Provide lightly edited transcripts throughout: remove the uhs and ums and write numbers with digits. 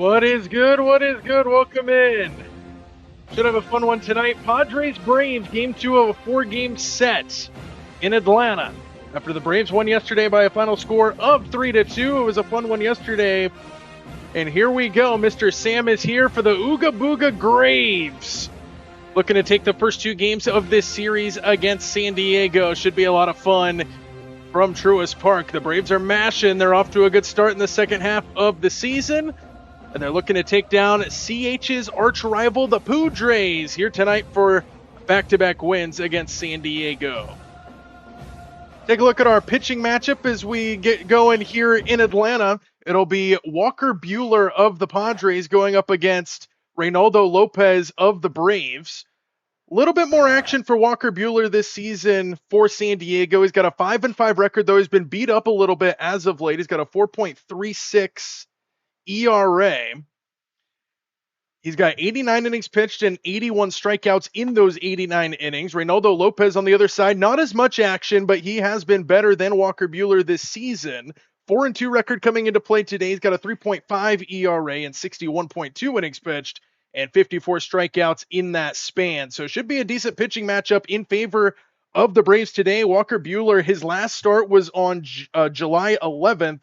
What is good? What is good? Welcome in. Should have a fun one tonight. Padres Braves, game 2 of a 4-game set in Atlanta. After the Braves won yesterday by a final score of 3-2. It was a fun one yesterday. And here we go. Mr. Sam is here for the Ooga Booga Graves. Looking to take the first 2 games of this series against San Diego. Should be a lot of fun from Truist Park. The Braves are mashing. They're off to a good start in the second half of the season. And they're looking to take down CH's arch rival, the Padres, here tonight for back-to-back wins against San Diego. Take a look at our pitching matchup as we get going here in Atlanta. It'll be Walker Buehler of the Padres going up against Reynaldo Lopez of the Braves. A little bit more action for Walker Buehler this season for San Diego. He's got a 5-5 record, though he's been beat up a little bit as of late. He's got a 4.36 ERA. He's got 89 innings pitched and 81 strikeouts in those 89 innings. Reynaldo Lopez on the other side, not as much action, but he has been better than Walker Buehler this season. 4-2 record coming into play today. He's got a 3.5 ERA and 61.2 innings pitched and 54 strikeouts in that span. So it should be a decent pitching matchup in favor of the Braves today. Walker Buehler, his last start was on July 11th.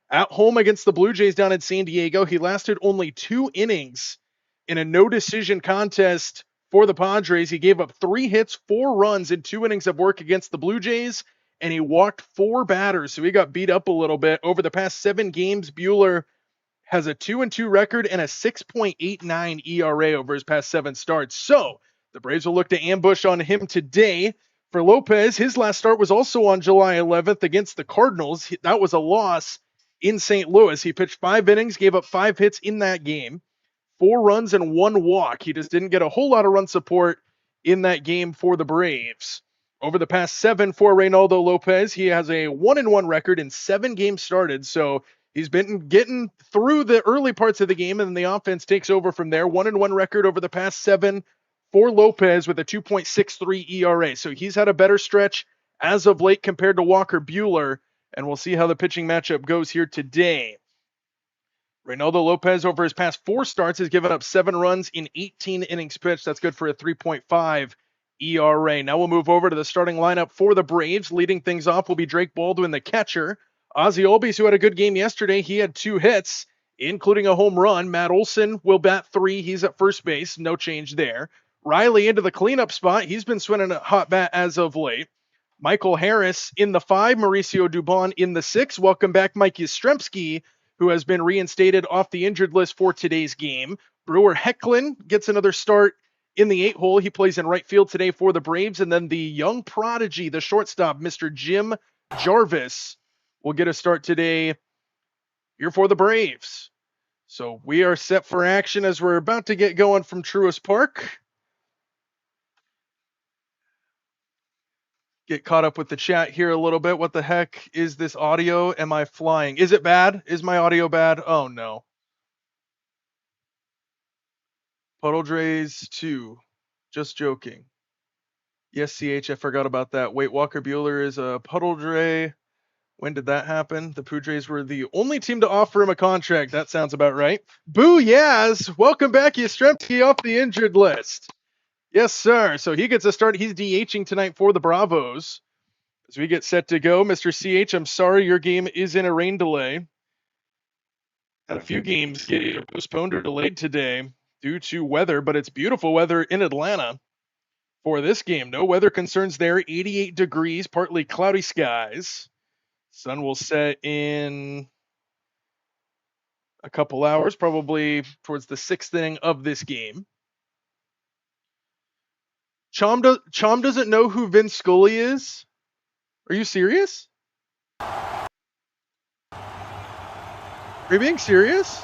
At home against the Blue Jays down in San Diego. He lasted only 2 innings in a no-decision contest for the Padres. He gave up 3 hits, 4 runs in 2 innings of work against the Blue Jays, and he walked 4 batters, so he got beat up a little bit. Over the past 7 games, Buehler has a 2-2 record and a 6.89 ERA over his past 7 starts. So the Braves will look to ambush on him today. For Lopez, his last start was also on July 11th against the Cardinals. That was a loss in St. Louis. He pitched 5 innings, gave up 5 hits in that game, 4 runs and 1 walk. He just didn't get a whole lot of run support in that game for the Braves. Over the past 7 for Reynaldo Lopez, he has a 1-1 record in 7 games started. So he's been getting through the early parts of the game, and the offense takes over from there. 1-1 record over the past 7 for Lopez with a 2.63 ERA. So he's had a better stretch as of late compared to Walker Buehler. And we'll see how the pitching matchup goes here today. Reynaldo Lopez, over his past 4 starts, has given up 7 runs in 18 innings pitched. That's good for a 3.5 ERA. Now we'll move over to the starting lineup for the Braves. Leading things off will be Drake Baldwin, the catcher. Ozzie Albies, who had a good game yesterday, he had 2 hits, including a home run. Matt Olson will bat 3. He's at first base. No change there. Riley into the cleanup spot. He's been swinging a hot bat as of late. Michael Harris in the 5, Mauricio Dubon in the 6. Welcome back Mike Yastrzemski, who has been reinstated off the injured list for today's game. Brewer Hecklin gets another start in the 8 hole. He plays in right field today for the Braves. And then the young prodigy, the shortstop, Mr. Jim Jarvis, will get a start today here for the Braves. So we are set for action as we're about to get going from Truist Park. Get caught up with the chat here a little bit. What the heck is this audio? Am I flying? Is it bad? Is my audio bad? Oh, no. Puddle Drays 2. Just joking. Yes, CH, I forgot about that. Wait, Walker Buehler is a Puddle Dray. When did that happen? The Padres were the only team to offer him a contract. That sounds about right. Boo Yaz! Welcome back, Yastrzemski, off the injured list. Yes, sir. So he gets a start. He's DHing tonight for the Bravos. As we get set to go, Mr. CH, I'm sorry your game is in a rain delay. Had a few games get either postponed or delayed today due to weather, but it's beautiful weather in Atlanta for this game. No weather concerns there. 88 degrees, partly cloudy skies. Sun will set in a couple hours, probably towards the 6th inning of this game. Chom doesn't know who Vin Scully is? Are you serious? Are you being serious?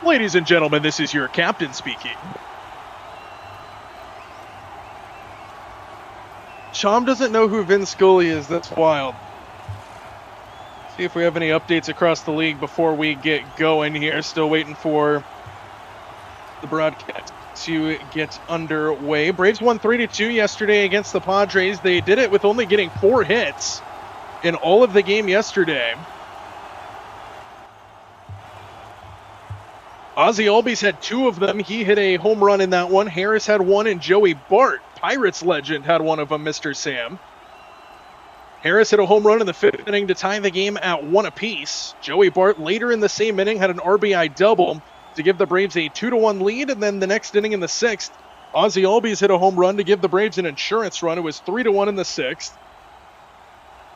Ladies and gentlemen, this is your captain speaking. Chom doesn't know who Vin Scully is. That's wild. See if we have any updates across the league before we get going here. Still waiting for the broadcast to get underway. Braves won 3-2 yesterday against the Padres. They did it with only getting 4 hits in all of the game yesterday. Ozzie Albies had 2 of them. He hit a home run in that one. Harris had 1, and Joey Bart, Pirates legend, had 1 of them, Mr. Sam. Harris hit a home run in the 5th inning to tie the game at 1 apiece. Joey Bart later in the same inning had an RBI double to give the Braves a 2-1 lead, and then the next inning in the 6th, Ozzie Albies hit a home run to give the Braves an insurance run. It was 3-1 in the 6th.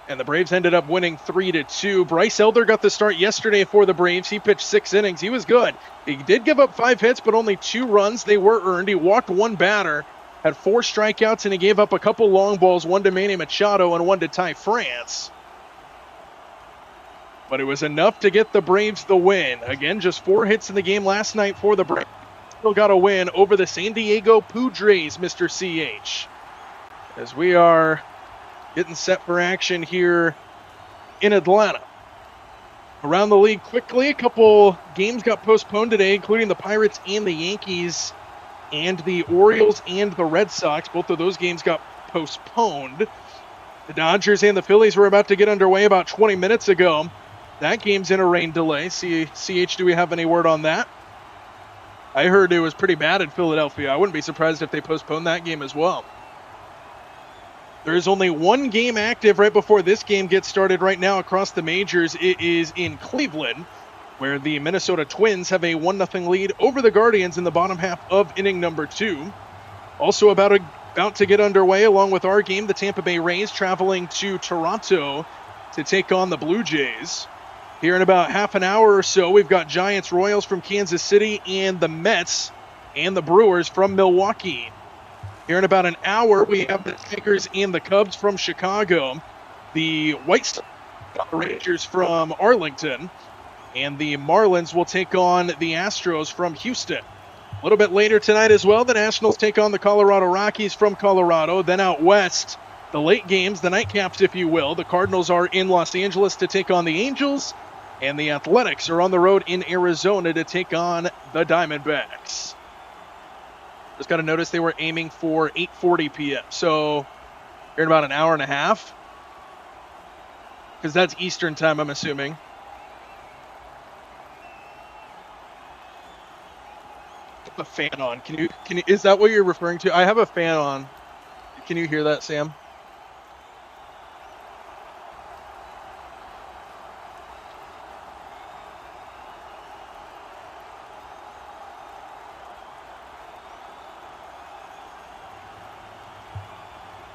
And the Braves ended up winning 3-2. Bryce Elder got the start yesterday for the Braves. He pitched 6 innings. He was good. He did give up 5 hits, but only 2 runs. They were earned. He walked 1 batter, had 4 strikeouts, and he gave up a couple long balls, 1 to Manny Machado and 1 to Ty France. But it was enough to get the Braves the win. Again, just 4 hits in the game last night for the Braves. Still got a win over the San Diego Padres, Mr. CH. As we are getting set for action here in Atlanta. Around the league quickly, a couple games got postponed today, including the Pirates and the Yankees, and the Orioles and the Red Sox. Both of those games got postponed. The Dodgers and the Phillies were about to get underway about 20 minutes ago. That game's in a rain delay. CH, do we have any word on that? I heard it was pretty bad in Philadelphia. I wouldn't be surprised if they postponed that game as well. There is only 1 game active right before this game gets started right now across the majors. It is in Cleveland, where the Minnesota Twins have a 1-0 lead over the Guardians in the bottom half of inning number 2. Also about to get underway, along with our game, the Tampa Bay Rays traveling to Toronto to take on the Blue Jays. Here in about half an hour or so, we've got Giants Royals from Kansas City and the Mets and the Brewers from Milwaukee. Here in about an hour, we have the Tigers and the Cubs from Chicago, the White Sox, the Rangers from Arlington, and the Marlins will take on the Astros from Houston. A little bit later tonight as well, the Nationals take on the Colorado Rockies from Colorado. Then out west, the late games, the nightcaps, if you will. The Cardinals are in Los Angeles to take on the Angels, and the Athletics are on the road in Arizona to take on the Diamondbacks. Just got to notice they were aiming for 8:40 p.m. So here in about an hour and a half, because that's Eastern time, I'm assuming. Put the fan on. Can you? Is that what you're referring to? I have a fan on. Can you hear that, Sam?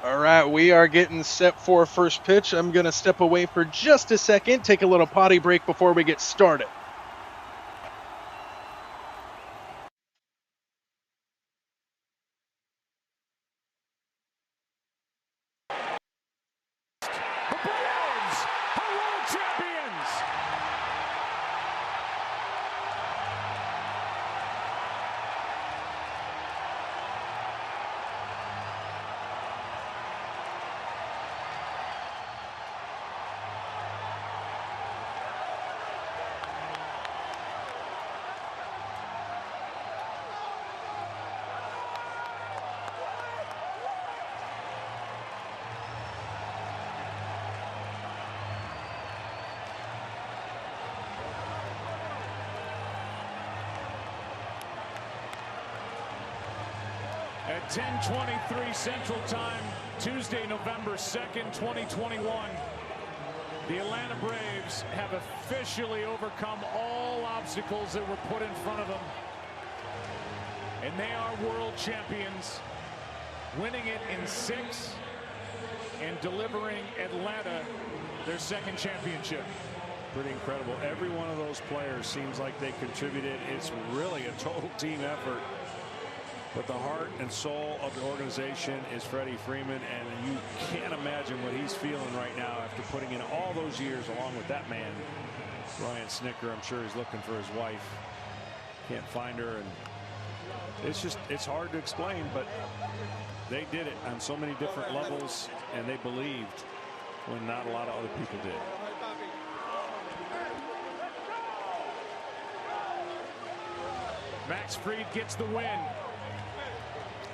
All right, we are getting set for first pitch. I'm going to step away for just a second, take a little potty break before we get started. The Braves are world champions! At 10:23 Central Time, Tuesday, November 2nd, 2021, the Atlanta Braves have officially overcome all obstacles that were put in front of them. And they are world champions, winning it in 6 and delivering Atlanta their 2nd championship. Pretty incredible. Every one of those players seems like they contributed. It's really a total team effort. But the heart and soul of the organization is Freddie Freeman, and you can't imagine what he's feeling right now after putting in all those years along with that man, Ryan Snicker. I'm sure he's looking for his wife. Can't find her, and it's hard to explain, but they did it on so many different levels, and they believed when not a lot of other people did. Max Fried gets the win.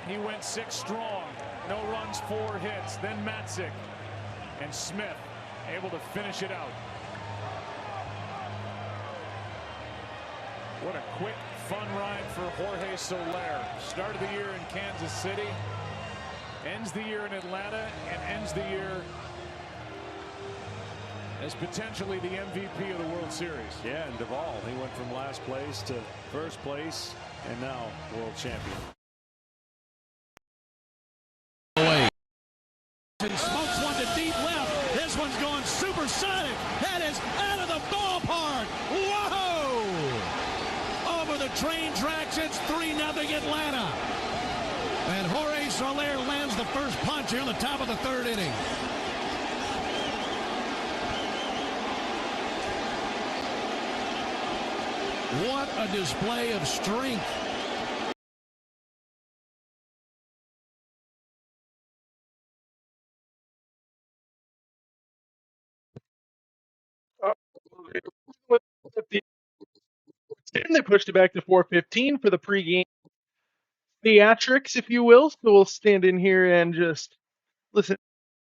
He went 6 strong, no runs, 4 hits. Then Matzik and Smith able to finish it out. What a quick fun ride for Jorge Soler. Start of the year in Kansas City, ends the year in Atlanta, and ends the year as potentially the MVP of the World Series. Yeah, and Duvall, he went from last place to first place, and now world champion. And smokes one to deep left. This one's going supersonic. That is out of the ballpark. Whoa! Over the train tracks, it's 3-0 Atlanta. And Jorge Soler lands the first punch here in the top of the third inning. What a display of strength. And they pushed it back to 4:15 for the pregame theatrics, if you will. So we'll stand in here and just listen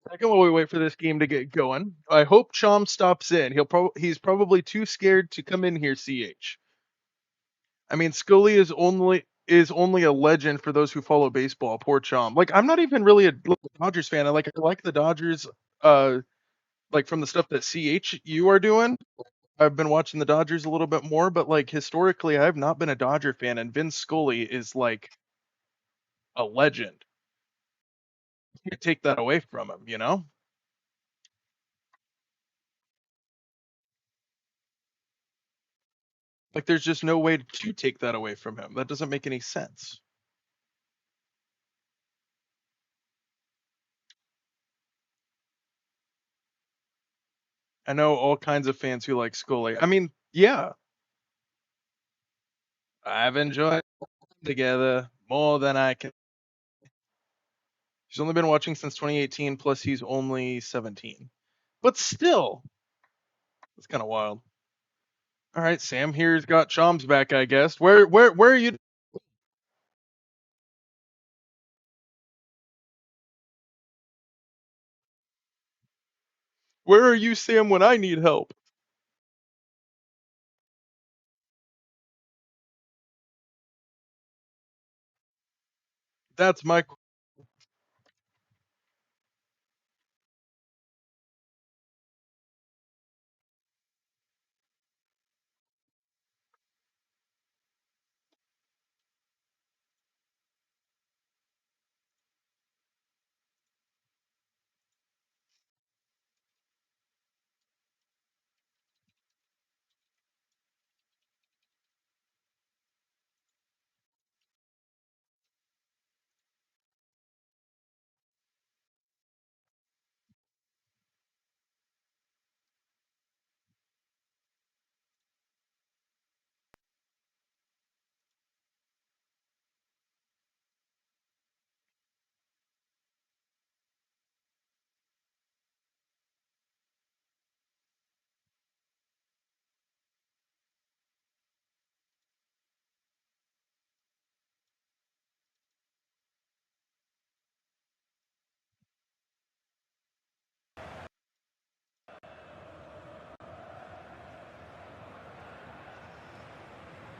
a second while we wait for this game to get going. I hope Chom stops in. He's probably too scared to come in here. CH. I mean, Scully is only a legend for those who follow baseball. Poor Chom. Like, I'm not even really a Dodgers fan. I like the Dodgers. Like from the stuff that CH you are doing. I've been watching the Dodgers a little bit more, but like historically, I've not been a Dodger fan, and Vince Scully is like a legend. You can't take that away from him, you know? Like there's just no way to take that away from him. That doesn't make any sense. I know all kinds of fans who like Scully. I mean, yeah, I've enjoyed together more than I can. He's only been watching since 2018, plus he's only 17. But still, it's kind of wild. All right, Sam here's got Chom's back, I guess. Where are you? Where are you, Sam, when I need help? That's my.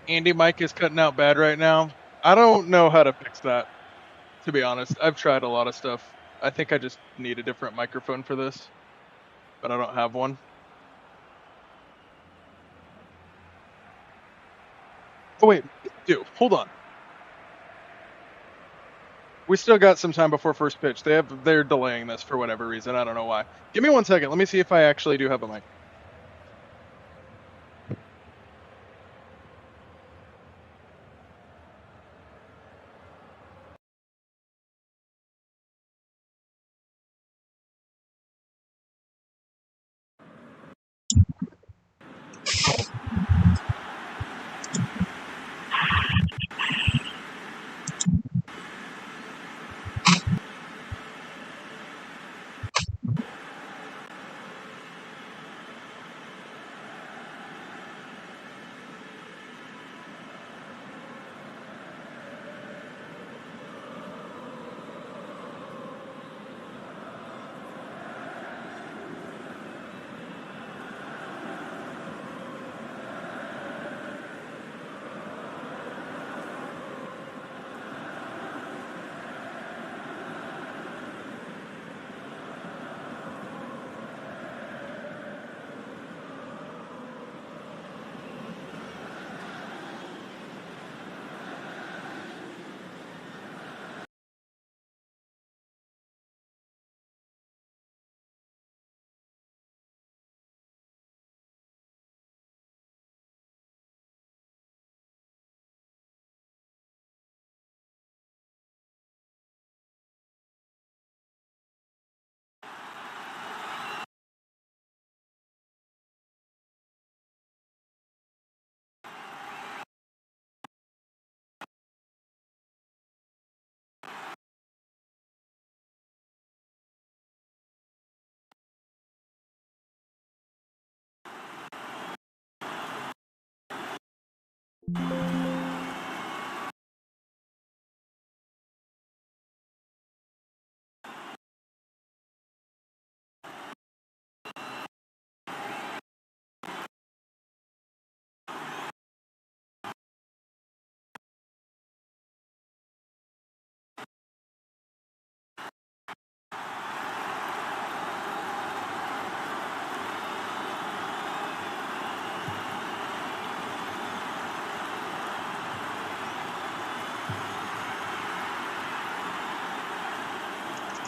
Andy Mike is cutting out bad right now. I don't know how to fix that, to be honest. I've tried a lot of stuff. I think I just need a different microphone for this, but I don't have one. Oh wait, dude, hold on. We still got some time before first pitch. They're delaying this for whatever reason. I don't know why. Give me 1 second. Let me see if I actually do have a mic.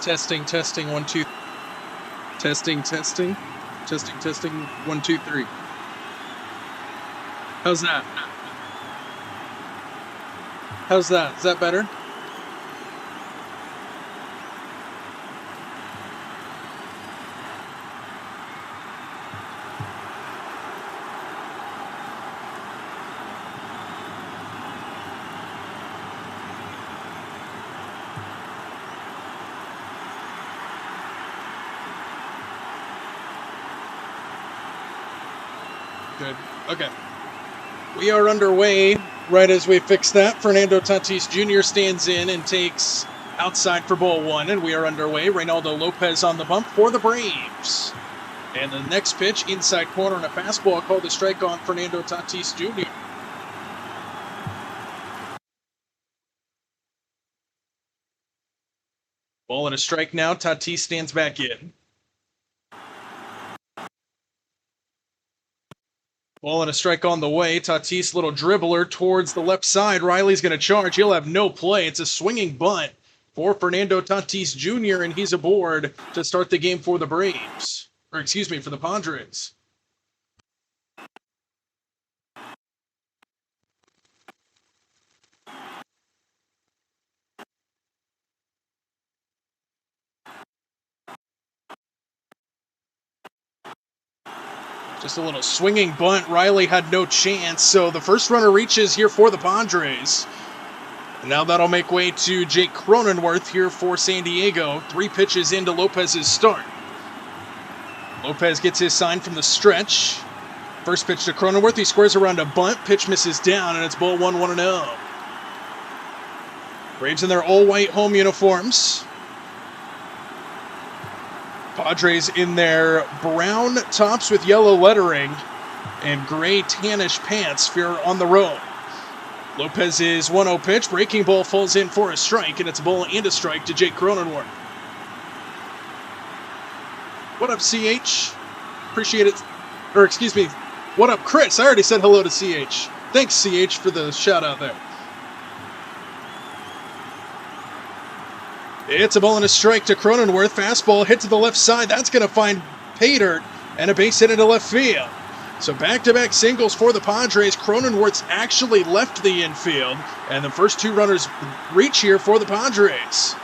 Testing, testing, 1, 2. Testing, testing. Testing, testing, 1, 2, 3. How's that? How's that? Is that better? Good. Okay. We are underway. Right as we fix that, Fernando Tatis Jr. stands in and takes outside for ball 1, and we are underway. Reynaldo Lopez on the bump for the Braves. And the next pitch, inside corner and a fastball called a strike on Fernando Tatis Jr. Ball and a strike now. Tatis stands back in. Ball and a strike on the way. Tatis, little dribbler towards the left side. Riley's going to charge. He'll have no play. It's a swinging bunt for Fernando Tatis Jr., and he's aboard to start the game for the Braves. Or, excuse me, for the Padres. Just a little swinging bunt. Riley had no chance, so the first runner reaches here for the Padres. And now that'll make way to Jake Cronenworth here for San Diego. 3 pitches into Lopez's start. Lopez gets his sign from the stretch. First pitch to Cronenworth. He squares around a bunt. Pitch misses down, and it's ball 1, 1-0. Braves in their all-white home uniforms. Padres in their brown tops with yellow lettering and gray tannish pants for on the road. Lopez's 1-0 pitch. Breaking ball falls in for a strike, and it's a ball and a strike to Jake Cronenworth. What up, CH? Appreciate it. Or, excuse me, what up, Chris? I already said hello to CH. Thanks, CH, for the shout-out there. It's a ball and a strike to Cronenworth. Fastball hit to the left side. That's going to find pay dirt and a base hit into left field. So back-to-back singles for the Padres. Cronenworth's actually left the infield, and the first 2 runners reach here for the Padres.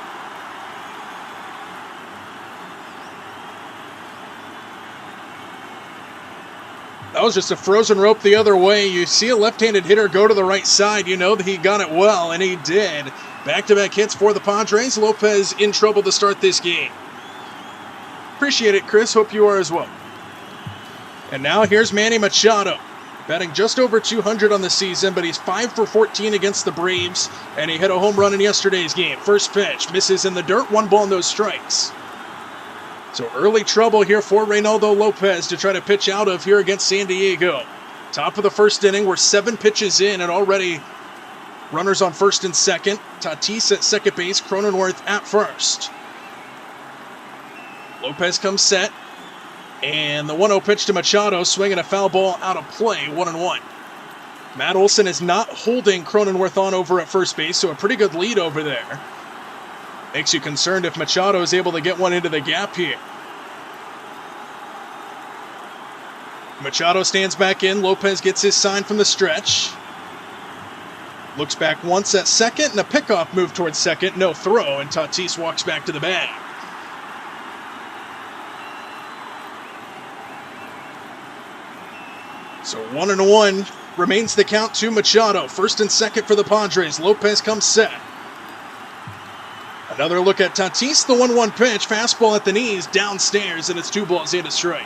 That was just a frozen rope the other way. You see a left-handed hitter go to the right side, you know that he got it well, and he did. Back-to-back hits for the Padres. Lopez in trouble to start this game. Appreciate it, Chris. Hope you are as well. And now here's Manny Machado, batting just over 200 on the season, but he's 5 for 14 against the Braves, and he hit a home run in yesterday's game. First pitch, misses in the dirt, 1 ball, no strikes. So early trouble here for Reynaldo Lopez to try to pitch out of here against San Diego. Top of the first inning, we're 7 pitches in, and already runners on first and second. Tatis at second base, Cronenworth at first. Lopez comes set. And the 1-0 pitch to Machado, swinging a foul ball out of play, 1-1. Matt Olson is not holding Cronenworth on over at first base, so a pretty good lead over there. Makes you concerned if Machado is able to get one into the gap here. Machado stands back in. Lopez gets his sign from the stretch. Looks back once at second, and a pickoff move towards second. No throw, and Tatis walks back to the bag. So 1-1 remains the count to Machado. First and second for the Padres. Lopez comes set. Another look at Tatis. The 1-1 pitch. Fastball at the knees. Downstairs, and it's 2 balls and a strike.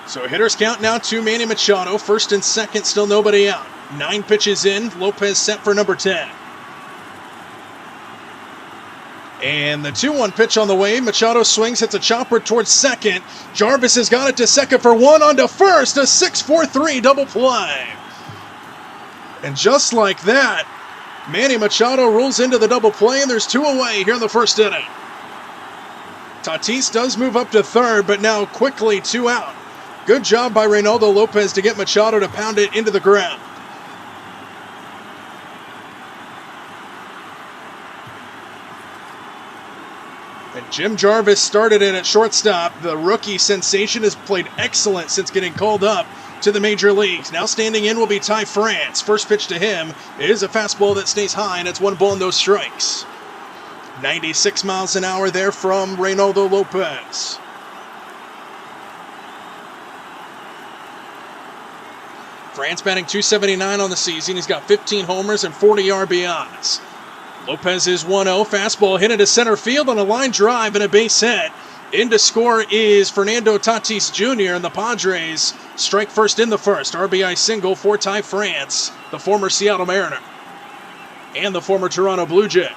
So hitters count now to Manny Machado. First and second, still nobody out. 9 pitches in. Lopez set for number 10. And the 2-1 pitch on the way. Machado swings, hits a chopper towards second. Jarvis has got it to second for 1, on to first. A 6-4-3 double play. And just like that, Manny Machado rolls into the double play, and there's 2 away here in the first inning. Tatis does move up to third, but now quickly 2 out. Good job by Reynaldo Lopez to get Machado to pound it into the ground. And Jim Jarvis started it at shortstop. The rookie sensation has played excellent since getting called up to the major leagues. Now standing in will be Ty France. First pitch to him is a fastball that stays high, and it's 1 ball and no strikes. 96 miles an hour there from Reynaldo Lopez. France batting .279 on the season. He's got 15 homers and 40 RBIs. Lopez is 1-0. Fastball hit into center field on a line drive and a base hit. In to score is Fernando Tatis Jr. and the Padres strike first in the first. RBI single for Ty France, the former Seattle Mariner and the former Toronto Blue Jay.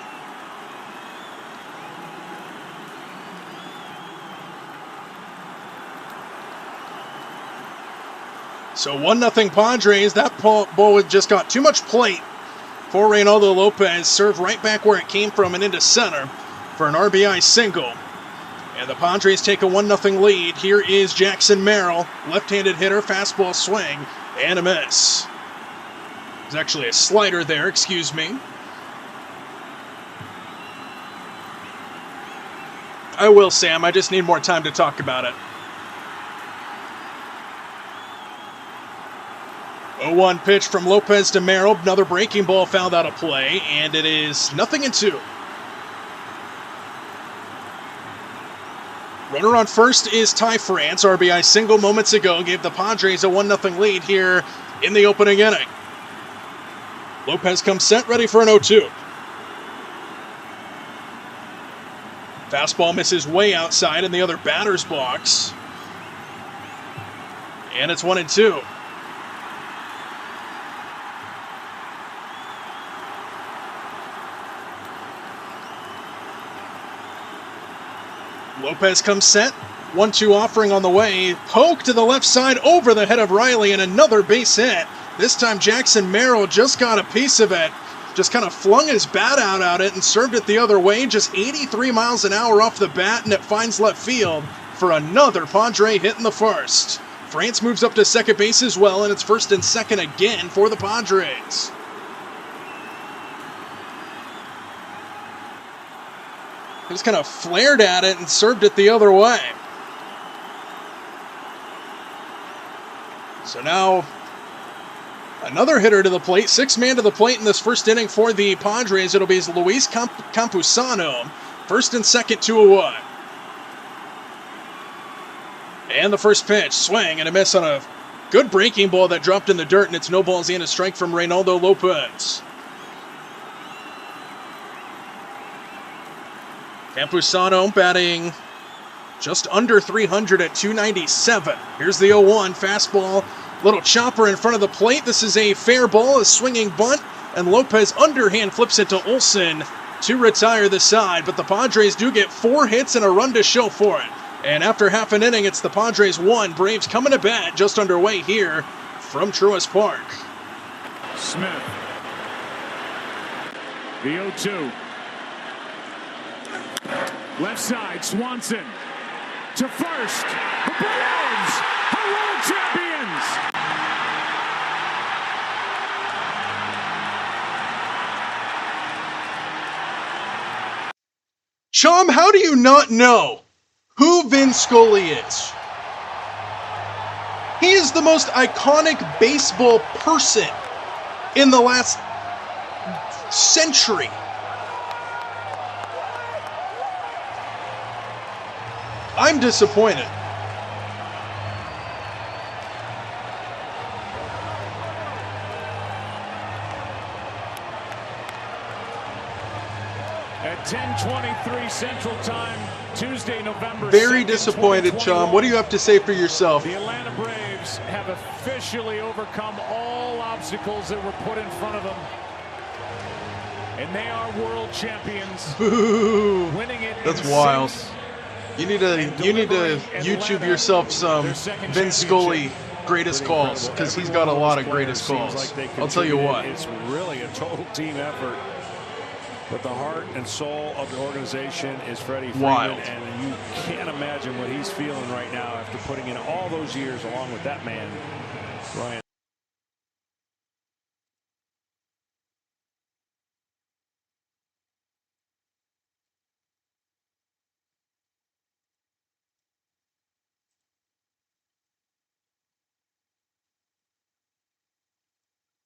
So 1-0 Padres. That ball just got too much plate for Reynaldo Lopez. Served right back where it came from and into center for an RBI single. And the Padres take a 1-0 lead. Here is Jackson Merrill, left-handed hitter, fastball swing, and a miss. There's actually a slider there, excuse me. I will, Sam. I just need more time to talk about it. 0-1 pitch from Lopez to Merrill. Another breaking ball fouled out of play, and it is 0-2. Runner on first is Ty France. RBI single moments ago gave the Padres a 1-0 lead here in the opening inning. Lopez comes set, ready for an 0-2. Fastball misses way outside in the other batter's box. And it's 1-2. Lopez comes set. 1-2 offering on the way. Poke to the left side over the head of Riley and another base hit. This time Jackson Merrill just got a piece of it. Just kind of flung his bat out at it and served it the other way. Just 83 miles an hour off the bat, and it finds left field for another Padre hit in the first. France moves up to second base as well, and it's first and second again for the Padres. He just kind of flared at it and served it the other way. So now another hitter to the plate, 6-man to the plate in this first inning for the Padres. It'll be Luis Campusano. First and second, 2-1. And the first pitch, swing and a miss on a good breaking ball that dropped in the dirt, and it's no balls and a strike from Reynaldo Lopez. Campusano batting just under 300 at 297. Here's the 0-1 fastball. Little chopper in front of the plate. This is a fair ball, a swinging bunt, and Lopez underhand flips it to Olsen to retire the side. But the Padres do get 4 hits and a run to show for it. And after half an inning, it's the Padres 1. Braves coming to bat just underway here from Truist Park. Smith. The 0-2. Left side, Swanson to first. The Braves are world champions. Chom, how do you not know who Vin Scully is? He is the most iconic baseball person in the last century. I'm disappointed. At 10:23 Central Time, Tuesday, November Very 2nd, disappointed, Chum. What do you have to say for yourself? The Atlanta Braves have officially overcome all obstacles that were put in front of them. And they are world champions. Boo. Winning it. That's wild. You need to YouTube yourself some Vin Scully greatest calls, because he's got a lot of greatest calls. I'll tell you what. It's really a total team effort. But the heart and soul of the organization is Freddie Freeman. Wild. And you can't imagine what he's feeling right now after putting in all those years along with that man, Ryan.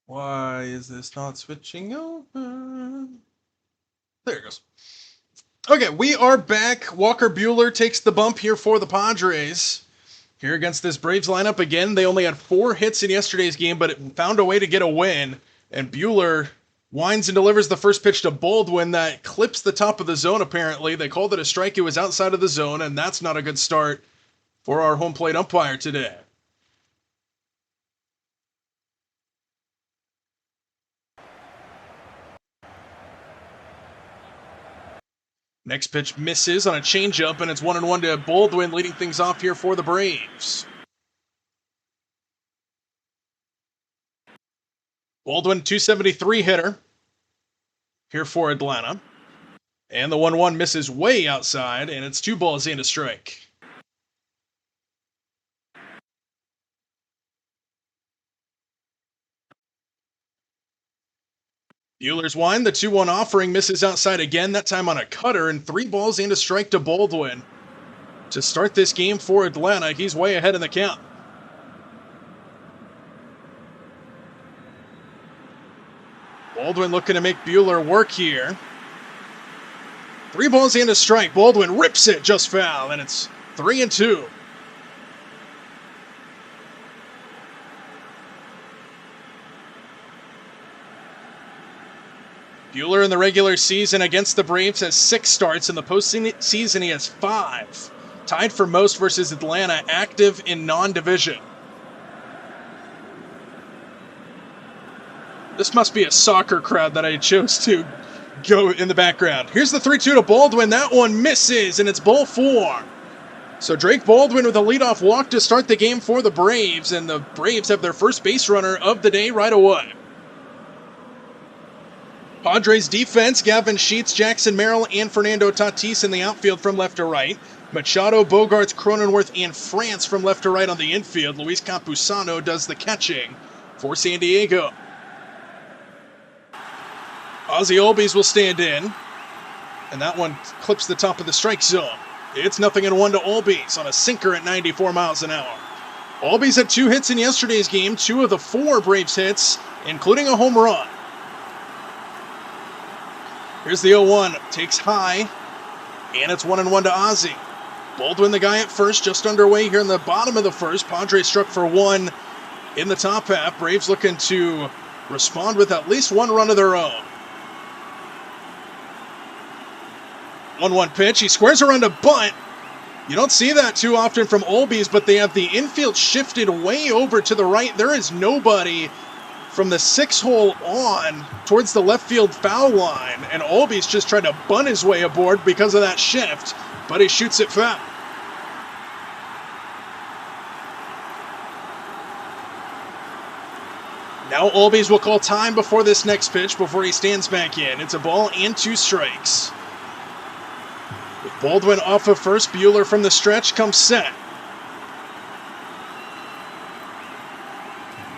Why is this not switching over? There it goes. Okay, we are back. Walker Buehler takes the bump here for the Padres. Here against this Braves lineup again. They only had 4 hits in yesterday's game, but it found a way to get a win. And Buehler winds and delivers the first pitch to Baldwin that clips the top of the zone, apparently. They called it a strike. It was outside of the zone, and that's not a good start for our home plate umpire today. Next pitch misses on a changeup, and it's 1-1 to Baldwin, leading things off here for the Braves. Baldwin, 273 hitter here for Atlanta. And the 1-1 misses way outside, and it's 2 balls and a strike. Buehler's wind, the 2-1 offering misses outside again, that time on a cutter, and 3 balls and a strike to Baldwin. To start this game for Atlanta, he's way ahead in the count. Baldwin looking to make Buehler work here. 3 balls and a strike. Baldwin rips it just foul, and it's 3-2. Buehler in the regular season against the Braves has 6 starts. In the postseason, he has 5. Tied for most versus Atlanta, active in non-division. This must be a soccer crowd that I chose to go in the background. Here's the 3-2 to Baldwin. That one misses, and it's ball 4. So Drake Baldwin with a leadoff walk to start the game for the Braves, and the Braves have their first base runner of the day right away. Padres defense, Gavin Sheets, Jackson Merrill, and Fernando Tatis in the outfield from left to right. Machado, Bogarts, Cronenworth, and France from left to right on the infield. Luis Campusano does the catching for San Diego. Ozzie Albies will stand in, and that one clips the top of the strike zone. It's 0-1 to Albies on a sinker at 94 miles an hour. Albies had 2 hits in yesterday's game, 2 of the 4 Braves hits, including a home run. Here's the 0-1, takes high, and it's 1-1 to Ozzie. Baldwin, the guy at first, just underway here in the bottom of the first. Padres struck for 1 in the top half. Braves looking to respond with at least 1 run of their own. 1-1 pitch, he squares around a bunt. You don't see that too often from Albies, but they have the infield shifted way over to the right. There is nobody from the 6 hole on towards the left field foul line, and Albies just tried to bunt his way aboard because of that shift, but he shoots it foul. Now Albies will call time before this next pitch before he stands back in. It's a ball and 2 strikes. With Baldwin off of first, Buehler from the stretch comes set.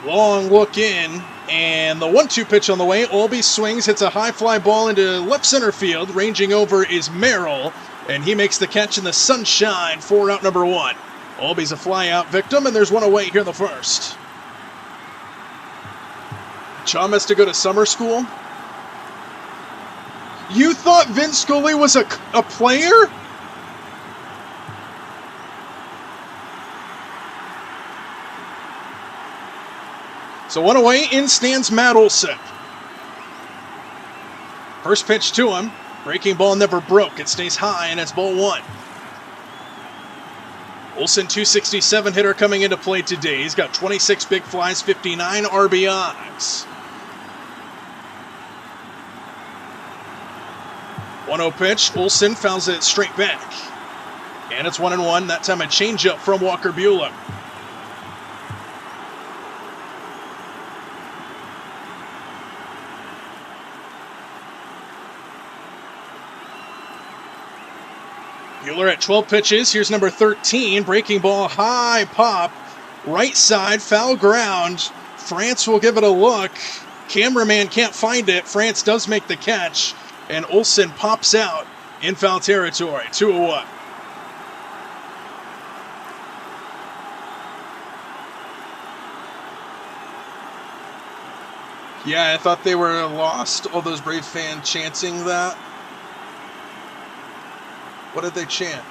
Long look in, and the 1-2 pitch on the way. Albies swings, hits a high fly ball into left center field. Ranging over is Merrill, and he makes the catch in the sunshine for out number 1. Albies a fly out victim, and there's 1 away here in the first. Chum has to go to summer school. You thought Vince Scully was a player? So 1 away, in stands Matt Olson. First pitch to him. Breaking ball never broke. It stays high, and it's ball 1. Olsen, 267 hitter coming into play today. He's got 26 big flies, 59 RBIs. 1-0 pitch. Olsen fouls it straight back. And it's 1-1. That time a changeup from Walker Buehler. Buehler at 12 pitches. Here's number 13. Breaking ball, high pop. Right side, foul ground. France will give it a look. Cameraman can't find it. France does make the catch. And Olsen pops out in foul territory. 2-1. Yeah, I thought they were lost. All those Brave fans chanting that. What did they chant?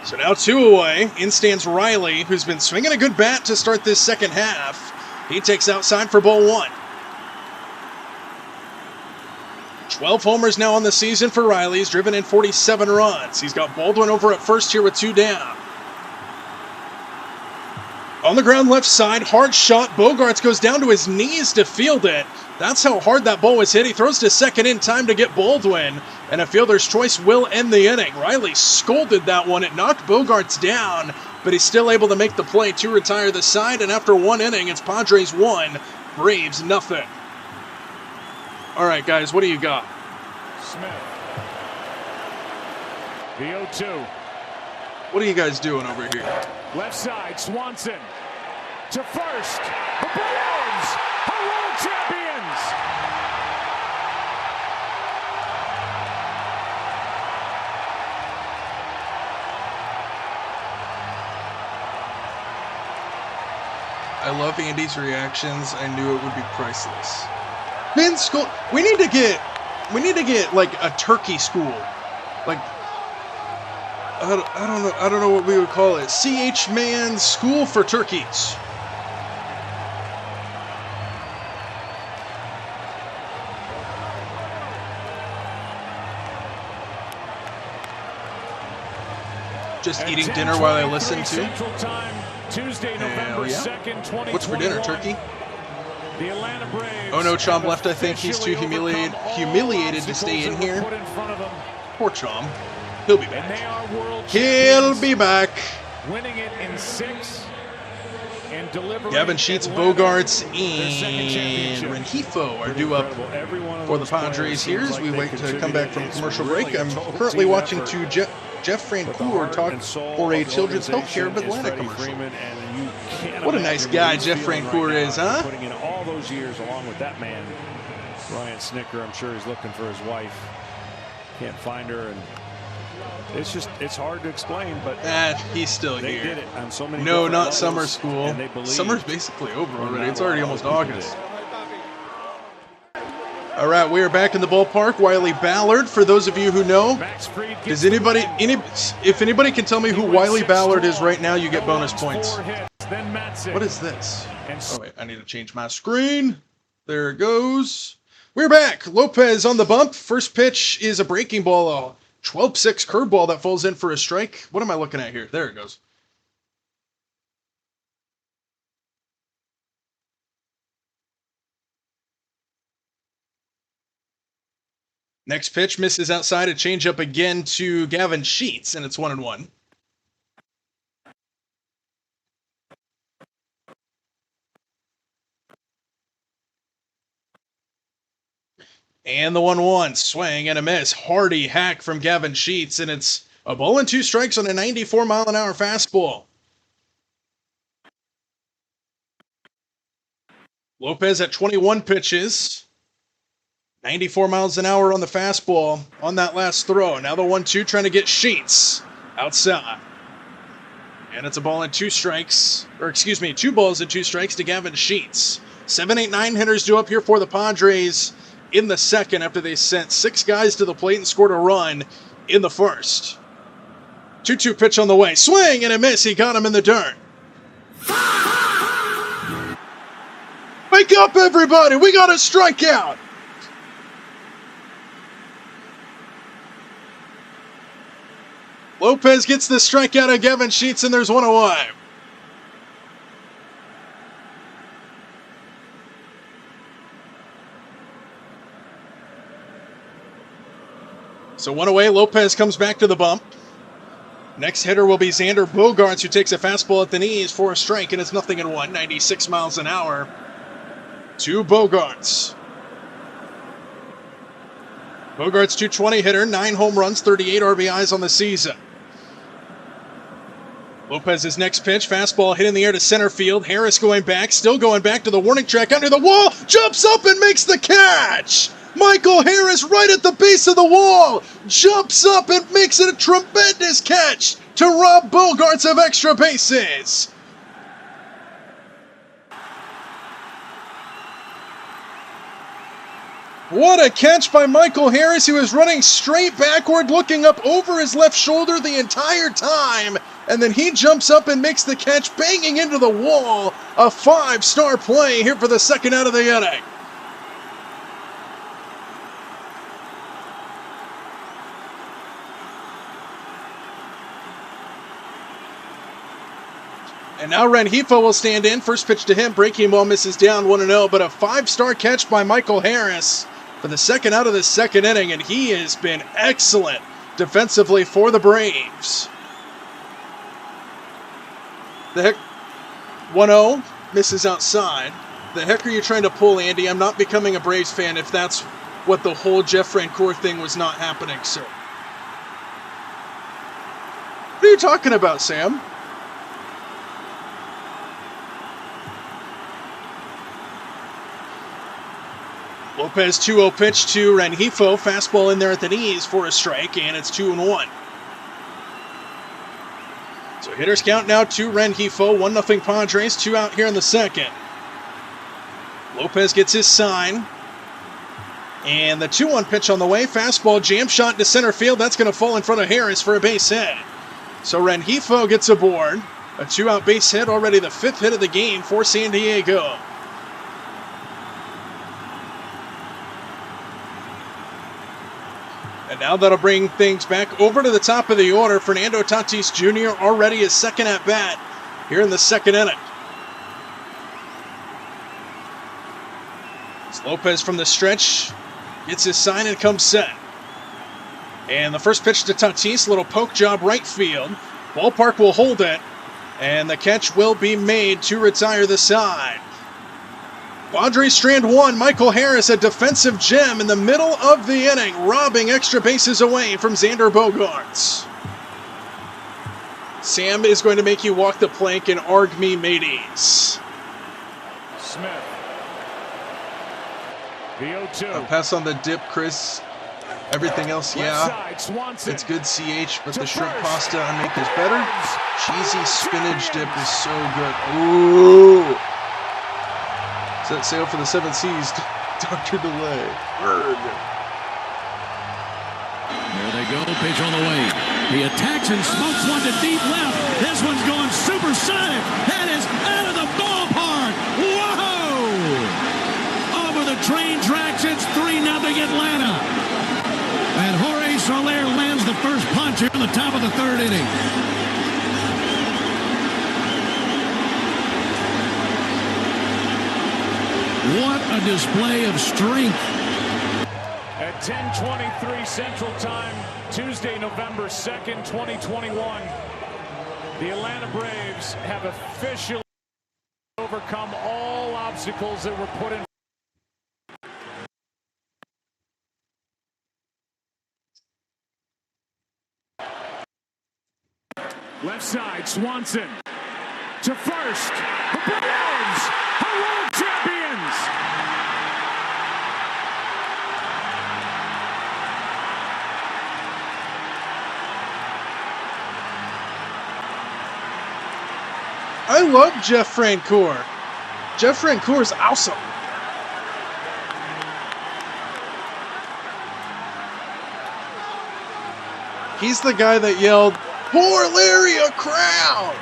So now 2 away. In stands Riley, who's been swinging a good bat to start this second half. He takes outside for ball 1. 12 homers now on the season for Riley. He's driven in 47 runs. He's got Baldwin over at first here with 2 down. On the ground left side, hard shot. Bogarts goes down to his knees to field it. That's how hard that ball was hit. He throws to second in time to get Baldwin, and a fielder's choice will end the inning. Riley scolded that one. It knocked Bogarts down, but he's still able to make the play to retire the side, and after 1 inning, it's Padres 1, Braves nothing. All right, guys, what do you got? Smith. The 0-2. What are you guys doing over here? Left side, Swanson. To first. The Braves are world champions. I love Andy's reactions. I knew it would be priceless. Men's school. We need to get like a turkey school. Like I don't know what we would call it. CH Man School for Turkeys. Just eating dinner while I listen to. Tuesday, November 2nd, 2021. What's for dinner, turkey? The Atlanta Braves. Oh no, Chom left. I think he's too humiliated to stay in here. Poor Chom. He'll be back. He'll be back. Winning it in 6 and delivering. Gavin Sheets, Bogarts, and Rengifo are due up for the Padres here as we wait to come back from commercial break. I'm currently watching Jeff Francoeur talk for a Children's Healthcare of Atlanta commercial. What a nice guy Jeff Francoeur is, huh? Putting in all those years along with that man, Ryan Snicker. I'm sure he's looking for his wife. Can't find her, and it's hard to explain, but he's still they here. did it on so many No, not levels, summer school. Summer's basically over already. It's already almost August. All right, we are back in the ballpark. Wiley Ballard, for those of you who know, does anybody, if anybody can tell me who Wiley Ballard is right now, you get bonus points. What is this? Oh wait, I need to change my screen. There it goes. We're back. Lopez on the bump. First pitch is a breaking ball, a 12-6 curveball that falls in for a strike. What am I looking at here? There it goes. Next pitch misses outside, a changeup again to Gavin Sheets, and it's 1-1. And the 1-1, swing and a miss. Hardy hack from Gavin Sheets, and it's a ball and 2 strikes on a 94-mile-an-hour fastball. Lopez at 21 pitches. 94 miles an hour on the fastball on that last throw. Now the 1-2 trying to get Sheets outside. And it's a ball and 2 strikes, or excuse me, 2 balls and 2 strikes to Gavin Sheets. 7, 8, 9 hitters due up here for the Padres in the second after they sent 6 guys to the plate and scored a run in the first. 2-2 pitch on the way. Swing and a miss. He got him in the dirt. Wake up, everybody. We got a strikeout. Lopez gets the strikeout of Gavin Sheets, and there's one away. So one away, Lopez comes back to the bump. Next hitter will be Xander Bogaerts, who takes a fastball at the knees for a strike, and it's 0-1, 96 miles an hour to Bogaerts. Bogaerts, 220 hitter, 9 home runs, 38 RBIs on the season. Lopez's next pitch, fastball hit in the air to center field. Harris going back, still going back to the warning track under the wall, jumps up and makes the catch! Michael Harris right at the base of the wall, jumps up and makes it a tremendous catch to rob Bogaerts of extra bases. What a catch by Michael Harris, who was running straight backward, looking up over his left shoulder the entire time, and then he jumps up and makes the catch, banging into the wall. A 5-star play here for the second out of the inning. And now Rengifo will stand in. First pitch to him. Breaking ball misses down 1-0. But a 5-star catch by Michael Harris for the second out of the second inning. And he has been excellent defensively for the Braves. The heck, 1-0. Misses outside. The heck are you trying to pull, Andy? I'm not becoming a Braves fan if that's what the whole Jeff Francoeur thing was not happening, sir. What are you talking about, Sam? Lopez 2-0 pitch to Rengifo. Fastball in there at the knees for a strike, and it's 2-1. So hitters count now to Rengifo. 1-0 Padres. 2 out here in the second. Lopez gets his sign. And the 2-1 pitch on the way. Fastball jam shot to center field. That's going to fall in front of Harris for a base hit. So Rengifo gets aboard. A 2-out base hit, already the 5th hit of the game for San Diego. And now that'll bring things back over to the top of the order. Fernando Tatis Jr. already his second at bat here in the second inning. It's Lopez from the stretch gets his sign and comes set. And the first pitch to Tatis, little poke job right field. Ballpark will hold it, and the catch will be made to retire the side. Padres strand 1, Michael Harris, a defensive gem in the middle of the inning, robbing extra bases away from Xander Bogaerts. Sam is going to make you walk the plank and arg me mateys. Smith. The 0-2. I'll pass on the dip, Chris. Everything else, yeah. Swanson. It's good CH, but the shrimp pasta I make is better. Cheesy spinach dip is so good. Ooh. Set sail for the 7 seas. Dr. Delay. Bird. There they go. Pitch on the way. He attacks and smokes one to deep left. This one's going supersonic. That is out of the ballpark. Whoa! Over the train tracks, it's 3-0 Atlanta. And Jorge Soler lands the first punch here in the top of the 3rd inning. What a display of strength. At 10:23 Central Time, Tuesday, November 2nd, 2021, the Atlanta Braves have officially overcome all obstacles that were put in. Left side, Swanson to first. The Braves are world champions. I love Jeff Francoeur. Jeff Francoeur is awesome. He's the guy that yelled, "Pour Larry a crown!"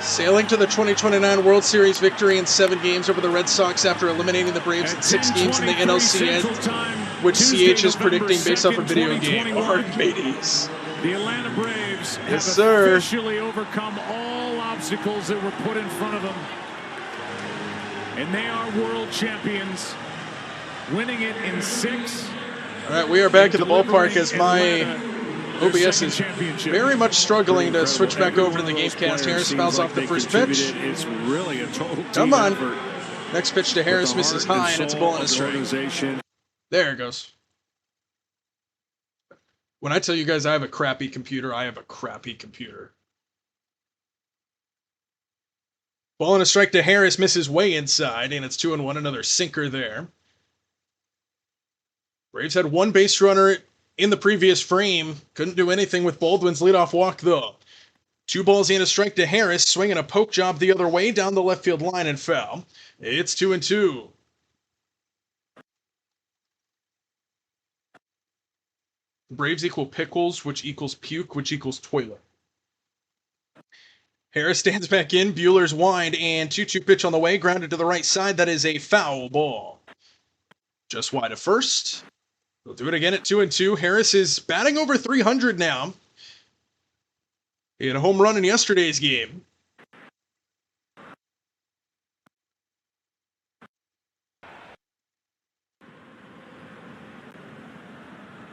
Sailing to the 2029 World Series victory in 7 games over the Red Sox after eliminating the Braves in 6 games in the NLCS, which CH is predicting based off a video game. Arcades. The Atlanta Braves have sir. officially overcome all obstacles that were put in front of them. And they are world champions, winning it in 6. All right, we are back at the ballpark as my OBS is very much struggling to switch back over to the GameCast. Harris fouls off the first pitch. It's really a total Come on. effort. Next pitch to Harris misses high, and it's a ball and a strike. There it goes. When I tell you guys I have a crappy computer, I have a crappy computer. Ball and a strike to Harris, misses way inside, and it's 2-1, another sinker there. Braves had 1 base runner in the previous frame. Couldn't do anything with Baldwin's leadoff walk, though. 2 balls and a strike to Harris, swinging a poke job the other way down the left field line and foul. It's 2-2. Braves equal pickles, which equals puke, which equals toilet. Harris stands back in, Buehler's wind, and 2-2 pitch on the way, grounded to the right side. That is a foul ball. Just wide of first. We'll do it again at 2-2. Harris is batting over 300 now. He had a home run in yesterday's game.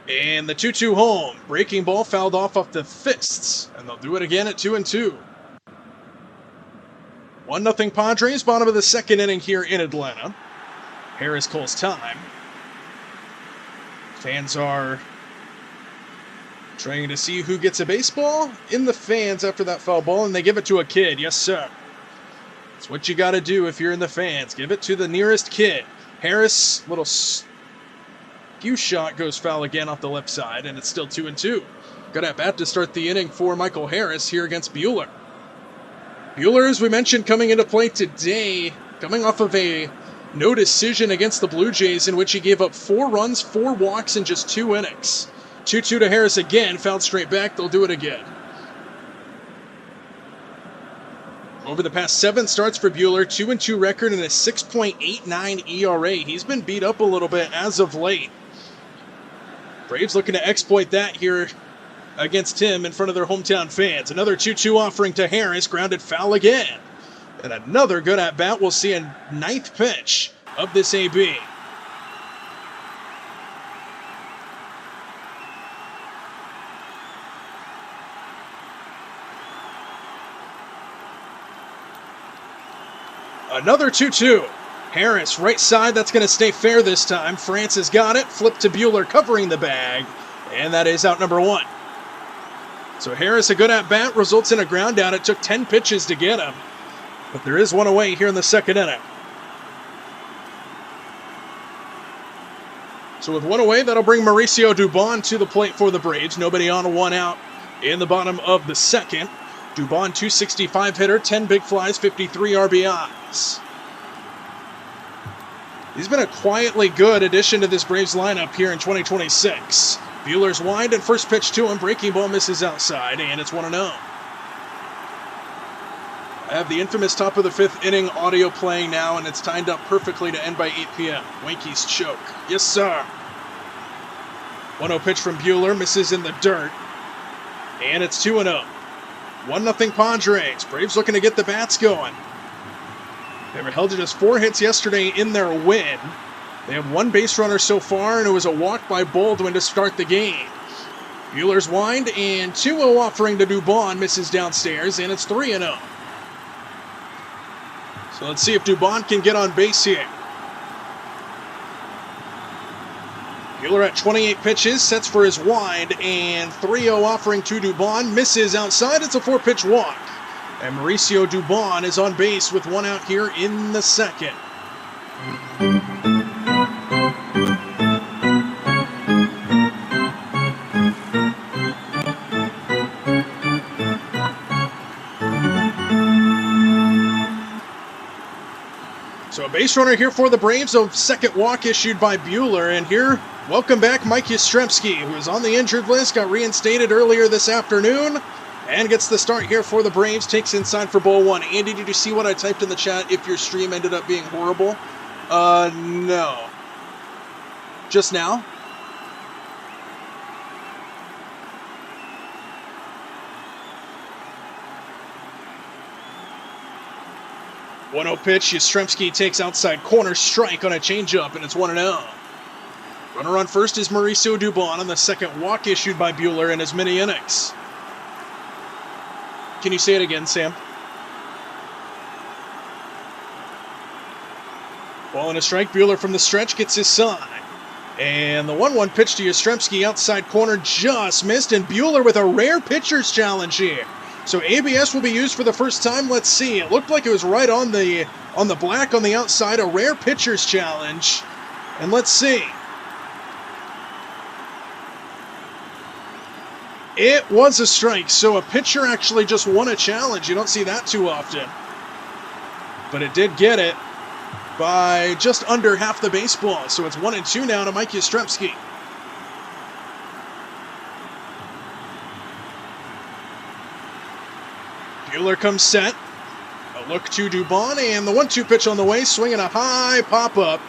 And the 2-2 home. Breaking ball fouled off the fists. And they'll do it again at 2-2. 1-0 Padres, bottom of the second inning here in Atlanta. Harris calls time. Fans are trying to see who gets a baseball in the fans after that foul ball, and they give it to a kid. Yes, sir. That's what you got to do if you're in the fans. Give it to the nearest kid. Harris, little skew shot, goes foul again off the left side, and it's still 2-2. Good at bat to start the inning for Michael Harris here against Buehler. Buehler, as we mentioned, coming into play today, coming off of a no decision against the Blue Jays in which he gave up 4 runs, 4 walks in just 2 innings. 2-2 to Harris again, fouled straight back. They'll do it again. Over the past 7 starts for Buehler, 2-2 record and a 6.89 ERA. He's been beat up a little bit as of late. Braves looking to exploit that here against him in front of their hometown fans. Another 2-2 offering to Harris, grounded foul again. And another good at-bat. We'll see a 9th pitch of this AB. Another 2-2. Harris, right side. That's going to stay fair this time. France has got it. Flip to Buehler, covering the bag. And that is out number 1. So Harris, a good at-bat, results in a ground out. It took 10 pitches to get him. But there is one away here in the second inning. So with one away, that'll bring Mauricio Dubon to the plate for the Braves. Nobody on, 1 out in the bottom of the second. Dubon, 265 hitter, 10 big flies, 53 RBIs. He's been a quietly good addition to this Braves lineup here in 2026. Buehler's wind and first pitch to him. Breaking ball misses outside, and it's 1-0. I have the infamous top of the 5th inning audio playing now, and it's timed up perfectly to end by 8 p.m. Wanky's choke. Yes, sir. 1-0 pitch from Buehler, misses in the dirt. And it's 2-0. 1-0 Padres. Braves looking to get the bats going. They were held to just 4 hits yesterday in their win. They have 1 base runner so far, and it was a walk by Baldwin to start the game. Buehler's wind, and 2-0 offering to Dubon, misses downstairs, and it's 3-0. So let's see if Dubon can get on base here. Buehler at 28 pitches, sets for his wind, and 3-0 offering to Dubon, misses outside. It's a 4-pitch walk. And Mauricio Dubon is on base with 1 out here in the second. So a base runner here for the Braves, a second walk issued by Buehler. And here, welcome back Mike Yastrzemski, who is on the injured list, got reinstated earlier this afternoon. and gets the start here for the Braves. Takes inside for ball one. Andy, did you see what I typed in the chat if your stream ended up being horrible? No. Just now? One-0 pitch. Yastrzemski takes outside corner, strike on a changeup, and it's 1-0. Runner on first is Mauricio Dubon on the second walk issued by Buehler in his mini innings. Can you say it again, Sam? Ball and a strike. Buehler from the stretch gets his sign. And the 1-1 pitch to Yastrzemski outside corner just missed, and Buehler with a rare pitcher's challenge here. So ABS will be used for the first time. Let's see. It looked like it was right on the black on the outside. A rare pitcher's challenge. And let's see. It was a strike. So a pitcher actually just won a challenge. You don't see that too often. But it did get it by just under half the baseball. So it's 1-2 now to Mike Yastrzemski. Buehler comes set. A look to Dubon, and the 1-2 pitch on the way, swinging a high pop-up.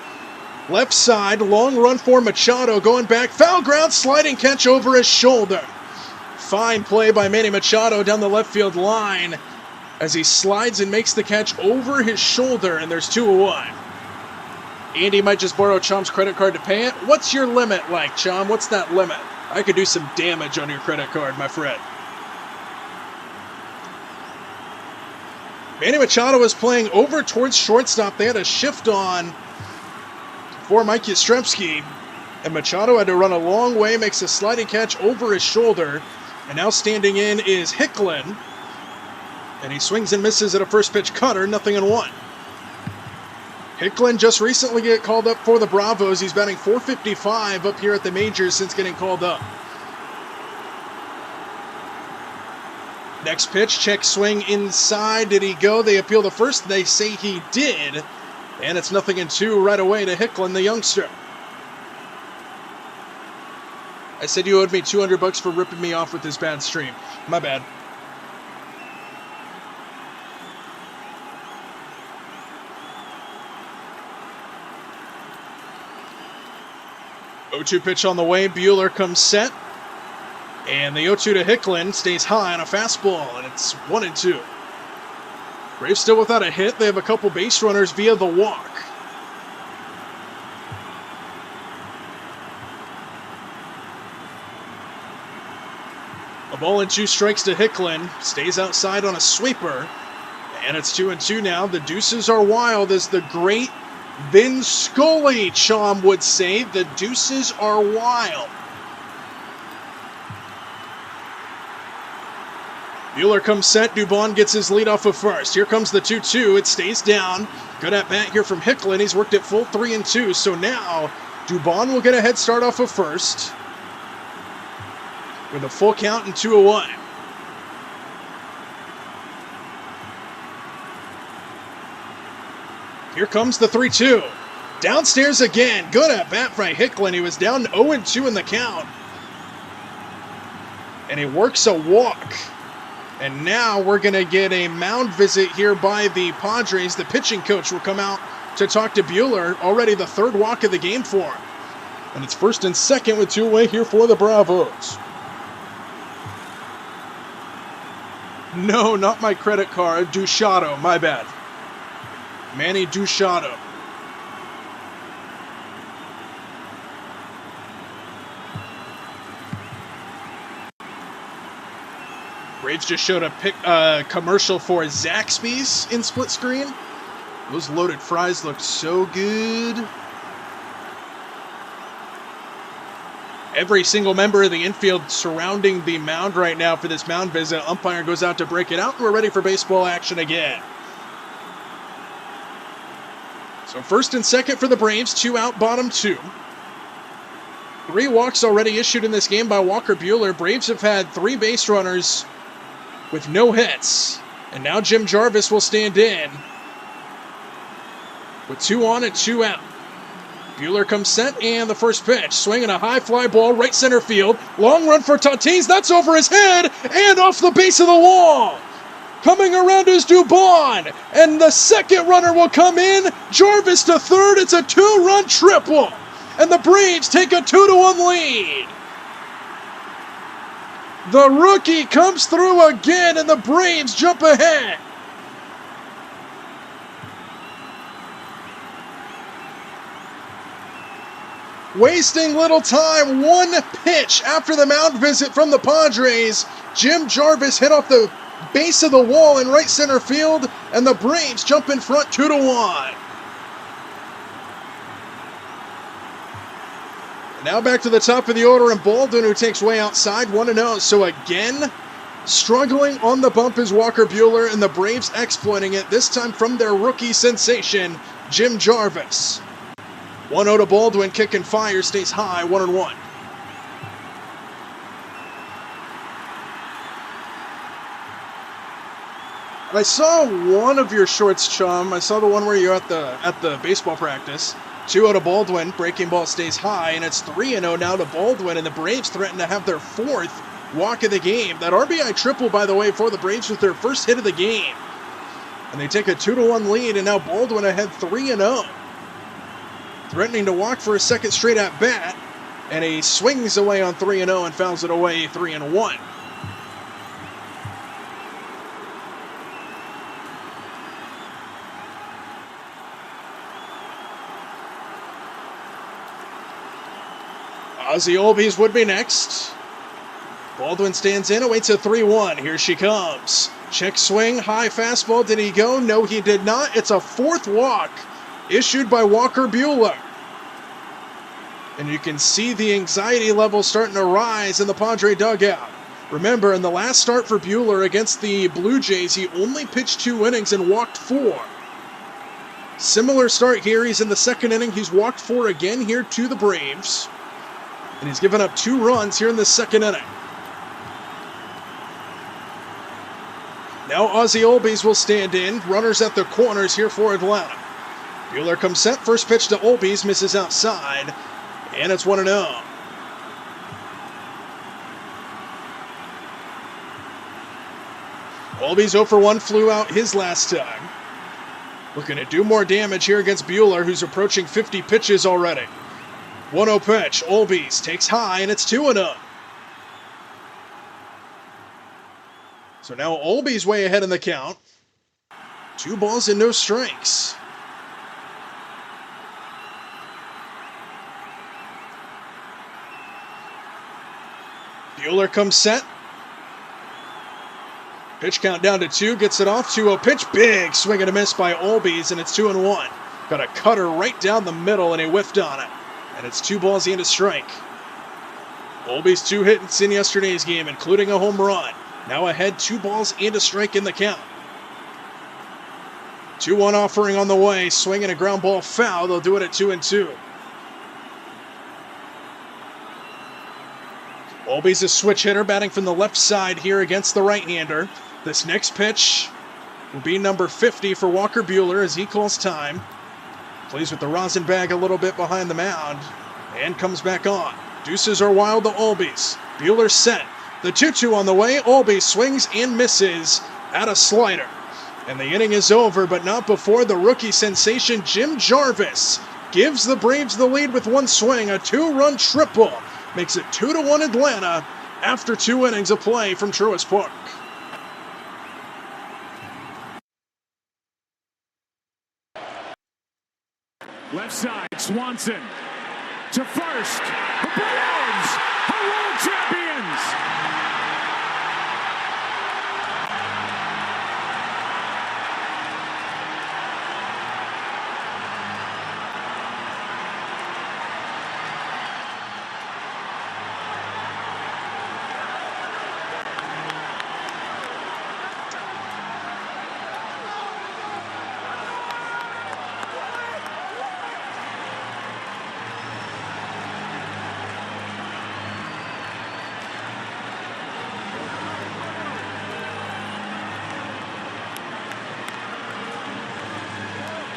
Left side, long run for Machado, going back, foul ground, sliding catch over his shoulder. Fine play by Manny Machado down the left field line as he slides and makes the catch over his shoulder, and there's 2-1. Andy might just borrow Chom's credit card to pay it. What's your limit like, Chom? What's that limit? I could do some damage on your credit card, my friend. Manny Machado was playing over towards shortstop. They had a shift on for Mike Yastrzemski, and Machado had to run a long way, makes a sliding catch over his shoulder, and now standing in is Hicklin, and he swings and misses at a first pitch cutter, 0-1. Hicklin just recently get called up for the Bravos. He's batting .455 up here at the majors since getting called up. Next pitch, check swing inside. Did he go? They appeal the first. They say he did. And it's 0-2 right away to Hicklin, the youngster. I said you owed me $200 for ripping me off with this bad stream. My bad. .0-2 pitch on the way. Buehler comes set. And the 0-2 to Hicklin stays high on a fastball, and it's 1-2. Braves still without a hit. They have a couple base runners via the walk. A ball and 2 strikes to Hicklin. Stays outside on a sweeper. And it's 2-2 now. The deuces are wild, as the great Vin Scully, Chom would say. The deuces are wild. Buehler comes set. Dubon gets his lead off of first. Here comes the 2-2. It stays down. Good at bat here from Hicklin. He's worked it full 3-2. So now Dubon will get a head start off of first with a full count and 2-1. Here comes the 3-2. Downstairs again. Good at bat by Hicklin. He was down 0-2 in the count. And he works a walk. And now we're going to get a mound visit here by the Padres. The pitching coach will come out to talk to Buehler. Already the third walk of the game for him. And it's first and second with 2 away here for the Bravos. No, not my credit card. Duchado, my bad. Manny Duchado. Braves just showed a commercial for Zaxby's in split screen. Those loaded fries looked so good. Every single member of the infield surrounding the mound right now for this mound visit. Umpire goes out to break it out, and we're ready for baseball action again. So first and second for the Braves, 2 out, bottom 2. 3 walks already issued in this game by Walker Buehler. Braves have had 3 base runners with no hits. And now Jim Jarvis will stand in with 2 on and 2 out. Buehler comes set, and the first pitch. Swinging a high fly ball, right center field. Long run for Tatis. That's over his head and off the base of the wall. Coming around is Dubon, and the second runner will come in. Jarvis to third. It's a 2-run triple, and the Braves take a 2-1 lead. The rookie comes through again, and the Braves jump ahead. Wasting little time, one pitch after the mound visit from the Padres. Jim Jarvis hit off the base of the wall in right center field, and the Braves jump in front 2-1. Now back to the top of the order, and Baldwin, who takes way outside, 1-0. So again, struggling on the bump is Walker Buehler, and the Braves exploiting it, this time from their rookie sensation, Jim Jarvis. 1-0 to Baldwin, kick and fire, stays high, 1-1. I saw one of your shorts, Chum. I saw the one where you're at the baseball practice. 2-0 to Baldwin, breaking ball stays high, and it's 3-0 now to Baldwin, and the Braves threaten to have their 4th walk of the game. That RBI triple, by the way, for the Braves was their first hit of the game. And they take a 2-1 lead, and now Baldwin ahead 3-0. Threatening to walk for a second straight at bat, and he swings away on 3-0 and fouls it away 3-1. Ozzie Albies would be next. Baldwin stands in, awaits a 3-1. Here she comes. Check swing, high fastball. Did he go? No, he did not. It's a 4th walk issued by Walker Buehler. And you can see the anxiety level starting to rise in the Padre dugout. Remember, in the last start for Buehler against the Blue Jays, he only pitched 2 innings and walked 4. Similar start here. He's in the 2nd inning. He's walked 4 again here to the Braves. And he's given up 2 runs here in the 2nd inning. Now Ozzie Albies will stand in. Runners at the corners here for Atlanta. Buehler comes set. First pitch to Albies, misses outside. And it's 1-0. Albies 0 for 1, flew out his last time. Looking to do more damage here against Buehler, who's approaching 50 pitches already. 1-0 pitch. Albies takes high, and it's 2-0. So now Albies way ahead in the count. 2 balls and no strikes. Buehler comes set. Pitch count down to 2, gets it off. 2-0 pitch, big swing and a miss by Albies, and it's 2-1. Got a cutter right down the middle, and he whiffed on it. And it's 2 balls and a strike. Albies 2 hits in yesterday's game, including a home run. Now ahead, 2 balls and a strike in the count. 2-1 offering on the way, swinging a ground ball foul. They'll do it at 2-2. Albies a switch hitter, batting from the left side here against the right-hander. This next pitch will be number 50 for Walker Buehler as he calls time. Plays with the rosin bag a little bit behind the mound and comes back on. Deuces are wild to Albies. Buehler set. The 2-2 on the way. Albies swings and misses at a slider. And the inning is over, but not before the rookie sensation Jim Jarvis gives the Braves the lead with 1 swing. A 2-run triple makes it 2-1 Atlanta after 2 innings of play from Truist Park. Left side, Swanson to first. The Braves are world champions.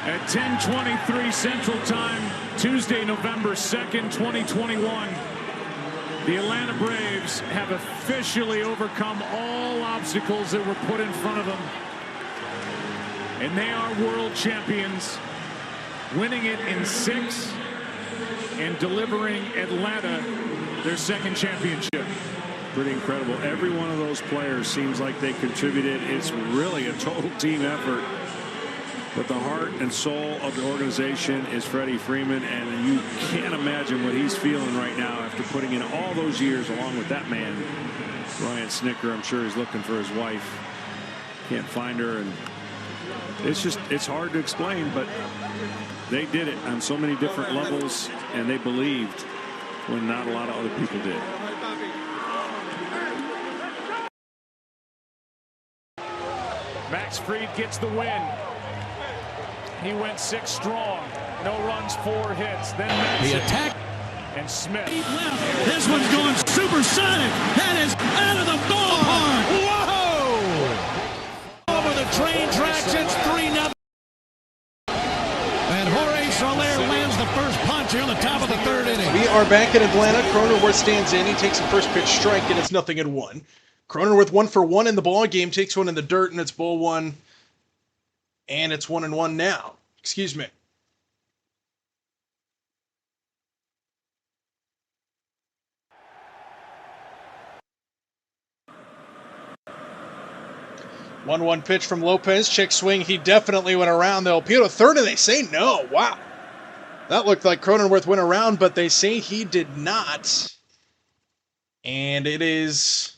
At 10:23 Central Time, Tuesday, November 2nd, 2021. The Atlanta Braves have officially overcome all obstacles that were put in front of them. And they are world champions, winning it in 6 and delivering Atlanta their second championship. Pretty incredible. Every one of those players seems like they contributed. It's really a total team effort. But the heart and soul of the organization is Freddie Freeman, and you can't imagine what he's feeling right now after putting in all those years along with that man, Ryan Snicker. I'm sure he's looking for his wife. Can't find her, and it's hard to explain, but they did it on so many different levels, and they believed when not a lot of other people did. Max Fried gets the win. He went 6 strong. No runs, 4 hits. Then The attack. And Smith. Deep left. This one's going supersonic. That is out of the ballpark. Whoa! Over the train tracks, it's 3-0. And Jorge Soler lands the first punch here on the top of the 3rd inning. We are back in Atlanta. Cronenworth stands in. He takes a first pitch strike, and it's 0-1. Cronenworth 1 for 1 in the ball game, takes one in the dirt, and it's ball 1. And it's 1-1 now. Excuse me. One pitch from Lopez. Check swing. He definitely went around. They'll appeal to third, and they say no. Wow. That looked like Cronenworth went around, but they say he did not. And it is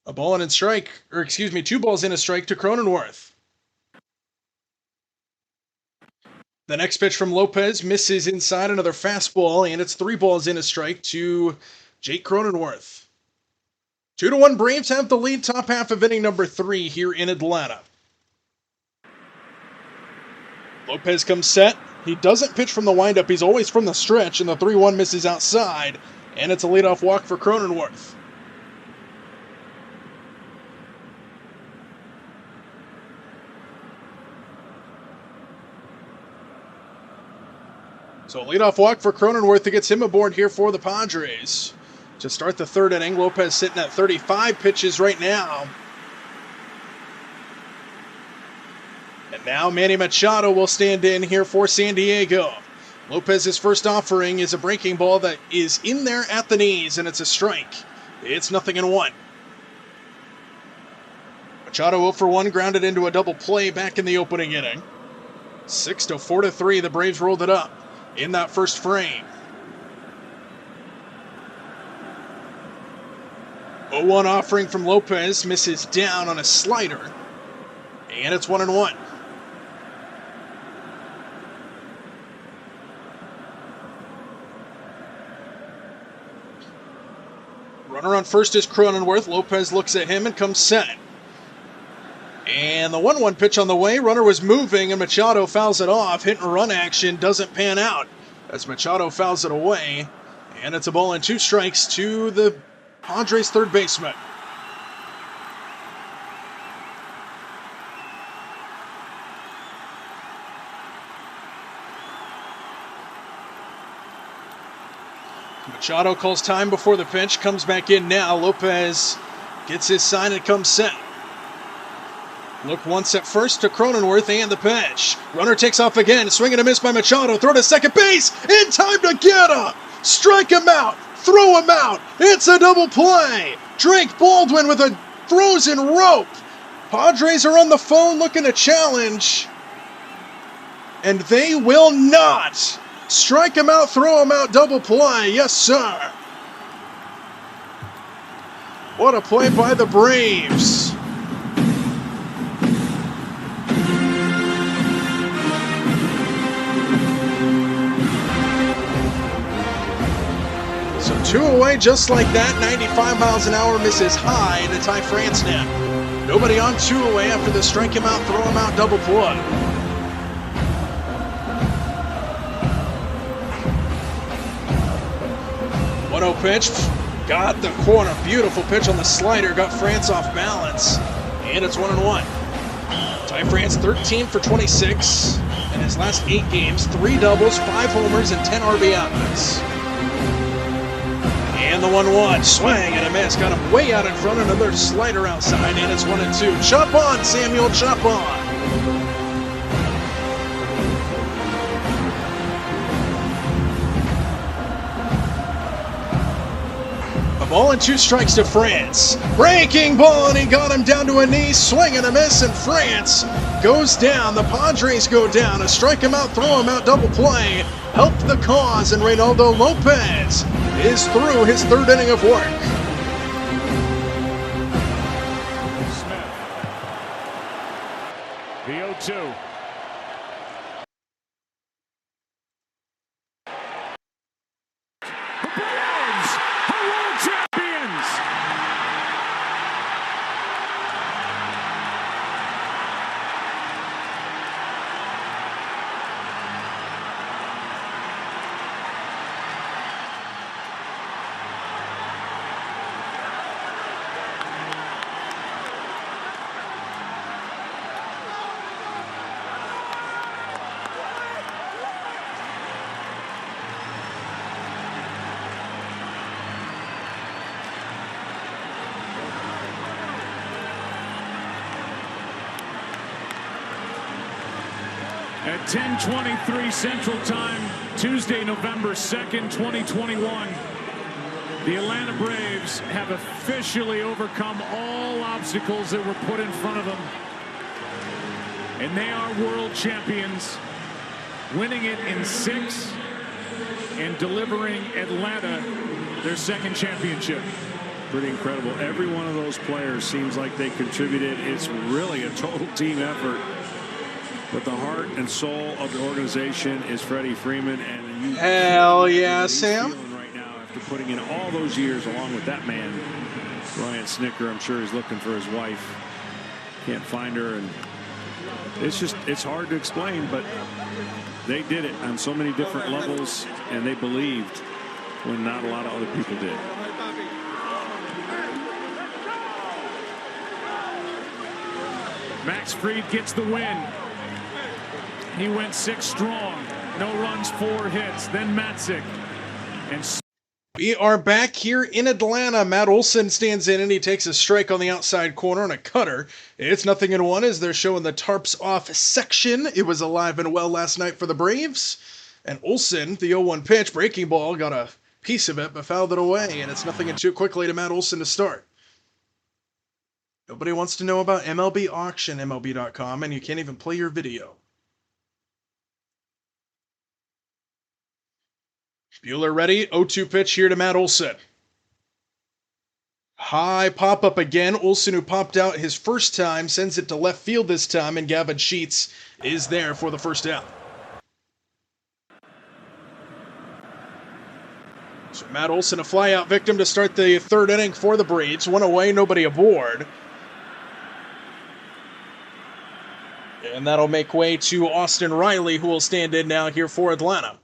a ball and a strike. Or excuse me, 2 balls in a strike to Cronenworth. The next pitch from Lopez misses inside, another fastball, and it's 3 balls in a strike to Jake Cronenworth. 2-1 Braves have the lead, top half of inning number 3 here in Atlanta. Lopez comes set. He doesn't pitch from the windup. He's always from the stretch, and the 3-1 misses outside, and it's a leadoff walk for Cronenworth. So a leadoff walk for Cronenworth that gets him aboard here for the Padres. To start the 3rd inning, Lopez sitting at 35 pitches right now. And now Manny Machado will stand in here for San Diego. Lopez's first offering is a breaking ball that is in there at the knees, and it's a strike. It's 0-1. Machado 0 for 1, grounded into a double play back in the opening inning. 6-4-3, the Braves rolled it up in that first frame. 0-1 offering from Lopez, misses down on a slider, and it's 1-1. Runner on first is Cronenworth. Lopez looks at him and comes set. And the 1-1 pitch on the way. Runner was moving, and Machado fouls it off. Hit and run action doesn't pan out as Machado fouls it away. And it's a ball and 2 strikes to the Padres' third baseman. Machado calls time before the pitch. Comes back in now. Lopez gets his sign and comes set. Look once at first to Cronenworth and the pitch. Runner takes off again. Swing and a miss by Machado. Throw to second base. In time to get him. Strike him out. Throw him out. It's a double play. Drake Baldwin with a frozen rope. Padres are on the phone looking to challenge. And they will not. Strike him out. Throw him out. Double play. Yes, sir. What a play by the Braves. So 2 away just like that. 95 miles an hour misses high to Ty France now. Nobody on 2 away after the strike him out, throw him out, double play. One-0 pitch. Got the corner. Beautiful pitch on the slider. Got France off balance. And it's 1-1. Ty France 13 for 26. In his last 8 games, 3 doubles, 5 homers, and 10 RBIs. And the 1-1, swing and a miss, got him way out in front, another slider outside, and it's 1-2. Chop on, Samuel, chop on. A ball and 2 strikes to France. Breaking ball, and he got him down to a knee, swing and a miss, and France goes down. The Padres go down. A strike him out, throw him out, double play. Help the cause, and Reynaldo Lopez is through his 3rd inning of work. Smith. The 0-2. The Braves are world champions. At 10:23 Central Time, Tuesday, November 2nd, 2021, the Atlanta Braves have officially overcome all obstacles that were put in front of them. And they are world champions, winning it in 6 and delivering Atlanta their 2nd championship. Pretty incredible. Every one of those players seems like they contributed. It's really a total team effort. But the heart and soul of the organization is Freddie Freeman, and you hell yeah, Sam. Right now, after putting in all those years along with that man, Ryan Snicker, I'm sure he's looking for his wife. Can't find her, and it's hard to explain, but they did it on so many different levels, and they believed when not a lot of other people did. Max Fried gets the win. He went 6 strong. No runs, 4 hits. Then Matzik. And we are back here in Atlanta. Matt Olson stands in and he takes a strike on the outside corner on a cutter. It's 0-1 as they're showing the tarps off section. It was alive and well last night for the Braves. And Olson, the 0-1 pitch, breaking ball, got a piece of it but fouled it away. And it's 0-2 quickly to Matt Olson to start. Nobody wants to know about MLB auction, MLB.com, and you can't even play your video. Buehler ready. 0-2 pitch here to Matt Olson. High pop-up again. Olson, who popped out his first time, sends it to left field this time, and Gavin Sheets is there for the first out. So Matt Olson, a fly-out victim to start the 3rd inning for the Braves. 1 away, nobody aboard. And that'll make way to Austin Riley, who will stand in now here for Atlanta.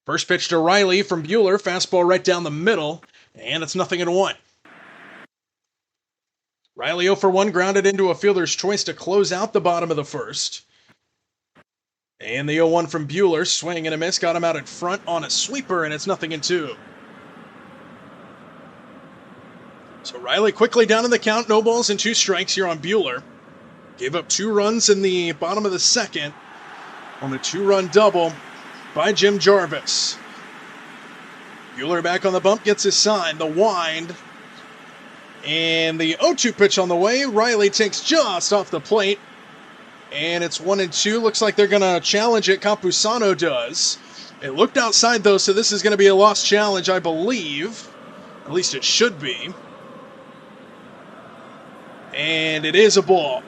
First pitch to Riley from Buehler, fastball right down the middle, and it's 0-1. Riley 0 for 1, grounded into a fielder's choice to close out the bottom of the first. And the 0-1 from Buehler, swing and a miss, got him out in front on a sweeper, and it's 0-2. So Riley quickly down in the count, no balls and 2 strikes here on Buehler. Gave up 2 runs in the bottom of the second on a 2-run double by Jim Jarvis. Buehler back on the bump, gets his sign, the wind, and the 0-2 pitch on the way. Riley takes just off the plate, and it's 1-2. Looks like they're going to challenge it. Campusano does. It looked outside, though, so this is going to be a lost challenge, I believe. At least it should be. And it is a ball.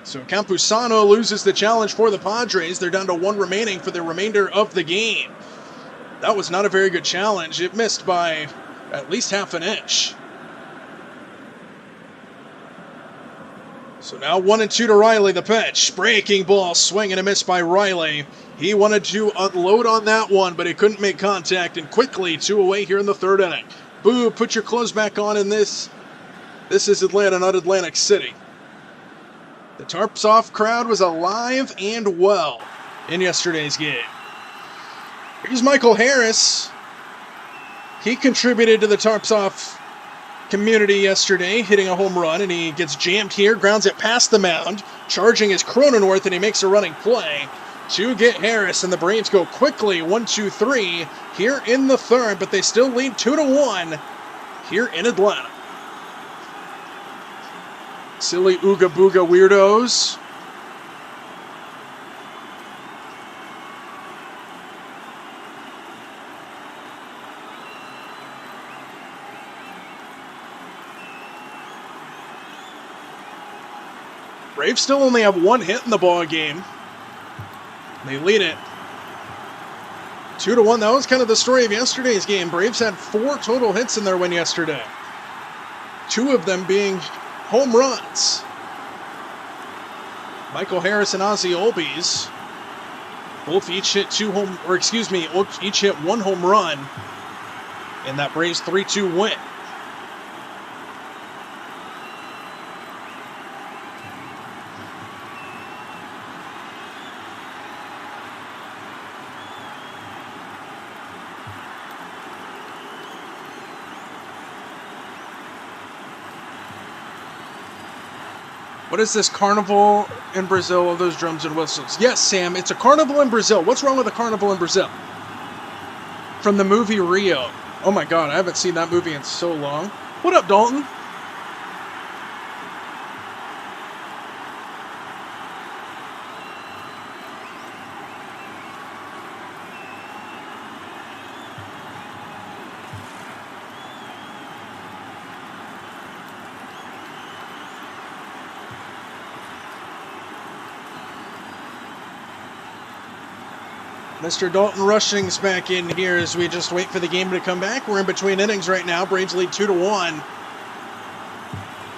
So Campusano loses the challenge for the Padres. They're down to 1 remaining for the remainder of the game. That was not a very good challenge. It missed by at least half an inch. So now 1-2 to Riley, the pitch. Breaking ball, swing and a miss by Riley. He wanted to unload on that one, but he couldn't make contact, and quickly 2 away here in the 3rd inning. Boo, put your clothes back on in this This is Atlanta, not Atlantic City. The Tarps Off crowd was alive and well in yesterday's game. Here's Michael Harris. He contributed to the Tarps Off community yesterday, hitting a home run, and he gets jammed here, grounds it past the mound, charging his Cronenworth, and he makes a running play to get Harris, and the Braves go quickly 1-2-3 here in the third, but they still lead 2-1 here in Atlanta. Silly Ooga Booga weirdos. Braves still only have one hit in the ball game. They lead it 2-1. That was kind of the story of yesterday's game. Braves had 4 total hits in their win yesterday. 2 of them being home runs. Michael Harris and Ozzie Albies both each hit each hit 1 home run in that Braves 3-2 win. What is this carnival in Brazil of those drums and whistles? Yes, Sam, it's a carnival in Brazil. What's wrong with a carnival in Brazil? From the movie Rio. Oh my God, I haven't seen that movie in so long. What up, Dalton? Mr. Dalton Rushing's back in here as we just wait for the game to come back. We're in between innings right now. Braves lead 2-1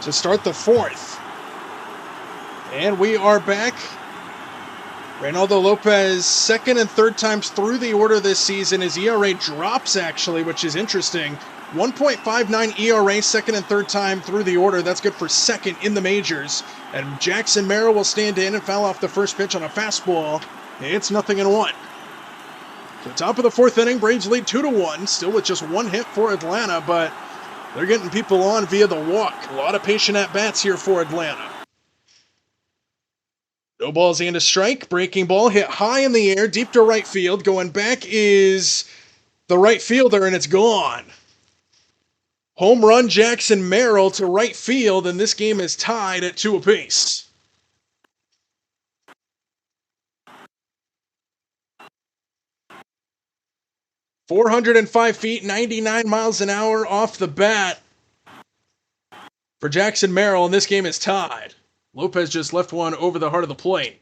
to start the 4th. And we are back. Reynaldo Lopez, second and third times through the order this season. His ERA drops, actually, which is interesting. 1.59 ERA, second and third time through the order. That's good for second in the majors. And Jackson Merrill will stand in and foul off the first pitch on a fastball. It's 0-1. So top of the 4th inning, Braves lead 2-1, still with just 1 hit for Atlanta, but they're getting people on via the walk. A lot of patient at-bats here for Atlanta. No balls and a strike. Breaking ball hit high in the air, deep to right field. Going back is the right fielder, and it's gone. Home run Jackson Merrill to right field, and this game is tied at 2 apiece. 405 feet, 99 miles an hour off the bat for Jackson Merrill, and this game is tied. Lopez just left one over the heart of the plate.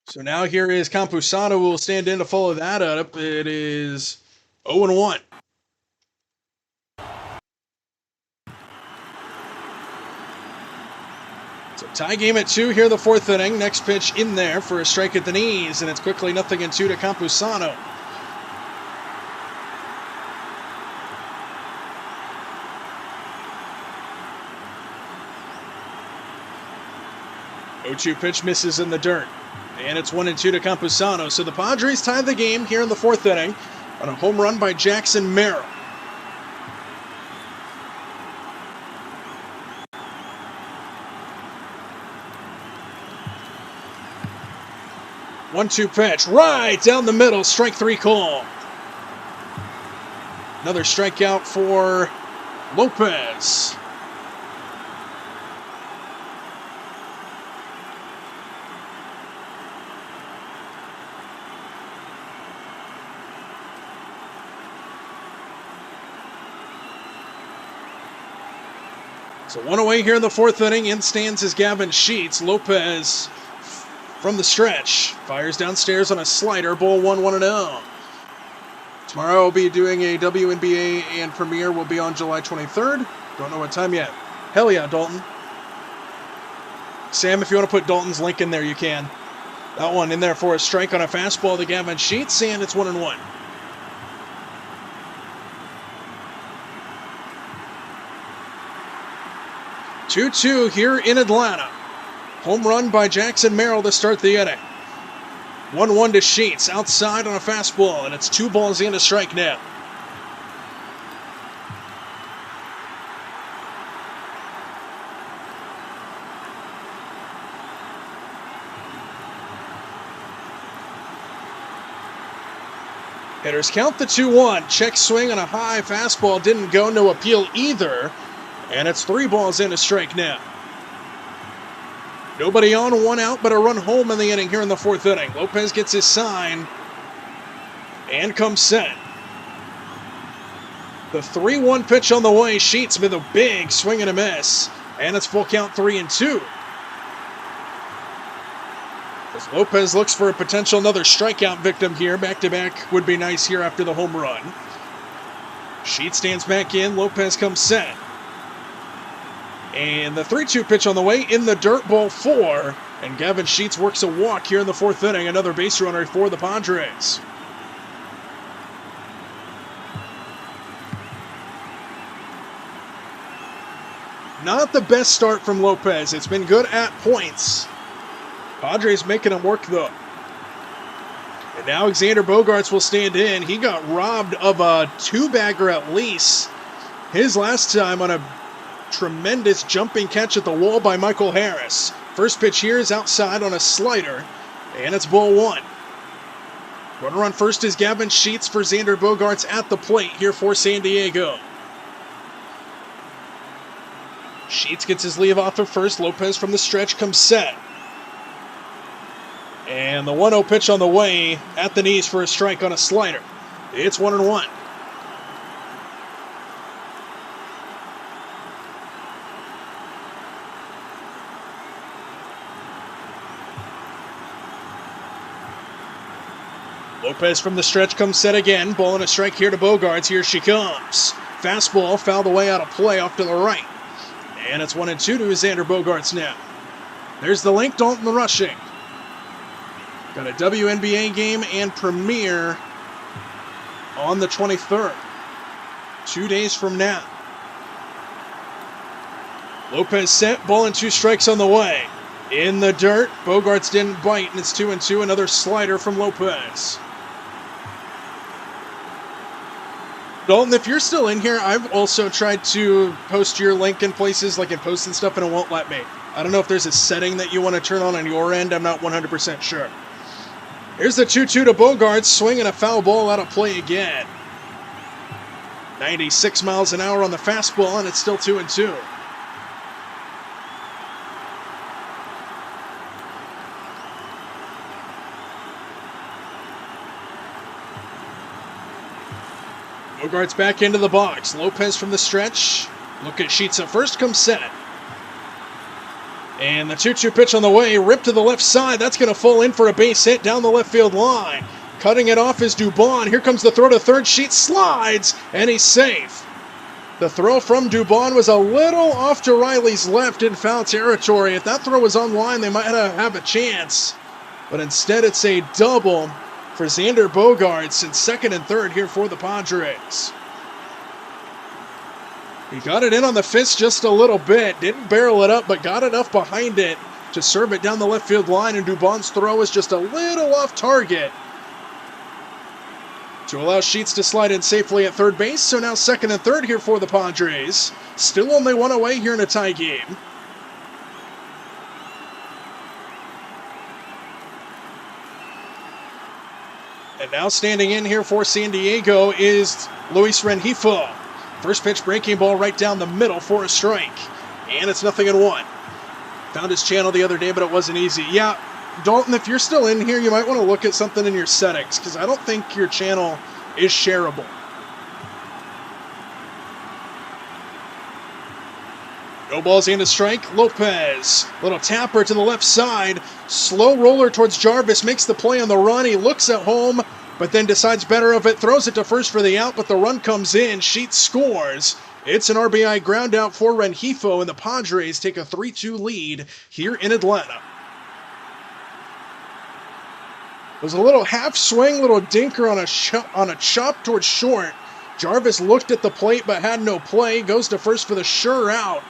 So now here is Campusano, who will stand in to follow that up. It is 0-1. So tie game at 2 here in the 4th inning. Next pitch in there for a strike at the knees, and it's quickly 0-2 to Campusano. O2 pitch misses in the dirt. And it's 1-2 to Campusano. So the Padres tie the game here in the 4th inning on a home run by Jackson Merrill. One-two pitch, right down the middle, strike 3 call. Another strikeout for Lopez. So 1 away here in the 4th inning. In stands is Gavin Sheets. Lopez from the stretch fires downstairs on a slider. Ball 1-1-0. Tomorrow I'll be doing a WNBA, and premiere will be on July 23rd. Don't know what time yet. Hell yeah, Dalton. Sam, if you want to put Dalton's link in there, you can. That one in there for a strike on a fastball to Gavin Sheets, and it's 1-1. Two-two here in Atlanta. Home run by Jackson Merrill to start the inning. 1-1 to Sheets, outside on a fastball, and it's 2 balls and a strike now. Hitters count the 2-1. Check swing on a high fastball. Didn't go. No appeal either. And it's 3 balls and a strike now. Nobody on, 1 out, but a run home in the inning here in the 4th inning. Lopez gets his sign and comes set. The 3-1 pitch on the way. Sheets with a big swing and a miss. And it's full count 3-2. As Lopez looks for a potential another strikeout victim here. Back-to-back would be nice here after the home run. Sheets stands back in. Lopez comes set. And the 3-2 pitch on the way in the dirt, ball 4. And Gavin Sheets works a walk here in the 4th inning. Another base runner for the Padres. Not the best start from Lopez. It's been good at points. Padres making him work, though. And now Xander Bogaerts will stand in. He got robbed of a 2-bagger at least. His last time on a tremendous jumping catch at the wall by Michael Harris. First pitch here is outside on a slider, and it's ball 1. Runner on first is Gavin Sheets for Xander Bogaerts at the plate here for San Diego. Sheets gets his leave off of first. Lopez from the stretch comes set. And the 1-0 pitch on the way at the knees for a strike on a slider. It's 1-1. Lopez from the stretch comes set again. Ball and a strike here to Bogaerts. Here she comes. Fastball fouled away out of play off to the right. And it's 1-2 to Xander Bogaerts now. There's the link, Dalton the rushing. Got a WNBA game and premiere on the 23rd. 2 days from now. Lopez set, ball and 2 strikes on the way. In the dirt, Bogaerts didn't bite, and it's 2-2. Another slider from Lopez. Dalton, if you're still in here, I've also tried to post your link in places like in posts and stuff, and it won't let me. I don't know if there's a setting that you want to turn on your end. I'm not 100% sure. Here's the 2-2 to Bogaerts, swinging a foul ball out of play again. 96 miles an hour on the fastball, and it's still 2-2. Bogaerts back into the box. Lopez from the stretch. Look at Sheets at first, comes set. And the 2-2 pitch on the way, ripped to the left side. That's going to fall in for a base hit down the left field line. Cutting it off is Dubon. Here comes the throw to third. Sheets slides, and he's safe. The throw from Dubon was a little off to Riley's left in foul territory. If that throw was on line, they might have a chance. But instead, it's a double for Xander Bogaerts in second and third here for the Padres. He got it in on the fist just a little bit. Didn't barrel it up, but got enough behind it to serve it down the left field line, and Dubon's throw is just a little off target to allow Sheets to slide in safely at third base. So now second and third here for the Padres. Still only 1 away here in a tie game. And now standing in here for San Diego is Luis Rengifo. First pitch breaking ball right down the middle for a strike. And it's 0-1. Found his channel the other day, but it wasn't easy. Yeah, Dalton, if you're still in here, you might want to look at something in your settings, because I don't think your channel is shareable. No balls and a strike. Lopez. Little tapper to the left side. Slow roller towards Jarvis. Makes the play on the run. He looks at home, but then decides better of it. Throws it to first for the out, but the run comes in. Sheets scores. It's an RBI ground out for Rengifo, and the Padres take a 3-2 lead here in Atlanta. It was a little half swing, little dinker on a chop towards short. Jarvis looked at the plate but had no play. Goes to first for the sure out.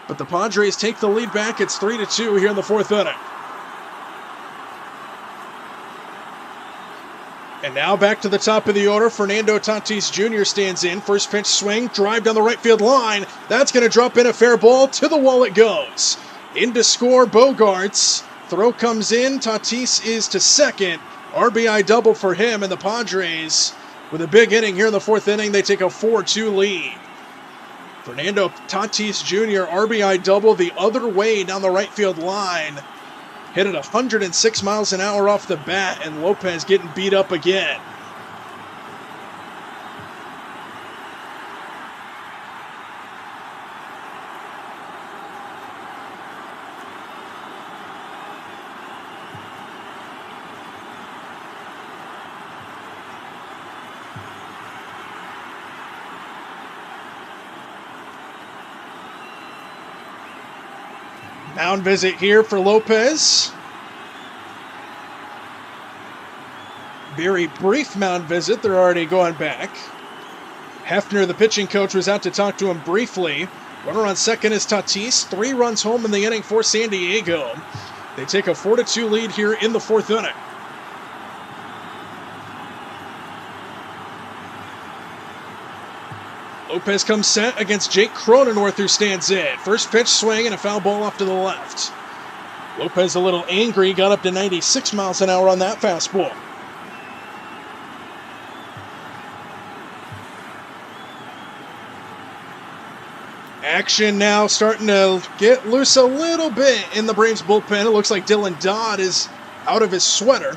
But the Padres take the lead back. It's 3-2 here in the fourth inning. And now back to the top of the order. Fernando Tatis Jr. stands in. First pitch swing, drive down the right field line. That's going to drop in a fair ball. To the wall it goes. In to score, Bogarts. Throw comes in. Tatis is to second. RBI double for him, and the Padres, with a big inning here in the fourth inning, they take a 4-2 lead. Fernando Tatis Jr. RBI double the other way down the right field line. Hit it 106 miles an hour off the bat, and Lopez getting beat up again. Mound visit here for Lopez. Very brief mound visit. They're already going back. Hefner, the pitching coach, was out to talk to him briefly. Runner on second is Tatis. 3 runs home in the inning for San Diego. They take a 4-2 lead here in the fourth inning. Lopez comes set against Jake Cronenworth, who stands in. First pitch swing and a foul ball off to the left. Lopez a little angry, got up to 96 miles an hour on that fastball. Action now starting to get loose a little bit in the Braves bullpen. It looks like Dylan Dodd is out of his sweater,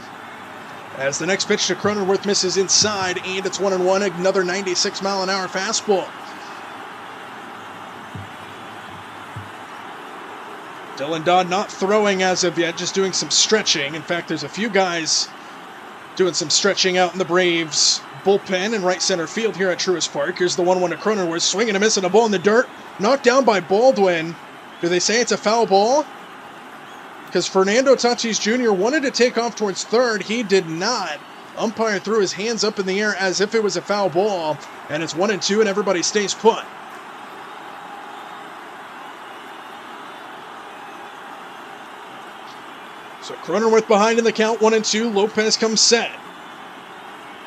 as the next pitch to Cronenworth misses inside, and it's 1-1, another 96-mile-an-hour fastball. Dylan Dodd not throwing as of yet, just doing some stretching. In fact, there's a few guys doing some stretching out in the Braves bullpen in right center field here at Truist Park. Here's the 1-1 to Cronenworth, swinging and missing a ball in the dirt, knocked down by Baldwin. Do they say it's a foul ball? Because Fernando Tatis Jr. wanted to take off towards third. He did not. Umpire threw his hands up in the air as if it was a foul ball, and it's 1-2, and everybody stays put. So Cronenworth behind in the count, 1-2. Lopez comes set.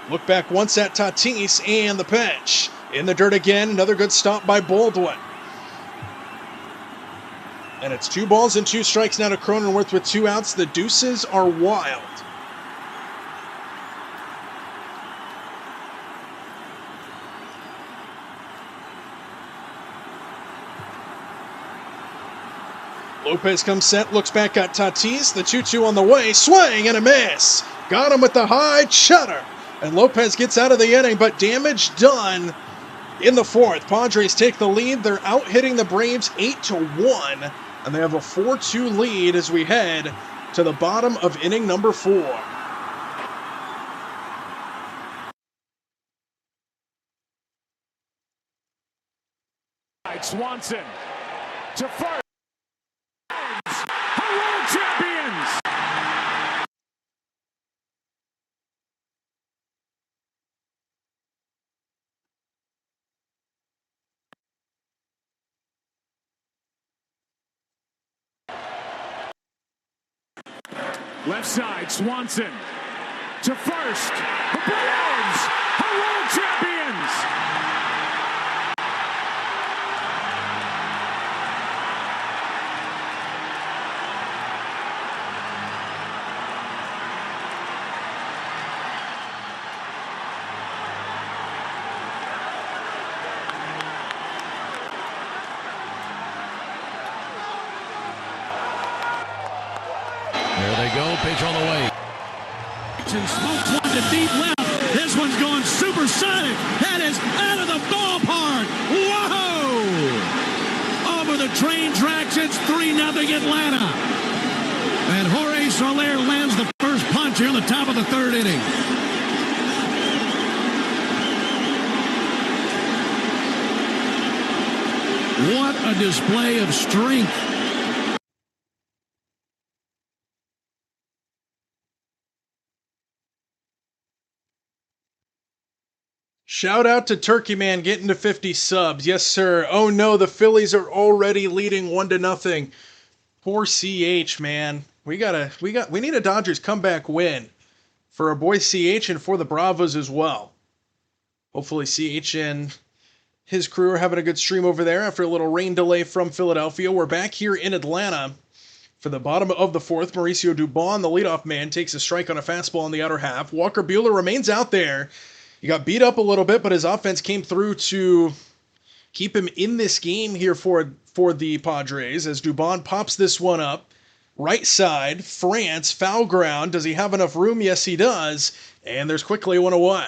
Look back once at Tatis, and the pitch. In the dirt again, another good stop by Baldwin. And it's 2 balls and 2 strikes now to Cronenworth with 2 outs. The deuces are wild. Lopez comes set, looks back at Tatis. The 2-2 on the way. Swing and a miss. Got him with the high cheddar. And Lopez gets out of the inning, but damage done in the fourth. Padres take the lead. They're out hitting the Braves 8-1. And they have a 4-2 lead as we head to the bottom of inning number 4. Swanson to first. Our world champions. Left side, Swanson to first. The Braves are world champions. There they go, pitch on the way. Smokes one to deep left. This one's going supersonic. That is out of the ballpark. Whoa! Over the train tracks, it's 3-0 Atlanta. And Jorge Soler lands the first punch here in the top of the third inning. What a display of strength. Shout out to Turkey Man getting to 50 subs. Yes, sir. Oh no, the Phillies are already leading 1-0. Poor CH, man. We need a Dodgers comeback win for our boy CH and for the Bravos as well. Hopefully CH and his crew are having a good stream over there after a little rain delay from Philadelphia. We're back here in Atlanta for the bottom of the fourth. Mauricio Dubon, the leadoff man, takes a strike on a fastball in the outer half. Walker Buehler remains out there. He got beat up a little bit, but his offense came through to keep him in this game here for the Padres as Dubon pops this one up. Right side, France, foul ground. Does he have enough room? Yes, he does. And there's quickly one away.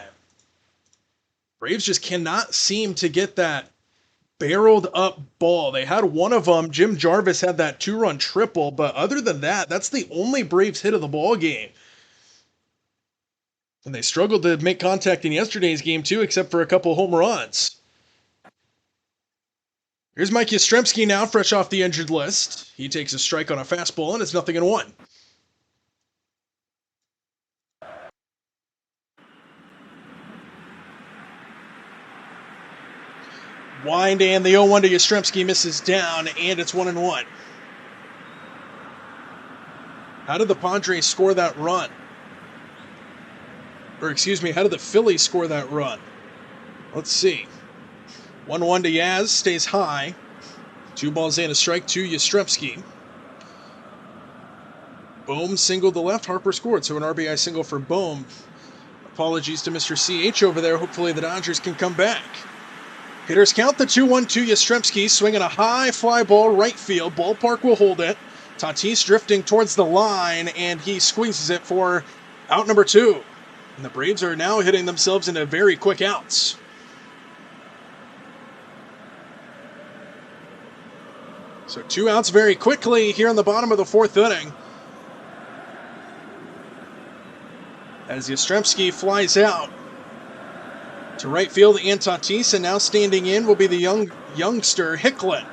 Braves just cannot seem to get that barreled up ball. They had one of them. Jim Jarvis had that 2-run triple, but other than that, that's the only Braves hit of the ball game. And they struggled to make contact in yesterday's game too, except for a couple home runs. Here's Mike Yastrzemski now, fresh off the injured list. He takes a strike on a fastball, and it's 0-1. Wind and the 0-1 to Yastrzemski misses down, and it's 1-1. How did the Padres score that run? Or excuse me, how did the Phillies score that run? Let's see. 1-1 to Yaz, stays high. 2 balls and a strike to Yastrzemski. Bohm singled to left, Harper scored, so an RBI single for Bohm. Apologies to Mr. CH over there. Hopefully the Dodgers can come back. Hitters count the 2-1 to Yastrzemski, swinging a high fly ball right field. Ballpark will hold it. Tatis drifting towards the line, and he squeezes it for out number 2. And the Braves are now hitting themselves into very quick outs. So 2 outs very quickly here in the bottom of the 4th inning. As Yastrzemski flies out to right field, and Tatis, and now standing in will be the youngster Hicklin,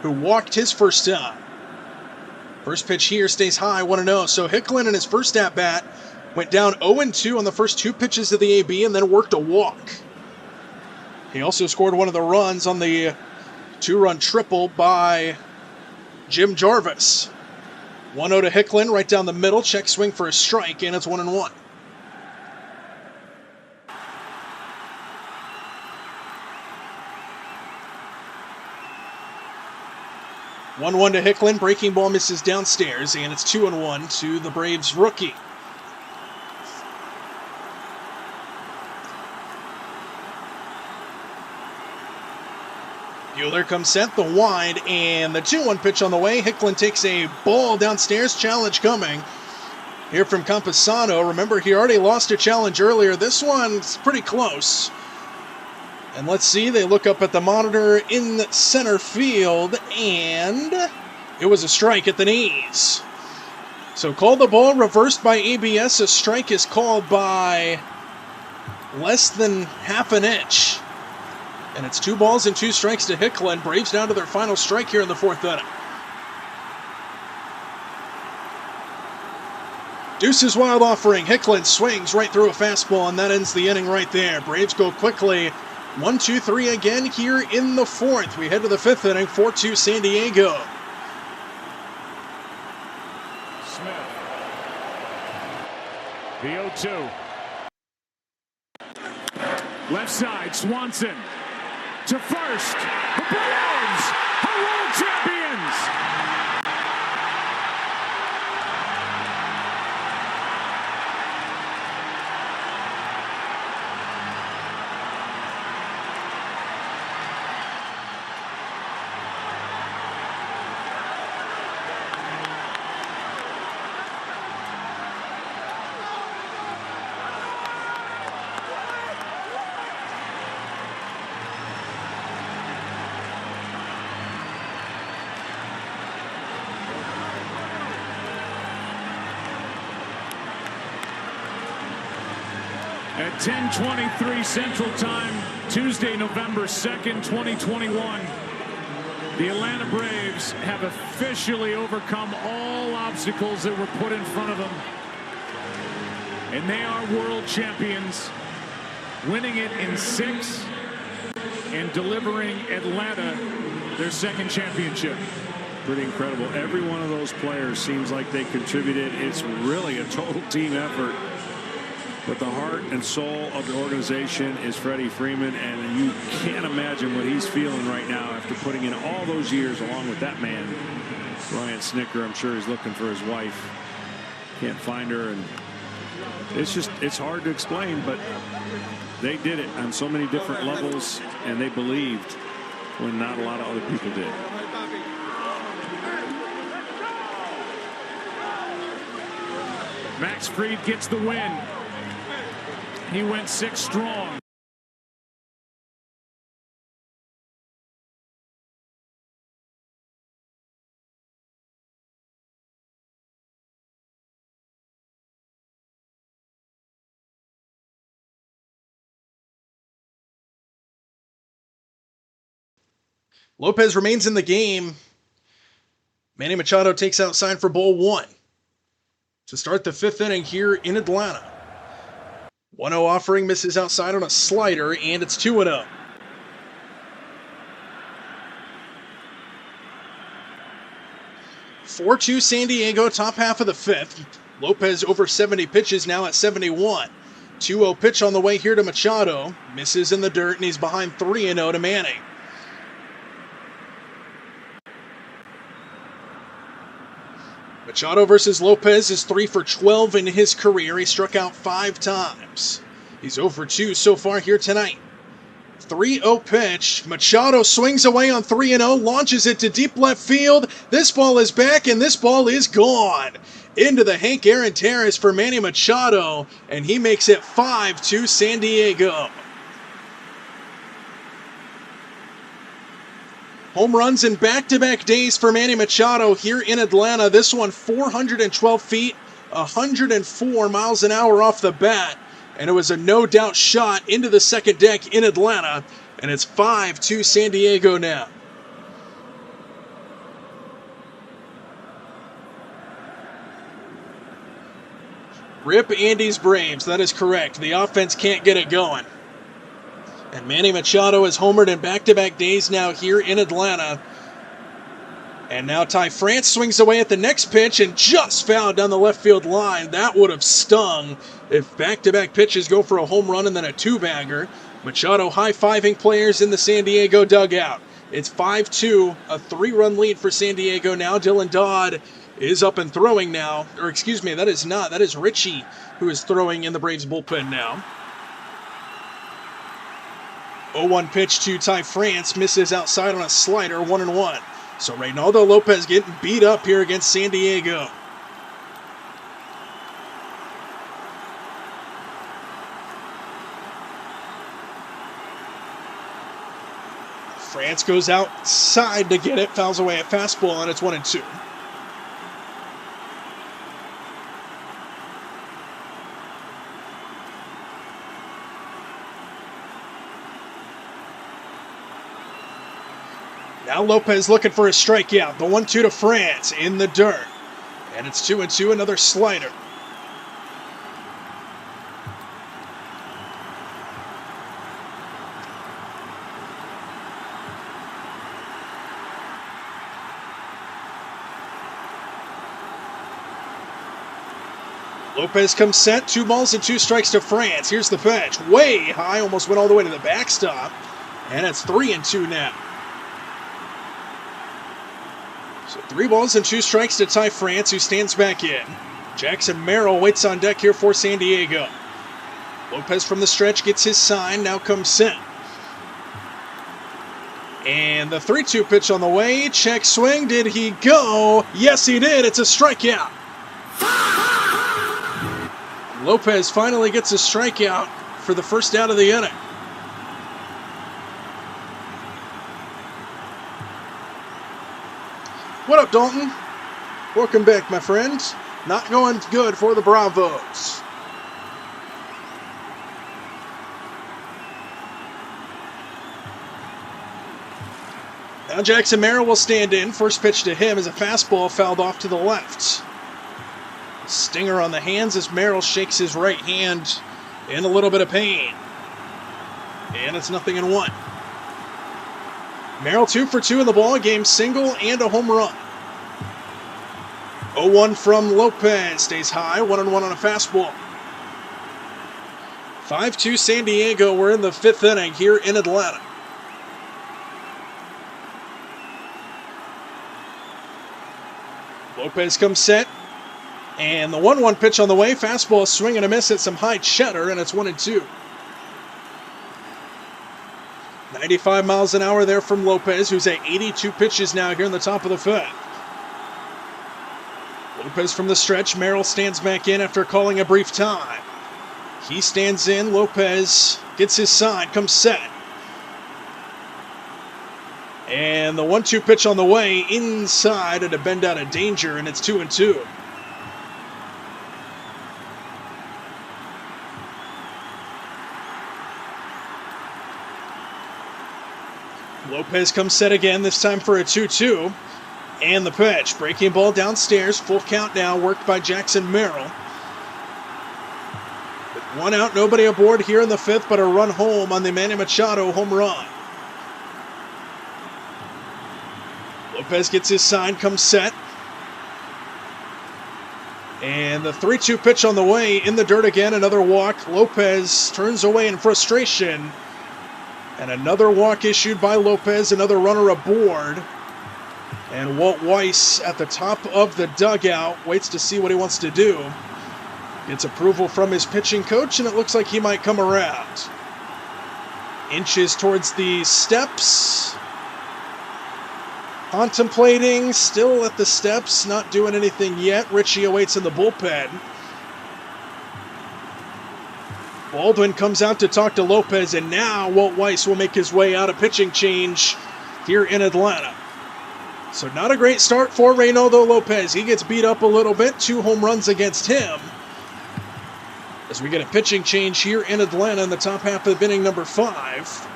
who walked his first time. First pitch here stays high, 1-0. So Hicklin in his first at-bat went down 0-2 on the first 2 pitches of the AB and then worked a walk. He also scored one of the runs on the 2-run triple by Jim Jarvis. 1-0 to Hicklin, right down the middle, check swing for a strike, and it's 1-1. One to Hicklin, breaking ball misses downstairs, and it's 2-1 to the Braves rookie. Buehler comes set, the wide, and the 2-1 pitch on the way. Hicklin takes a ball downstairs, challenge coming. Here from Campusano. Remember, he already lost a challenge earlier. This one's pretty close. And let's see, they look up at the monitor in center field, and it was a strike at the knees. So called the ball, reversed by ABS. A strike is called by less than half an inch. And it's 2 balls and 2 strikes to Hicklin. Braves down to their final strike here in the 4th inning. Deuce's wild offering. Hicklin swings right through a fastball, and that ends the inning right there. Braves go quickly. 1-2-3 again here in the 4th. We head to the 5th inning, 4-2 San Diego. Smith. The 0-2. Left side, Swanson. To first. The Braves are world champions. At 10:23 Central Time, Tuesday, November 2nd, 2021. The Atlanta Braves have officially overcome all obstacles that were put in front of them. And they are world champions, winning it in 6 and delivering Atlanta their second championship. Pretty incredible. Every one of those players seems like they contributed. It's really a total team effort. But the heart and soul of the organization is Freddie Freeman, and you can't imagine what he's feeling right now after putting in all those years along with that man, Ryan Snicker. I'm sure he's looking for his wife. Can't find her, and it's hard to explain, but they did it on so many different levels, and they believed when not a lot of other people did. Max Fried gets the win. He went 6 strong. Lopez remains in the game. Manny Machado takes outside for ball 1 to start the 5th inning here in Atlanta. 1-0 offering, misses outside on a slider, and it's 2-0. (4-2) San Diego, top half of the 5th. Lopez over 70 pitches, now at 71. 2-0 pitch on the way here to Machado. Misses in the dirt, and he's behind 3-0 to Manning. Machado versus Lopez is 3 for 12 in his career. He struck out 5 times. He's 0 for 2 so far here tonight. 3-0 pitch. Machado swings away on 3-0, launches it to deep left field. This ball is back, and this ball is gone. Into the Hank Aaron Terrace for Manny Machado, and he makes it 5-2 San Diego. Home runs in back-to-back days for Manny Machado here in Atlanta. This one 412 feet, 104 miles an hour off the bat. And it was a no-doubt shot into the second deck in Atlanta. And it's 5-2 San Diego now. Rip Andy's Braves, that is correct. The offense can't get it going. And Manny Machado has homered in back-to-back days now here in Atlanta. And now Ty France swings away at the next pitch and just fouled down the left field line. That would have stung if back-to-back pitches go for a home run and then a 2-bagger. Machado high-fiving players in the San Diego dugout. It's 5-2, a 3-run lead for San Diego now. Dylan Dodd is up and throwing now. Or excuse me, that is not. That is Richie who is throwing in the Braves bullpen now. 0-1 pitch to Ty France, misses outside on a slider, 1-1. So Reynaldo Lopez getting beat up here against San Diego. France goes outside to get it, fouls away a fastball, and it's 1-2. Now Lopez looking for a strikeout. The 1-2 to France in the dirt. And it's 2-2, another slider. Lopez comes set, 2 balls and 2 strikes to France. Here's the pitch. Way high, almost went all the way to the backstop. And it's 3-2 now. So 3 balls and 2 strikes to Ty France, who stands back in. Jackson Merrill waits on deck here for San Diego. Lopez from the stretch gets his sign, now comes set. And the 3-2 pitch on the way. Check swing, did he go? Yes, he did. It's a strikeout. Lopez finally gets a strikeout for the first out of the inning. What up, Dalton? Welcome back, my friend. Not going good for the Bravos. Now Jackson Merrill will stand in. First pitch to him is a fastball fouled off to the left. Stinger on the hands as Merrill shakes his right hand in a little bit of pain. And it's 0-1. Merrill 2 for 2 in the ball game, single and a home run. 0-1 from Lopez, stays high, 1-1 on a fastball. 5-2 San Diego. We're in the 5th inning here in Atlanta. Lopez comes set, and the 1-1 pitch on the way. Fastball, swing and a miss at some high cheddar, and it's 1-2. 95 miles an hour there from Lopez, who's at 82 pitches now here in the top of the 5th. Lopez from the stretch. Merrill stands back in after calling a brief time. He stands in. Lopez gets his sign, comes set. And the 1-2 pitch on the way inside and a bend out of danger, and it's 2-2. Lopez comes set again, this time for a 2-2. And the pitch. Breaking ball downstairs. Full count now, worked by Jackson Merrill. With 1 out, nobody aboard here in the 5th, but a run home on the Manny Machado home run. Lopez gets his sign, comes set. And the 3-2 pitch on the way, in the dirt again, another walk. Lopez turns away in frustration. And another walk issued by Lopez, another runner aboard. And Walt Weiss at the top of the dugout waits to see what he wants to do. Gets approval from his pitching coach, and it looks like he might come around. Inches towards the steps. Contemplating, still at the steps, not doing anything yet. Richie awaits in the bullpen. Baldwin comes out to talk to Lopez, and now Walt Weiss will make his way out of pitching change here in Atlanta. So not a great start for Reynaldo Lopez. He gets beat up a little bit. 2 home runs against him. As we get a pitching change here in Atlanta in the top half of inning number 5.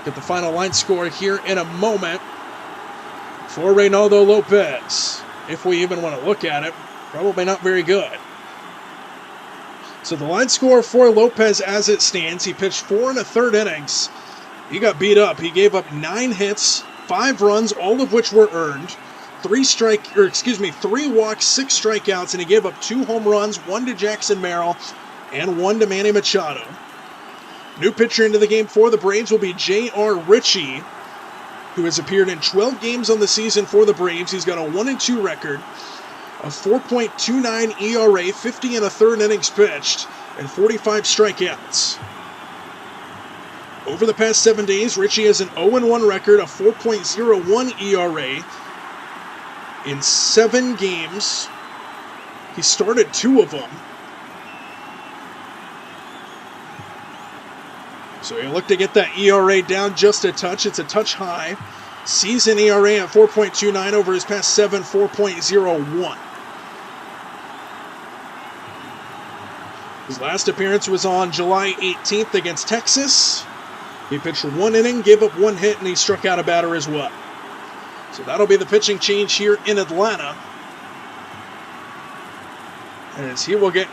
Get the final line score here in a moment for Reynaldo Lopez. If we even want to look at it, probably not very good. So the line score for Lopez as it stands, he pitched 4 1/3 innings. He got beat up. He gave up 9 hits, 5 runs, all of which were earned. 3 walks, 6 strikeouts, and he gave up 2 home runs, 1 to Jackson Merrill and 1 to Manny Machado. New pitcher into the game for the Braves will be J.R. Ritchie, who has appeared in 12 games on the season for the Braves. He's got a 1-2 record, a 4.29 ERA, 50 1/3 innings pitched, and 45 strikeouts. Over the past 7 days, Ritchie has an 0-1 record, a 4.01 ERA in 7 games. He started 2 of them. So he'll look to get that ERA down just a touch. It's a touch high. Season ERA at 4.29, over his past 7, 4.01. His last appearance was on July 18th against Texas. He pitched 1 inning, gave up 1 hit, and he struck out a batter as well. So that'll be the pitching change here in Atlanta. As he will get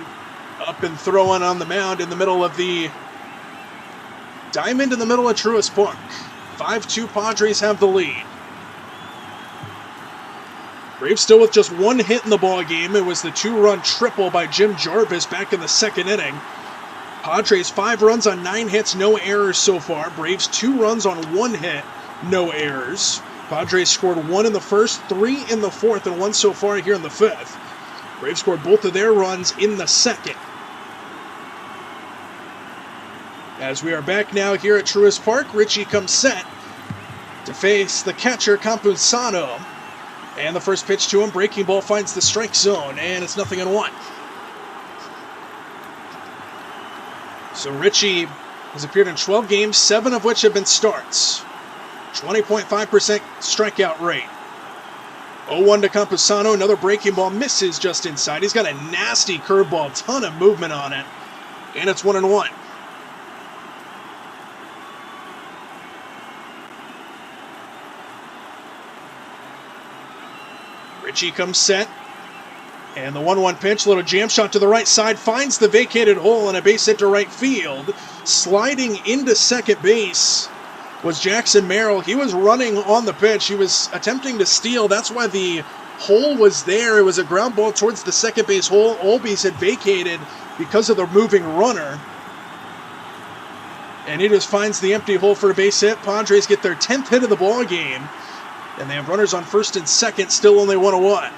up and throwing on the mound in the middle of the diamond in the middle of Truist Park. 5-2 Padres have the lead. Braves still with just 1 hit in the ball game. It was the 2-run triple by Jim Jarvis back in the 2nd inning. Padres 5 runs on 9 hits, no errors so far. Braves 2 runs on 1 hit, no errors. Padres scored 1 in the 1st, 3 in the 4th, and 1 so far here in the 5th. Braves scored both of their runs in the 2nd. As we are back now here at Truist Park, Ritchie comes set to face the catcher, Campusano. And the first pitch to him, breaking ball, finds the strike zone, and it's 0-1. So Ritchie has appeared in 12 games, 7 of which have been starts. 20.5% strikeout rate. 0-1 to Campusano, another breaking ball, misses just inside. He's got a nasty curveball, ton of movement on it, and it's 1-1. Richie comes set. And the 1-1 pitch, little jam shot to the right side, finds the vacated hole and a base hit to right field. Sliding into second base was Jackson Merrill. He was running on the pitch. He was attempting to steal. That's why the hole was there. It was a ground ball towards the second base hole. Olbies had vacated because of the moving runner. And he just finds the empty hole for a base hit. Padres get their 10th hit of the ball game. And they have runners on first and second, still only 1-1.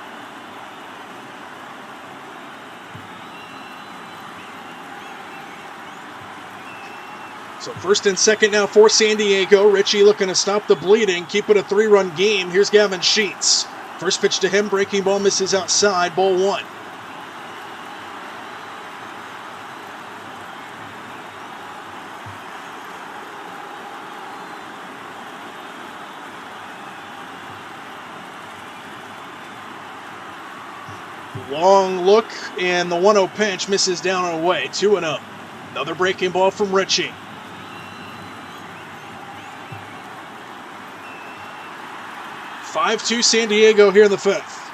So first and second now for San Diego. Richie looking to stop the bleeding, keep it a 3-run game. Here's Gavin Sheets. First pitch to him, breaking ball misses outside, ball 1. Long look, and the 1-0 pitch misses down and away, 2-0. Another breaking ball from Richie. 5-2 San Diego here in the 5th.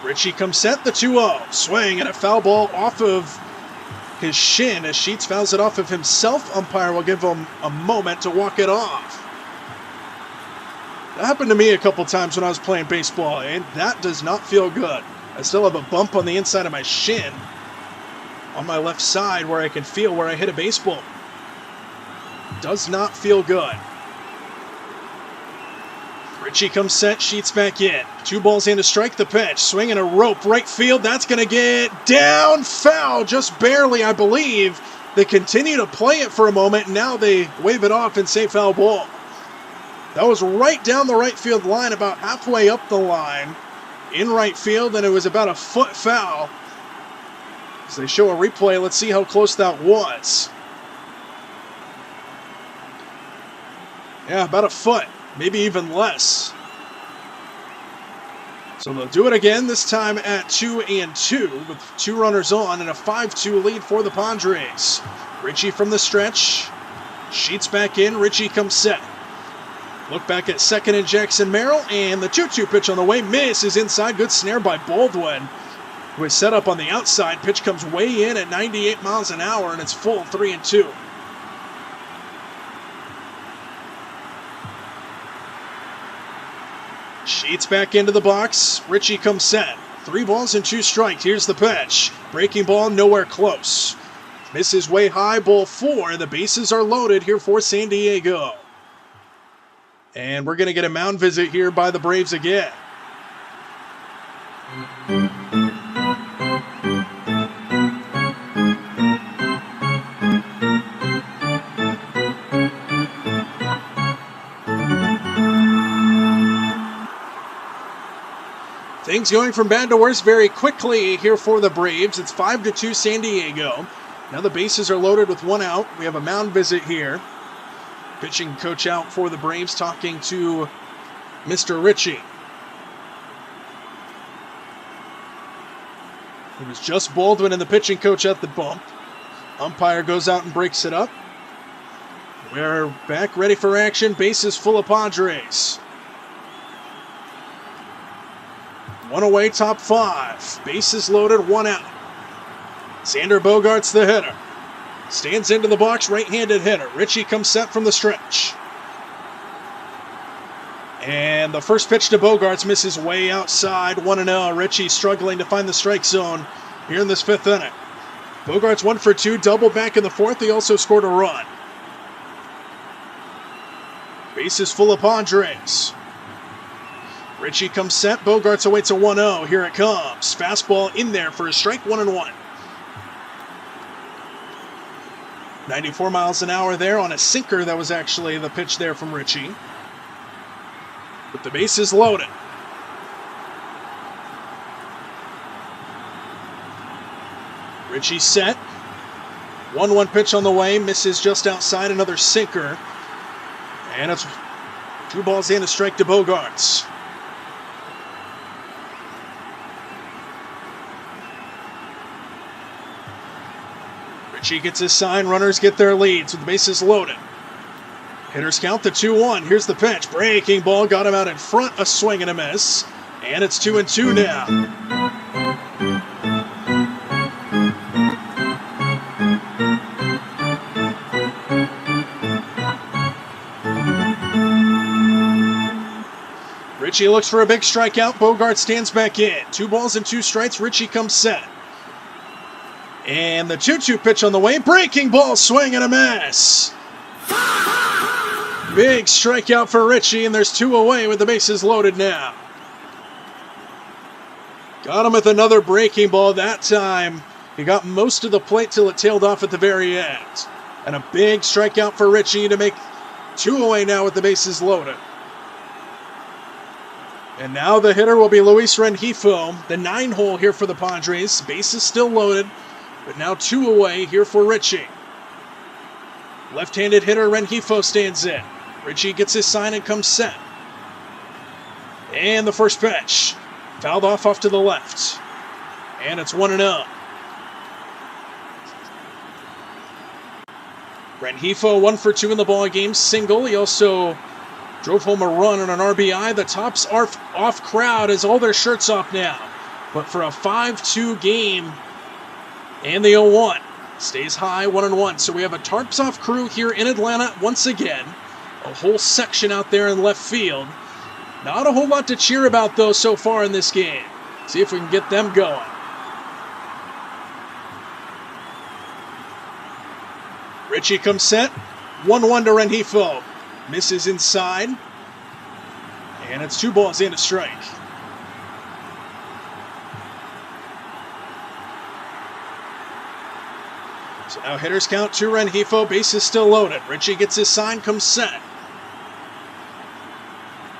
Richie comes set, the 2-0. Swing and a foul ball off of his shin as Sheets fouls it off of himself. Umpire will give him a moment to walk it off. That happened to me a couple times when I was playing baseball, and that does not feel good. I still have a bump on the inside of my shin on my left side where I can feel where I hit a baseball. Does not feel good. Richie comes set, Sheets back in. 2 balls in to strike the pitch. Swinging a rope, right field. That's going to get down, foul, just barely, I believe. They continue to play it for a moment, and now they wave it off and say foul ball. That was right down the right field line, about halfway up the line in right field, and it was about a foot foul. As they show a replay, let's see how close that was. Yeah, about a foot, maybe even less. So they'll do it again, this time at 2-2, with 2 runners on and a 5-2 lead for the Padres. Richie from the stretch. Sheets back in, Richie comes set. Look back at second and Jackson Merrill, and the 2-2 pitch on the way, misses inside. Good snare by Baldwin, who is set up on the outside. Pitch comes way in at 98 miles an hour, and it's full 3-2. Sheets back into the box. Richie comes set. 3 balls and 2 strikes. Here's the pitch. Breaking ball, nowhere close. Misses way high, ball 4. The bases are loaded here for San Diego. And we're going to get a mound visit here by the Braves again. Things going from bad to worse very quickly here for the Braves. It's 5-2 San Diego. Now the bases are loaded with 1 out. We have a mound visit here. Pitching coach out for the Braves, talking to Mr. Richie. It was just Baldwin and the pitching coach at the bump. Umpire goes out and breaks it up. We're back ready for action. Bases full of Padres. 1 away, top 5. Bases loaded, 1 out. Xander Bogaerts the hitter. Stands into the box, right-handed hitter. Richie comes set from the stretch. And the first pitch to Bogaerts misses way outside, 1-0. Richie struggling to find the strike zone here in this 5th inning. Bogaerts 1 for 2, doubled back in the 4th. He also scored a run. Bases full of Padres. Richie comes set. Bogaerts awaits a 1-0. Here it comes. Fastball in there for a strike, 1-1. 94 miles an hour there on a sinker. That was actually the pitch there from Richie. But the base is loaded. Richie set. 1-1 pitch on the way. Misses just outside. Another sinker. And it's 2 balls in, a strike to Bogaerts. Richie gets his sign. Runners get their leads with the bases loaded. Hitters count the 2-1. Here's the pitch. Breaking ball. Got him out in front. A swing and a miss. And it's 2-2 now. Richie looks for a big strikeout. Bogart stands back in. 2 balls and 2 strikes. Richie comes set. And the 2-2 pitch on the way. Breaking ball. Swing and a miss. Big strikeout for Richie, and there's 2 away with the bases loaded now. Got him with another breaking ball. That time, he got most of the plate till it tailed off at the very end. And a big strikeout for Richie to make 2 away now with the bases loaded. And now the hitter will be Luis Rengifo, the 9-hole here for the Padres. Bases still loaded, but now 2 away here for Richie. Left-handed hitter Rengifo stands in. Richie gets his sign and comes set. And the first pitch. Fouled off to the left. And it's 1-0. Rengifo 1 for 2 in the ball game. Single. He also drove home a run on an RBI. The Tops are off crowd as all their shirts off now. But for a 5-2 game, and the 0-1 stays high, 1-1. So we have a Tarps off crew here in Atlanta once again. A whole section out there in left field. Not a whole lot to cheer about, though, so far in this game. See if we can get them going. Richie comes set. 1-1 to Rengifo. Misses inside. And it's 2 balls and a strike. So now hitters count to Rengifo. Bases still loaded. Richie gets his sign, comes set.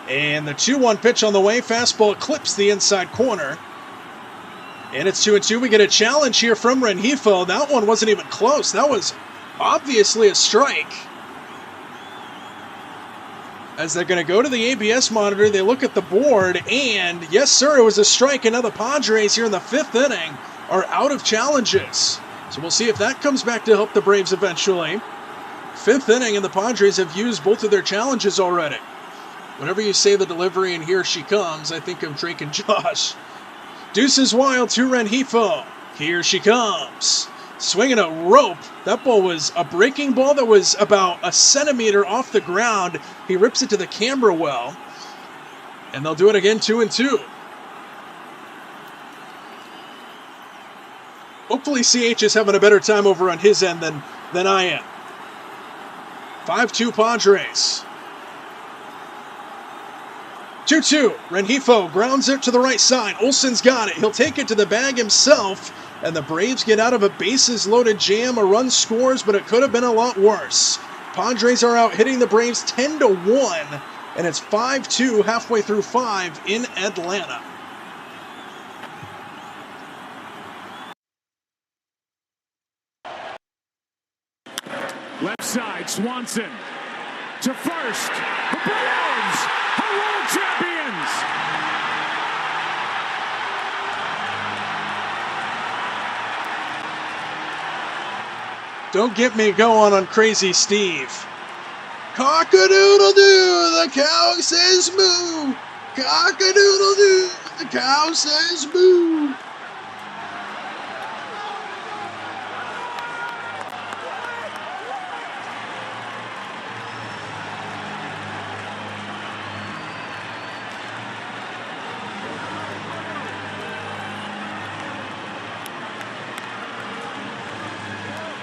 And the 2-1 pitch on the way. Fastball clips the inside corner. And it's 2-2. We get a challenge here from Rengifo. That one wasn't even close. That was obviously a strike. As they're going to go to the ABS monitor, they look at the board, and yes, sir, it was a strike. And now the Padres here in the 5th inning are out of challenges. So we'll see if that comes back to help the Braves eventually. 5th inning, and the Padres have used both of their challenges already. Whenever you say the delivery and here she comes, I think of Drake and Josh. Deuces wild to Rengifo. Here she comes. Swinging a rope. That ball was a breaking ball that was about a centimeter off the ground. He rips it to the camera well. And they'll do it again, 2-2. Hopefully CH is having a better time over on his end than I am. 5-2 Padres. 2-2. Rengifo grounds it to the right side. Olsen's got it. He'll take it to the bag himself. And the Braves get out of a bases-loaded jam. A run scores, but it could have been a lot worse. Padres are out hitting the Braves 10-1. And it's 5-2 halfway through 5 in Atlanta. Left side, Swanson to first. The Braves are world champions. Don't get me going on Crazy Steve. Cock-a-doodle-doo, the cow says moo. Cock-a-doodle-doo, the cow says moo.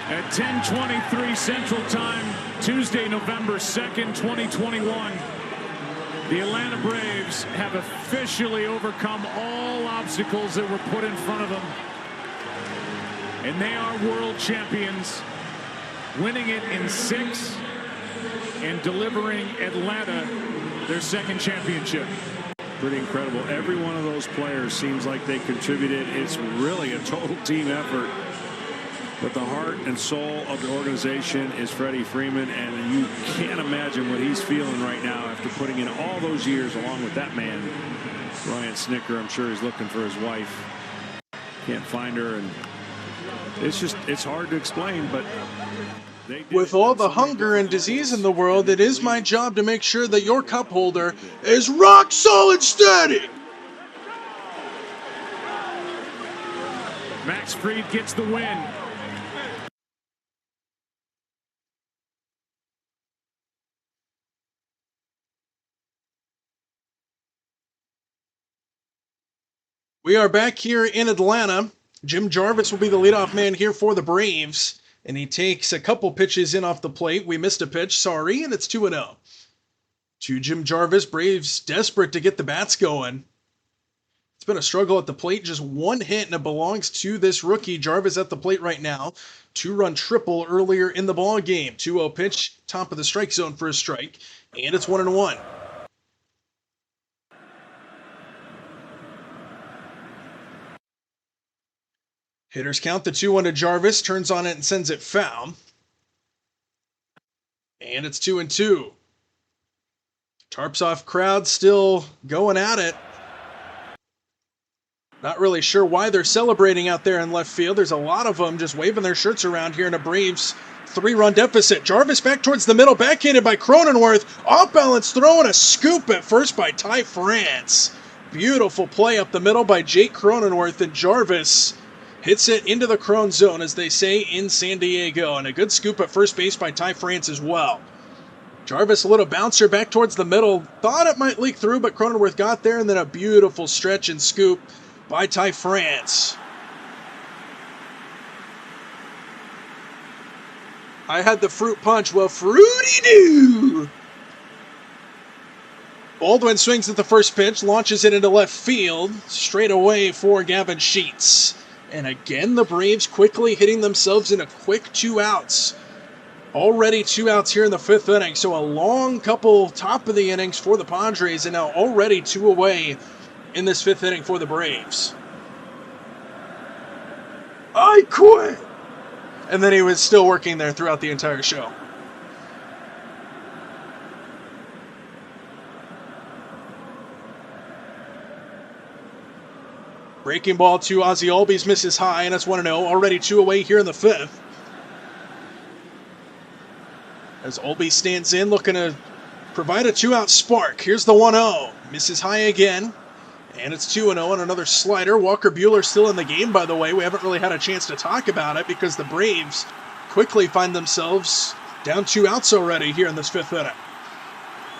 At 10:23 Central Time, Tuesday, November 2nd, 2021, the Atlanta Braves have officially overcome all obstacles that were put in front of them. And they are world champions, winning it in 6 and delivering Atlanta their 2nd championship. Pretty incredible. Every one of those players seems like they contributed. It's really a total team effort. But the heart and soul of the organization is Freddie Freeman, and you can't imagine what he's feeling right now after putting in all those years along with that man, Ryan Snicker. I'm sure he's looking for his wife. Can't find her, and it's hard to explain, but With all the hunger and disease in the world, it is my job to make sure that your cup holder is rock solid steady. Max Fried gets the win. We are back here in Atlanta. Jim Jarvis will be the leadoff man here for the Braves, and he takes a couple pitches in off the plate. We missed a pitch, sorry, and it's 2-0. To Jim Jarvis, Braves desperate to get the bats going. It's been a struggle at the plate, just one hit, and it belongs to this rookie. Jarvis at the plate right now. 2-run triple earlier in the ball game. 2-0 pitch, top of the strike zone for a strike, and it's 1-1. Hitters count the 2-1 to Jarvis, turns on it and sends it foul. And it's 2-2. Tarps off crowd still going at it. Not really sure why they're celebrating out there in left field. There's a lot of them just waving their shirts around here in a Braves 3-run deficit. Jarvis back towards the middle, backhanded by Cronenworth. Off balance, throwing a scoop at first by Ty France. Beautiful play up the middle by Jake Cronenworth, and Jarvis hits it into the Crone zone, as they say in San Diego. And a good scoop at first base by Ty France as well. Jarvis, a little bouncer back towards the middle. Thought it might leak through, but Cronenworth got there, and then a beautiful stretch and scoop by Ty France. I had the fruit punch. Well, fruity-doo! Baldwin swings at the first pitch, launches it into left field, straight away for Gavin Sheets. And again, the Braves quickly hitting themselves in a quick 2 outs. Already 2 outs here in the 5th inning, so a long couple top of the innings for the Padres, and now already 2 away in this 5th inning for the Braves. I quit! And then he was still working there throughout the entire show. Breaking ball to Ozzie Albies, misses high, and it's 1-0. Already 2 away here in the 5th. As Albies stands in, looking to provide a 2-out spark. Here's the 1-0. Misses high again. And it's 2-0 on another slider. Walker Buehler still in the game, by the way. We haven't really had a chance to talk about it because the Braves quickly find themselves down 2 outs already here in this 5th inning.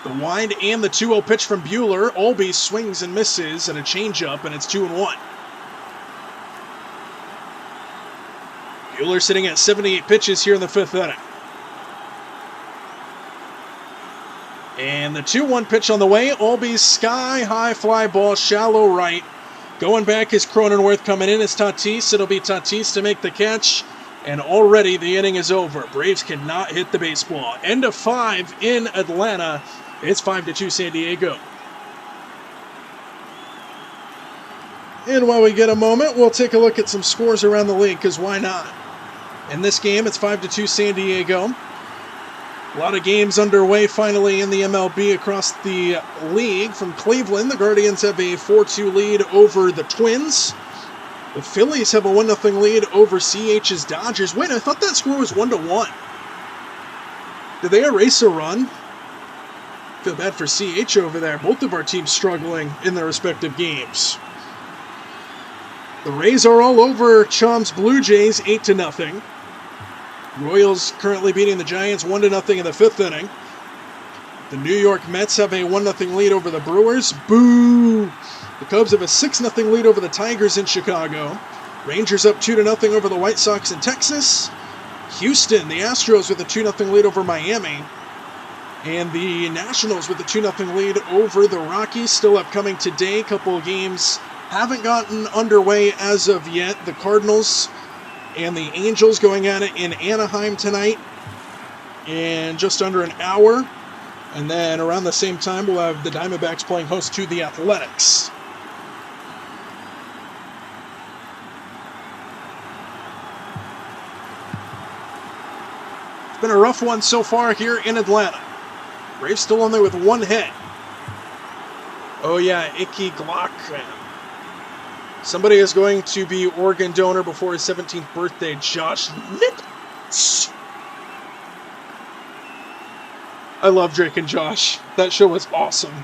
The wind and the 2-0 pitch from Buehler. Albies swings and misses, and a changeup, and it's 2-1. Buehler sitting at 78 pitches here in the 5th inning. And the 2-1 pitch on the way. Albies sky-high fly ball, shallow right. Going back is Cronenworth, coming in is Tatis. It'll be Tatis to make the catch. And already the inning is over. Braves cannot hit the baseball. End of 5 in Atlanta. It's 5-2 San Diego. And while we get a moment, we'll take a look at some scores around the league, because why not? In this game, it's 5-2 San Diego. A lot of games underway finally in the MLB across the league. From Cleveland, the Guardians have a 4-2 lead over the Twins. The Phillies have a 1-0 lead over CH's Dodgers. Wait, I thought that score was 1-1. Did they erase a run? Feel bad for CH over there. Both of our teams struggling in their respective games. The Rays are all over Chum's Blue Jays, 8-0. Royals currently beating the Giants 1-0 in the 5th inning. The New York Mets have a 1-0 lead over the Brewers. Boo! The Cubs have a 6-0 lead over the Tigers in Chicago. Rangers up 2-0 over the White Sox in Texas. Houston, the Astros with a 2-0 lead over Miami. And the Nationals with a 2-0 lead over the Rockies. Still upcoming today. Couple of games haven't gotten underway as of yet. The Cardinals and the Angels going at it in Anaheim tonight in just under an hour. And then around the same time, we'll have the Diamondbacks playing host to the Athletics. It's been a rough one so far here in Atlanta. Braves still on there with 1 hit. Oh yeah, Icky Glock. Somebody is going to be organ donor before his 17th birthday, Josh Nichols. I love Drake and Josh. That show was awesome.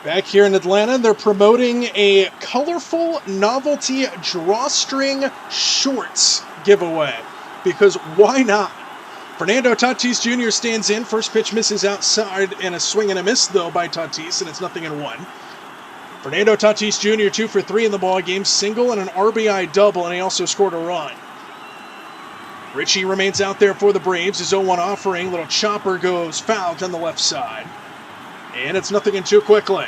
Back here in Atlanta, they're promoting a colorful novelty drawstring shorts giveaway. Because why not? Fernando Tatis Jr. stands in. First pitch misses outside, and a swing and a miss, though, by Tatis, and it's 0-1. Fernando Tatis Jr. 2 for 3 in the ballgame, single and an RBI double, and he also scored a run. Richie remains out there for the Braves. His 0-1 offering. Little chopper goes foul on the left side. And it's 0-2 quickly.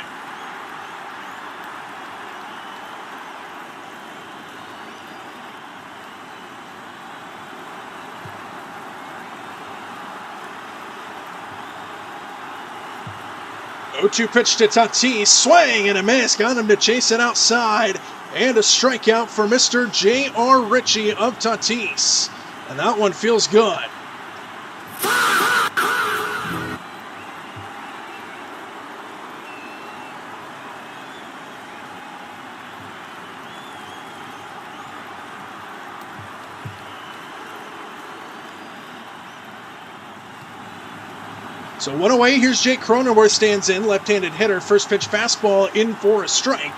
Oh, 0-2 pitch to Tatis, swing and a miss, got him to chase it outside, and a strikeout for Mr. J.R. Ritchie of Tatis. And that one feels good. So one away, here's Jake Cronenworth stands in, left-handed hitter, first pitch fastball in for a strike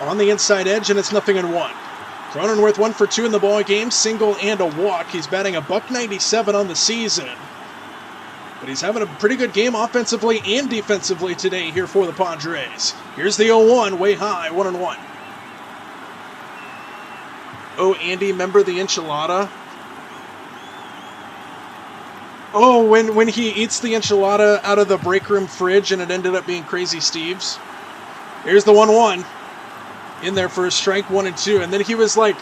on the inside edge, and it's 0-1. Cronenworth 1 for 2 in the ball game, single and a walk. He's batting $197 on the season, but he's having a pretty good game offensively and defensively today here for the Padres. Here's the 0-1, way high, 1-1. Oh, Andy, remember the enchilada? Oh, when he eats the enchilada out of the break room fridge and it ended up being Crazy Steve's. Here's the 1-1. In there for a strike, 1-2. And then he was like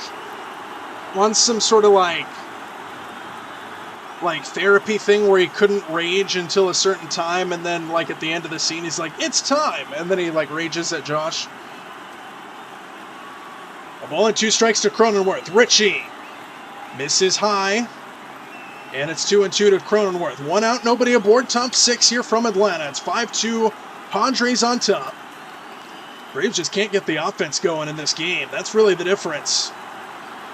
on some sort of like therapy thing where he couldn't rage until a certain time. And then like at the end of the scene, he's like, it's time. And then he like rages at Josh. A ball and 2 strikes to Cronenworth. Ritchie misses high. And it's 2-2 to Cronenworth. 1 out, nobody aboard. Top 6 here from Atlanta. It's 5-2, Padres on top. Braves just can't get the offense going in this game. That's really the difference.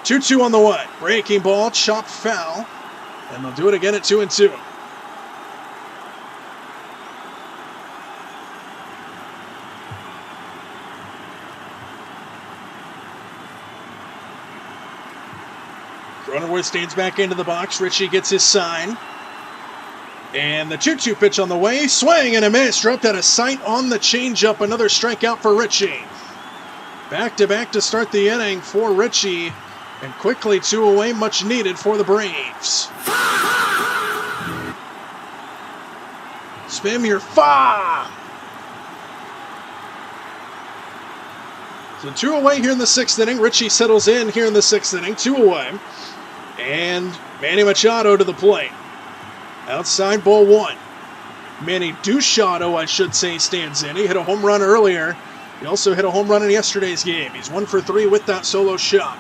2-2 on the way. Breaking ball, chopped foul. And they'll do it again at 2-2. Cronenworth stands back into the box. Ritchie gets his sign. And the 2-2 pitch on the way. Swing and a miss. Dropped out of sight on the changeup. Another strikeout for Ritchie. Back-to-back to start the inning for Ritchie. And quickly 2 away. Much needed for the Braves. Spam your fa! So 2 away here in the 6th inning. Ritchie settles in here in the 6th inning. 2 away. And Manny Machado to the plate. Outside ball 1. Manny Duchado, I should say, stands in. He hit a home run earlier. He also hit a home run in yesterday's game. He's 1 for 3 with that solo shot.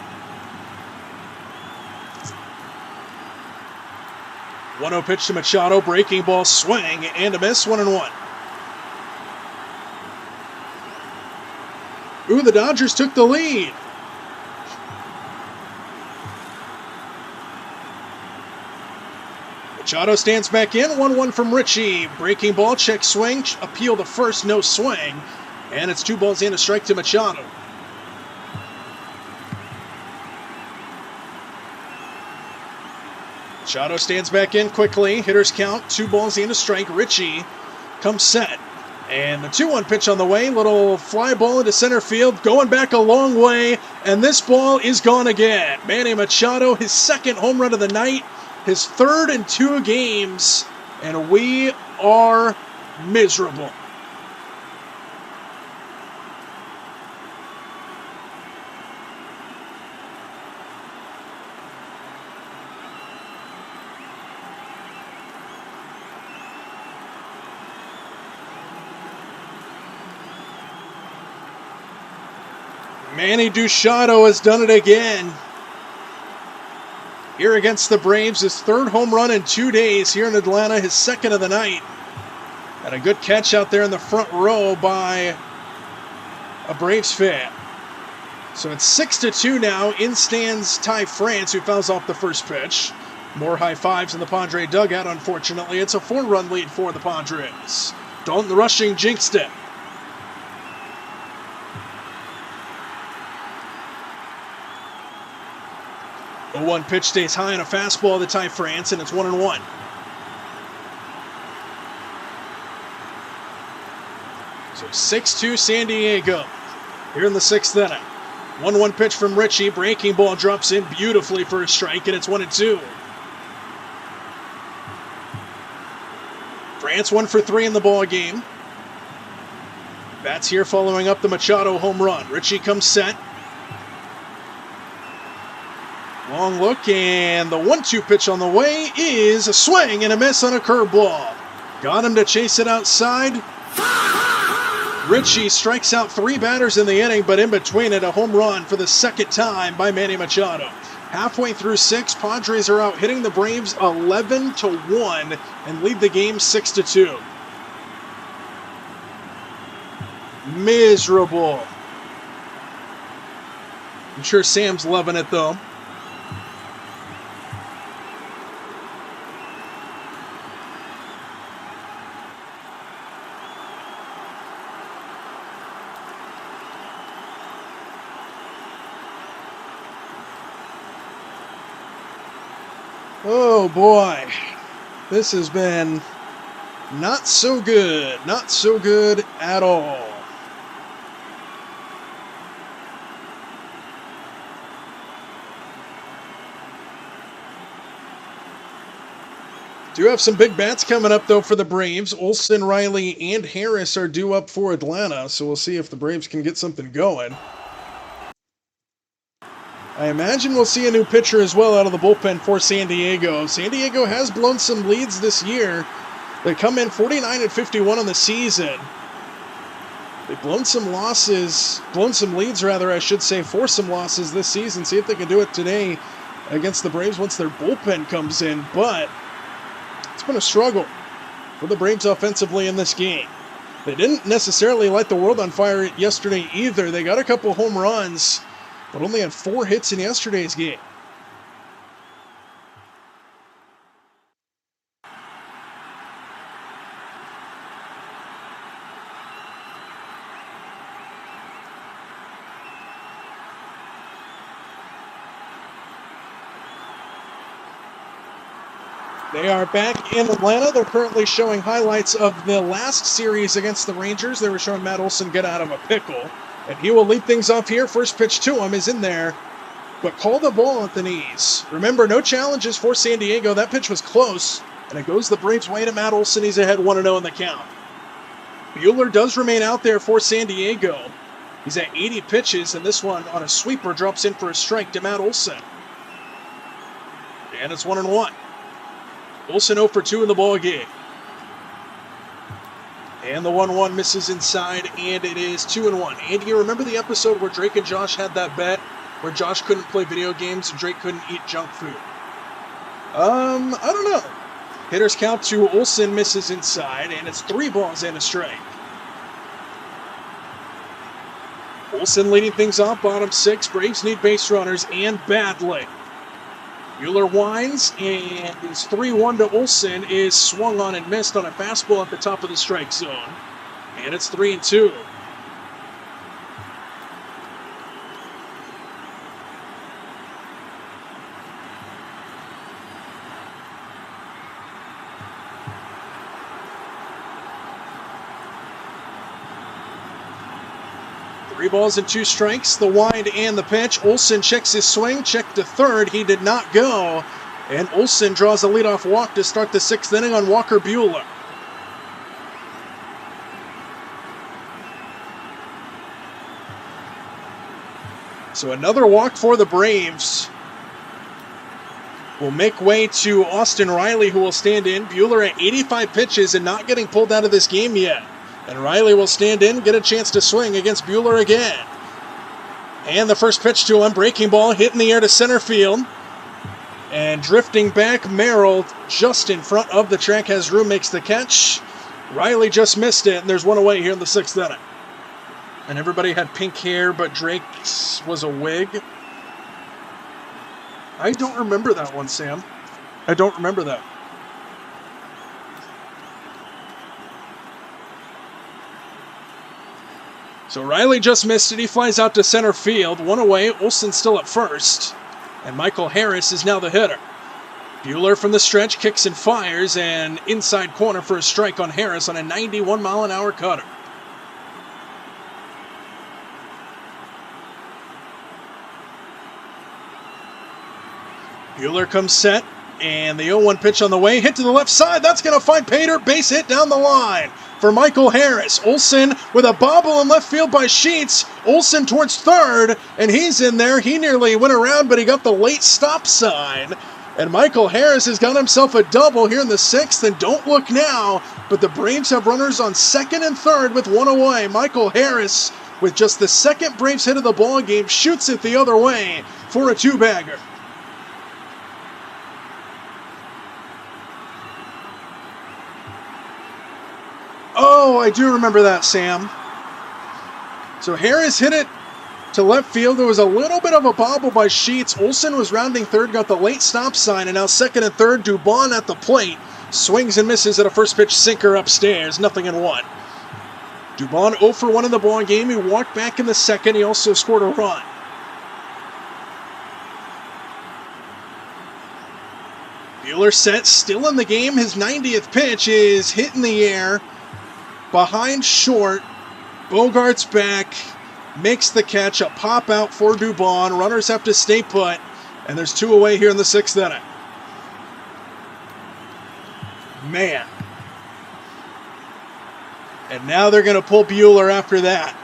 1-0 pitch to Machado. Breaking ball, swing, and a miss. 1-1. Ooh, the Dodgers took the lead. Machado stands back in. 1-1 from Ritchie. Breaking ball, check swing. Appeal to first, no swing. And it's 2 balls and a strike to Machado. Machado stands back in quickly. Hitters count. 2 balls and a strike. Ritchie comes set. And the 2-1 pitch on the way. Little fly ball into center field. Going back a long way. And this ball is gone again. Manny Machado, his 2nd home run of the night. His 3rd in 2 games. And we are miserable. Manny Duchado has done it again. Here against the Braves, his 3rd home run in 2 days here in Atlanta, his 2nd of the night. And a good catch out there in the front row by a Braves fan. So it's 6-2 now. In stands Ty France, who fouls off the first pitch. More high fives in the Padre dugout, unfortunately. It's a 4-run lead for the Padres. Dalton Rushing jinxed it. 0-1 pitch stays high on a fastball to Ty France, and it's 1-1. So 6-2 San Diego here in the 6th inning. 1-1 pitch from Richie. Breaking ball drops in beautifully for a strike, and it's 1-2. France 1 for 3 in the ball game. Bats here following up the Machado home run. Richie comes set. Long look, and the 1-2 pitch on the way is a swing and a miss on a curveball. Got him to chase it outside. Richie strikes out 3 batters in the inning, but in between it, a home run for the second time by Manny Machado. Halfway through 6, Padres are out hitting the Braves 11-1 and lead the game 6-2. Miserable. I'm sure Sam's loving it though. Oh boy, this has been not so good at all. Do have some big bats coming up though for the Braves. Olsen, Riley, and Harris are due up for Atlanta, so we'll see if the Braves can get something going. I imagine we'll see a new pitcher as well out of the bullpen for San Diego. San Diego has blown some leads this year. They come in 49-51 on the season. They've blown some leads rather, I should say, for some losses this season. See if they can do it today against the Braves once their bullpen comes in. But it's been a struggle for the Braves offensively in this game. They didn't necessarily light the world on fire yesterday either. They got a couple home runs, but only had 4 hits in yesterday's game. They are back in Atlanta. They're currently showing highlights of the last series against the Rangers. They were showing Matt Olson get out of a pickle. And he will lead things off here. First pitch to him is in there, but call the ball at the knees. Remember, no challenges for San Diego. That pitch was close, and it goes the Braves' way to Matt Olson. He's ahead 1-0 in the count. Buehler does remain out there for San Diego. He's at 80 pitches, and this one on a sweeper drops in for a strike to Matt Olson. And it's 1-1. Olson 0 for 2 in the ball game. And the 1-1 misses inside, and it is 2-1. Andy, you remember the episode where Drake and Josh had that bet where Josh couldn't play video games and Drake couldn't eat junk food? I don't know. Hitters count to Olson misses inside, and it's 3 balls and a strike. Olson leading things off, bottom 6. Braves need base runners, and badly. Buehler winds, and his 3-1 to Olson is swung on and missed on a fastball at the top of the strike zone. And it's 3-2. Three balls and 2 strikes, the wind and the pitch. Olson checks his swing, checked to third. He did not go. And Olson draws a leadoff walk to start the 6th inning on Walker Buehler. So another walk for the Braves will make way to Austin Riley, who will stand in. Buehler at 85 pitches and not getting pulled out of this game yet. And Riley will stand in, get a chance to swing against Buehler again. And the first pitch to him, breaking ball, hit in the air to center field. And drifting back, Merrill just in front of the track has room, makes the catch. Riley just missed it, and there's one away here in the 6th inning. and everybody had pink hair, but Drake's was a wig. I don't remember that one, Sam. I don't remember that. So Riley just missed it. He flies out to center field. One away. Olsen still at first. And Michael Harris is now the hitter. Buehler from the stretch kicks and fires, and inside corner for a strike on Harris on a 91-mile-an-hour cutter. Buehler comes set, and the 0-1 pitch on the way. Hit to the left side. That's going to find Pater. Base hit down the line for Michael Harris. Olsen with a bobble in left field by Sheets. Olsen towards third, and he's in there. He nearly went around, but he got the late stop sign. And Michael Harris has got himself a double here in the sixth, and don't look now, but the Braves have runners on second and third with one away. Michael Harris, with just the second Braves hit of the ball game, shoots it the other way for a two-bagger. Oh, I do remember that, Sam. So Harris hit it to left field. There was a little bit of a bobble by Sheets. Olsen was rounding third, got the late stop sign, and now second and third. Dubon at the plate. Swings and misses at a first pitch sinker upstairs. 0-1. Dubon 0 for 1 in the ball game. He walked back in the second. He also scored a run. Buehler set, still in the game. His 90th pitch is hit in the air. Behind short, Bogart's back, makes the catch, a pop out for Dubon. Runners have to stay put, and there's two away here in the sixth inning. Man. And now they're going to pull Buehler after that.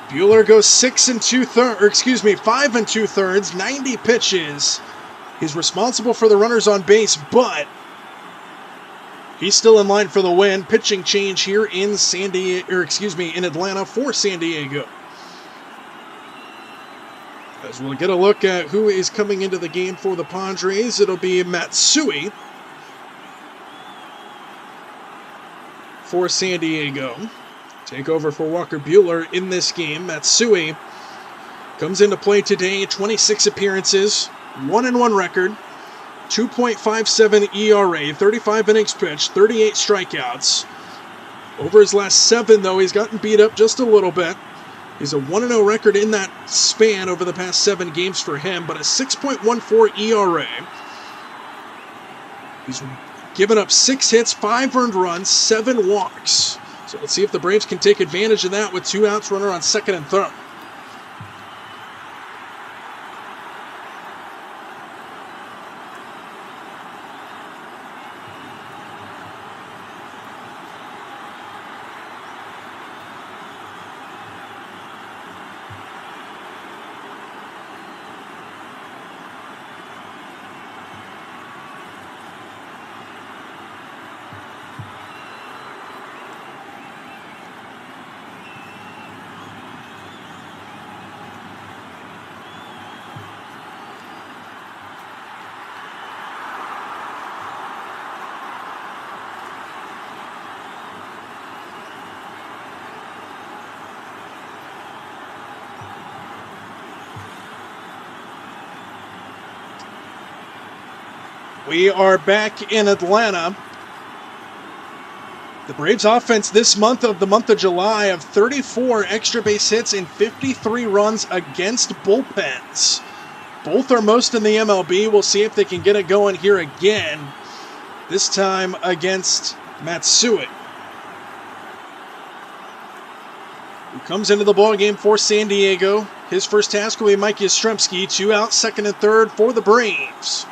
Buehler goes 5 2/3, 90 pitches. He's responsible for the runners on base, but he's still in line for the win. Pitching change here in in Atlanta for San Diego. As we'll get a look at who is coming into the game for the Padres, it'll be Matsui for San Diego. Take over for Walker Buehler in this game. Matsui comes into play today, 26 appearances, 1-1 record. 2.57 ERA, 35 innings pitched, 38 strikeouts. Over his last 7, though, he's gotten beat up just a little bit. He's a 1-0 record in that span over the past 7 games for him, but a 6.14 ERA. He's given up 6 hits, 5 earned runs, 7 walks. So let's see if the Braves can take advantage of that with 2 outs, runner on second and third. We are back in Atlanta. The Braves offense this month of July have 34 extra base hits and 53 runs against bullpens. Both are most in the MLB. We'll see if they can get it going here again, this time against Matsui, who comes into the ballgame for San Diego. His first task will be Mike Yastrzemski. 2 out, second and third for the Braves.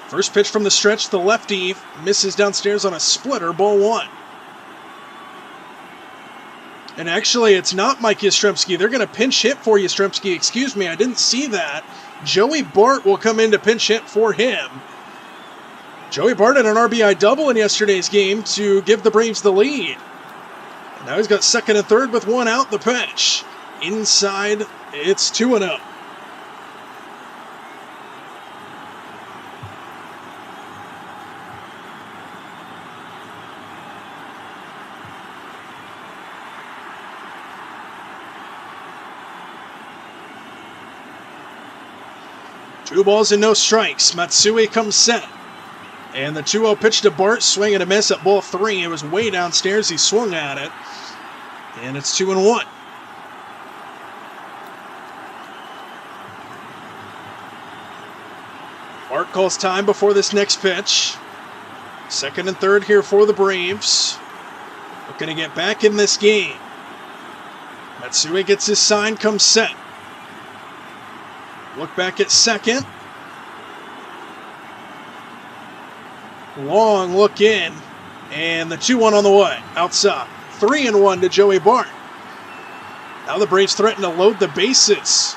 First pitch from the stretch, the lefty misses downstairs on a splitter, ball 1. And actually, it's not Mike Yastrzemski. They're going to pinch hit for Yastrzemski. Excuse me, I didn't see that. Joey Bart will come in to pinch hit for him. Joey Bart had an RBI double in yesterday's game to give the Braves the lead. And now he's got second and third with 1 out, the pitch. Inside, it's 2-0. 2 balls and no strikes. Matsui comes set. And the 2-0 pitch to Bart, swing and a miss at ball 3. It was way downstairs. He swung at it. And it's 2-1. Bart calls time before this next pitch. 2nd and 3rd here for the Braves. Looking to get back in this game. Matsui gets his sign, comes set. Look back at 2nd. Long look in. And the 2-1 on the way. Outside. 3-1 to Joey Bart. Now the Braves threaten to load the bases.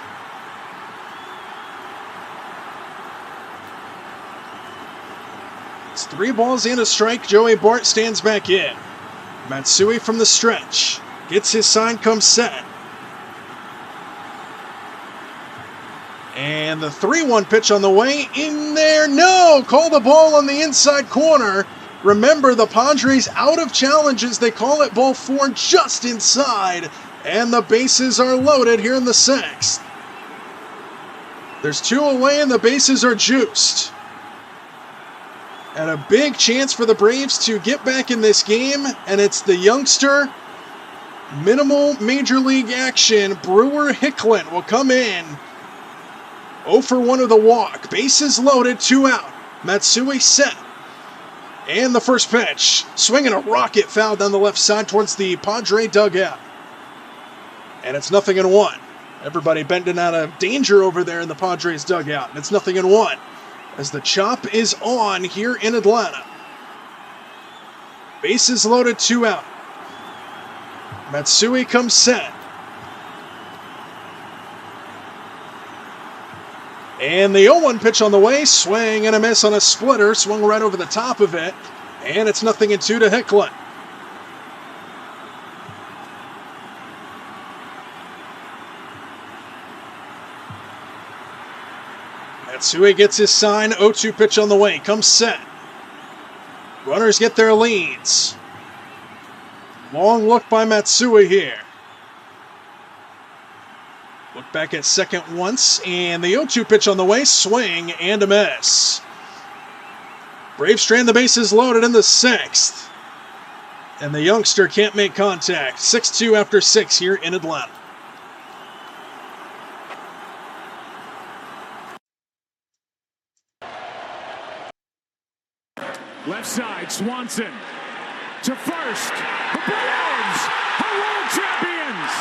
It's 3 balls and a strike. Joey Bart stands back in. Matsui from the stretch. Gets his sign, comes set. And the 3-1 pitch on the way. In there. No! Call the ball on the inside corner. Remember, the Padres out of challenges. They call it ball 4 just inside. And the bases are loaded here in the 6th. There's 2 away and the bases are juiced. And a big chance for the Braves to get back in this game. And it's the youngster, minimal major league action, Brewer Hicklin will come in. 0 for 1 of the walk. Bases loaded, 2 out. Matsui set. And the first pitch. Swinging a rocket foul down the left side towards the Padre dugout. And it's 0-1. Everybody bending out of danger over there in the Padres dugout. And it's 0-1. As the chop is on here in Atlanta. Bases loaded, 2 out. Matsui comes set. And the 0-1 pitch on the way. Swing and a miss on a splitter. Swung right over the top of it. And it's 0-2 to Hicklin. Matsui gets his sign. 0-2 pitch on the way. Comes set. Runners get their leads. Long look by Matsui here. Look back at 2nd once. And the 0-2 pitch on the way. Swing and a miss. Braves strand the bases loaded in the 6th. And the youngster can't make contact. 6-2 after 6 here in Atlanta. Left side, Swanson to first. The Braves are world champions.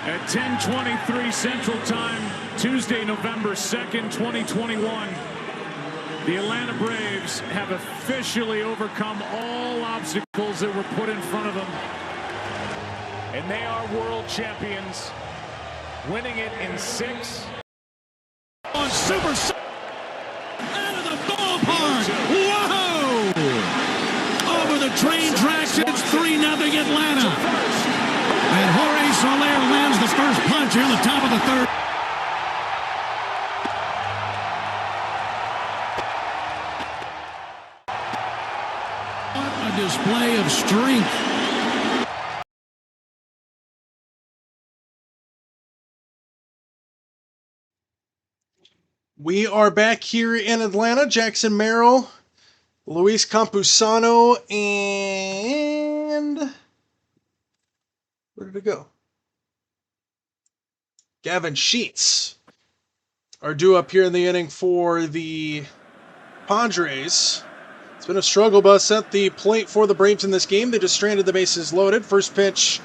At 10:23 Central Time, Tuesday, November 2nd, 2021, the Atlanta Braves have officially overcome all obstacles that were put in front of them. And they are world champions, winning it in 6. On super out of the ballpark. Whoa! Over the train tracks, it's 3-0 Atlanta. And Jorge Soler lands the first punch here in the top of the 3rd. What a display of strength. We are back here in Atlanta. Jackson Merrill, Luis Campusano, and where did it go? Gavin Sheets are due up here in the inning for the Padres. It's been a struggle bus at the plate for the Braves in this game. They just stranded the bases loaded. First pitch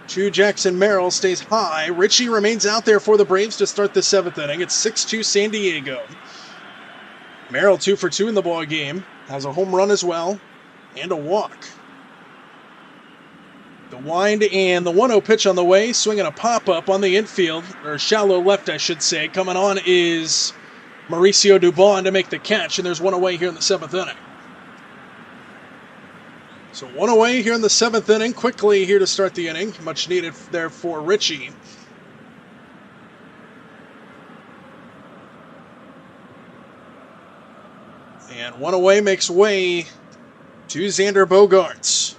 to Jackson Merrill stays high. Ritchie remains out there for the Braves to start the 7th inning. It's 6-2 San Diego. Merrill 2 for 2 in the ball game. Has a home run as well and a walk. The wind and the 1-0 pitch on the way, swinging a pop-up on the infield, or shallow left, I should say. Coming on is Mauricio Dubon to make the catch, and there's one away here in the 7th inning. So one away here in the 7th inning, quickly here to start the inning. Much needed there for Richie. And one away makes way to Xander Bogaerts.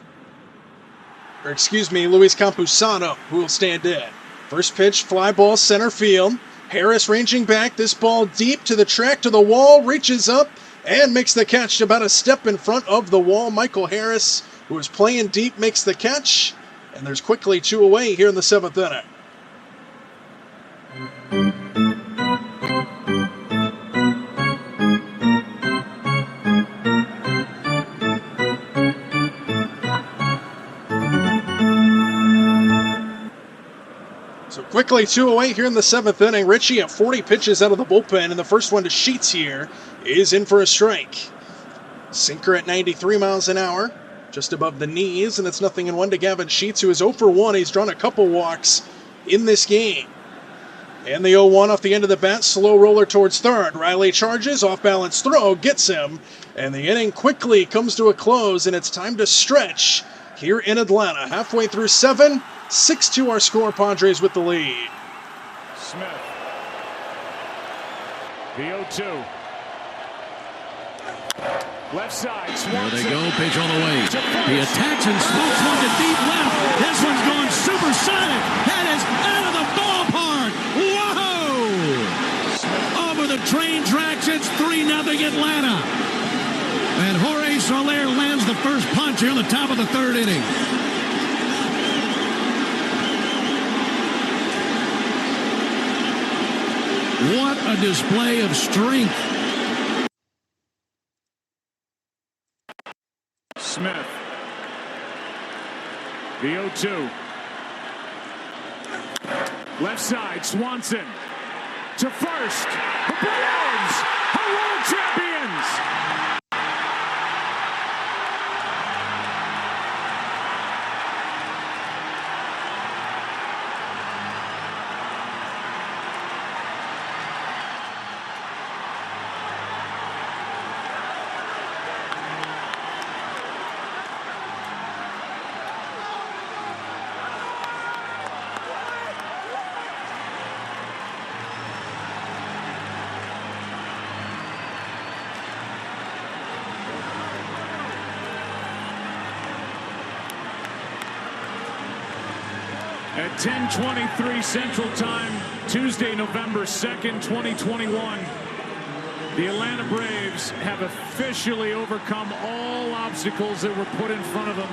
Or excuse me, Luis Campusano, who will stand in. First pitch, fly ball, center field. Harris ranging back, this ball deep to the track, to the wall, reaches up, and makes the catch about a step in front of the wall. Michael Harris, who is playing deep, makes the catch. And there's quickly 2 away here in the 7th inning. So quickly 2 away here in the 7th inning. Richie at 40 pitches out of the bullpen, and the first one to Sheets here is in for a strike. Sinker at 93 miles an hour, just above the knees, and it's 0-1 to Gavin Sheets, who is 0 for 1. He's drawn a couple walks in this game. And the 0-1 off the end of the bat, slow roller towards third. Riley charges, off-balance throw, gets him, and the inning quickly comes to a close, and it's time to stretch here in Atlanta. Halfway through 7, 6-2 our score, Padres with the lead. Smith. The 0-2. Left side, Swanson. There they go, pitch on the way. He attacks and smokes one to deep left. This one's going supersonic. That is out of the ballpark. Whoa! Over the train tracks, it's 3-0 Atlanta. And Jorge Soler lands the first punch here in the top of the 3rd inning. What a display of strength. Smith. The 0-2. Left side, Swanson. To first. The Braves are world champions. At 10:23 Central Time, Tuesday, November 2nd, 2021, the Atlanta Braves have officially overcome all obstacles that were put in front of them,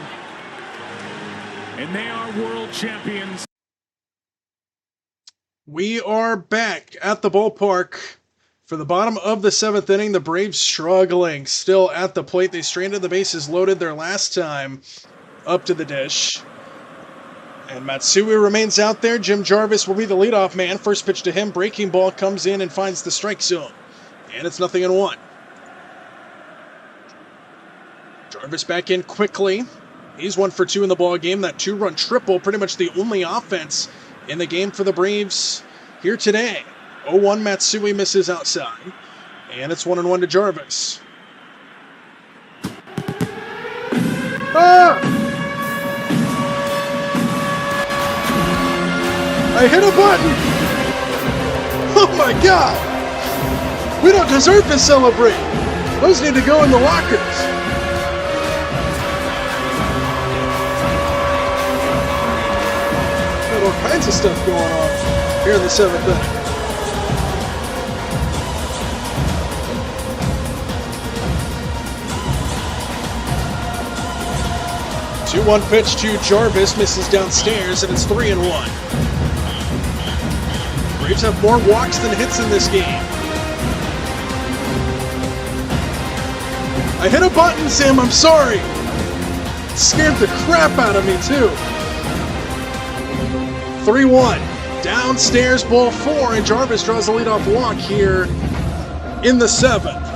and they are world champions. We are back at the ballpark for the bottom of the 7th inning. The Braves struggling still at the plate. They stranded the bases loaded their last time up to the dish. And Matsui remains out there. Jim Jarvis will be the leadoff man. First pitch to him. Breaking ball comes in and finds the strike zone. And it's 0-1. Jarvis back in quickly. He's 1 for 2 in the ball game. That 2-run triple, pretty much the only offense in the game for the Braves here today. 0-1 Matsui misses outside. And it's 1-1 to Jarvis. Ah! I hit a button! Oh my God! We don't deserve to celebrate! Those need to go in the lockers! Got all kinds of stuff going on here in the 7th inning. The 2-1 pitch to Jarvis, misses downstairs, and it's 3-1. Braves have more walks than hits in this game. I hit a button, Sam, I'm sorry. It scared the crap out of me, too. 3-1. Downstairs, ball 4, and Jarvis draws a leadoff walk here in the 7th.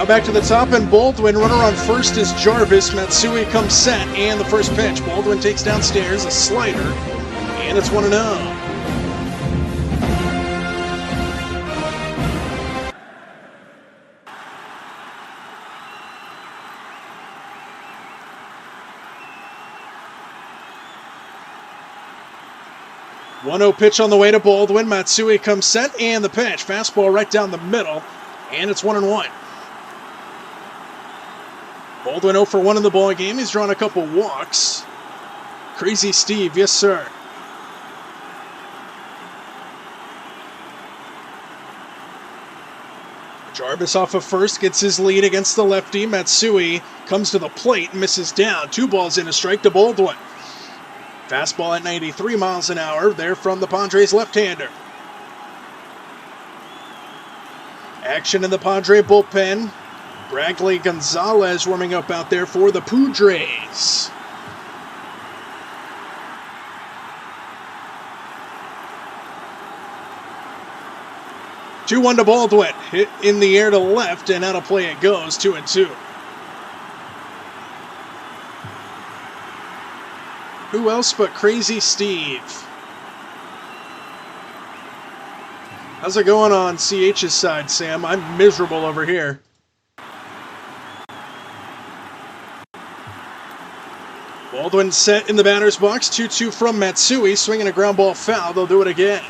Now back to the top, and Baldwin, runner on first is Jarvis. Matsui comes set, and the first pitch. Baldwin takes downstairs, a slider, and it's 1-0. One-0 pitch on the way to Baldwin. Matsui comes set, and the pitch. Fastball right down the middle, and it's 1-1. Baldwin 0 for 1 in the ball game. He's drawn a couple walks. Crazy Steve, yes sir. Jarvis off of first gets his lead against the lefty. Matsui comes to the plate and misses down. 2 balls in, a strike to Baldwin. Fastball at 93 miles an hour there from the Padres left-hander. Action in the Padre bullpen. Bradley Gonzalez warming up out there for the Padres. Two-1 to Baldwin. Hit in the air to left, and out of play it goes. 2-2. Who else but Crazy Steve? How's it going on CH's side, Sam? I'm miserable over here. Baldwin set in the batter's box. 2-2 from Matsui. Swinging a ground ball foul. They'll do it again.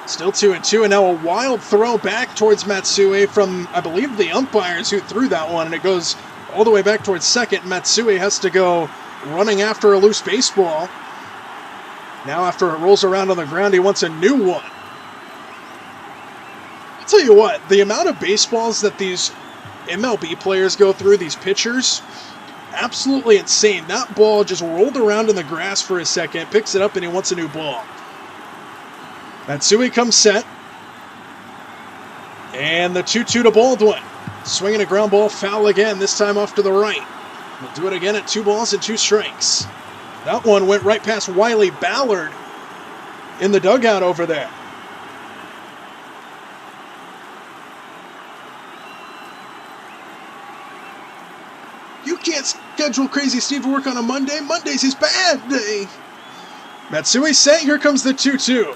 Still 2-2, and now a wild throw back towards Matsui from, I believe, the umpires who threw that one, and it goes all the way back towards second. Matsui has to go running after a loose baseball. Now after it rolls around on the ground, he wants a new one. I'll tell you what, the amount of baseballs that these MLB players go through, these pitchers, absolutely insane. That ball just rolled around in the grass for a second, picks it up, and he wants a new ball. Matsui comes set. And the 2-2 to Baldwin. Swinging a ground ball foul again, this time off to the right. We'll do it again at 2 balls and 2 strikes. That one went right past Wiley Ballard in the dugout over there. You can't schedule Crazy Steve to work on a Monday. Monday's his bad day. Matsui set. Here comes the 2-2.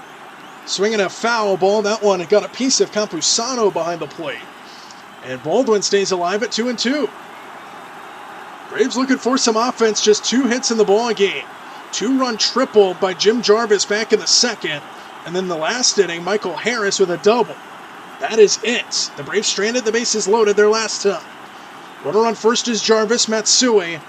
Swinging a foul ball. That one got a piece of Campusano behind the plate. And Baldwin stays alive at 2-2. Braves looking for some offense. Just 2 hits in the ball game. 2-run triple by Jim Jarvis back in the second. And then the last inning, Michael Harris with a double. That is it. The Braves stranded the bases loaded their last time. Runner on first is Jarvis. Matsui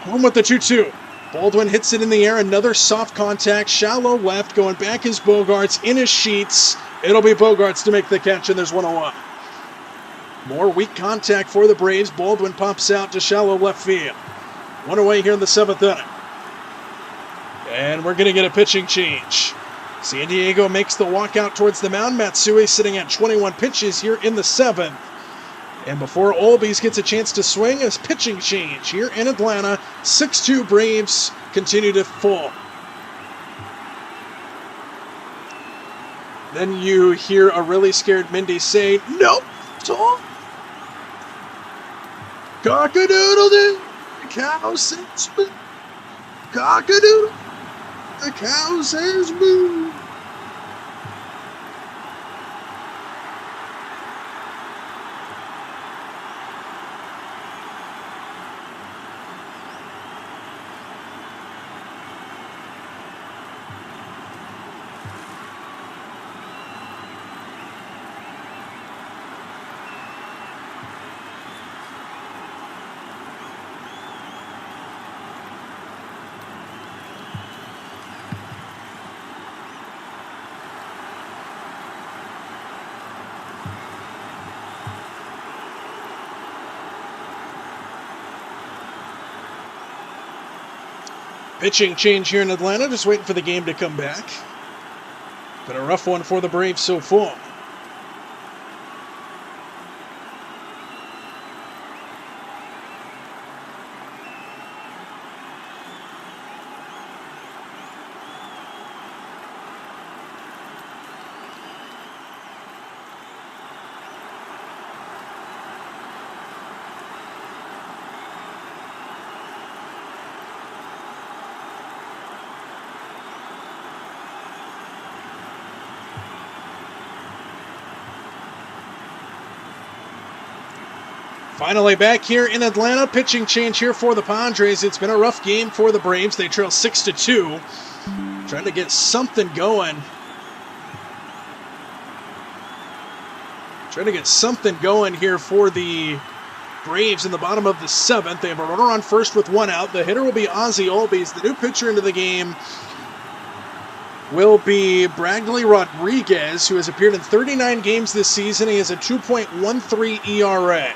home with the 2-2. Baldwin hits it in the air. Another soft contact. Shallow left. Going back is Bogarts. In his sheets. It'll be Bogarts to make the catch, and there's 1-1. More weak contact for the Braves. Baldwin pops out to shallow left field. 1 away here in the 7th inning. And we're going to get a pitching change. San Diego makes the walk out towards the mound. Matsui sitting at 21 pitches here in the 7th. And before Olbies gets a chance to swing, a pitching change here in Atlanta. 6-2 Braves continue to fall. Then you hear a really scared Mindy say, "Nope, Tom. Cock-a-doodle-doo, the cow says moo. Cock-a-doodle, the cow says moo." Pitching change here in Atlanta, just waiting for the game to come back. Been a rough one for the Braves so far. Finally back here in Atlanta, pitching change here for the Padres. It's been a rough game for the Braves. They trail 6-2. Trying to get something going. Trying to get something going here for the Braves in the bottom of the 7th. They have a runner on first with 1 out. The hitter will be Ozzie Albies. The new pitcher into the game will be Bradley Rodriguez, who has appeared in 39 games this season. He has a 2.13 ERA.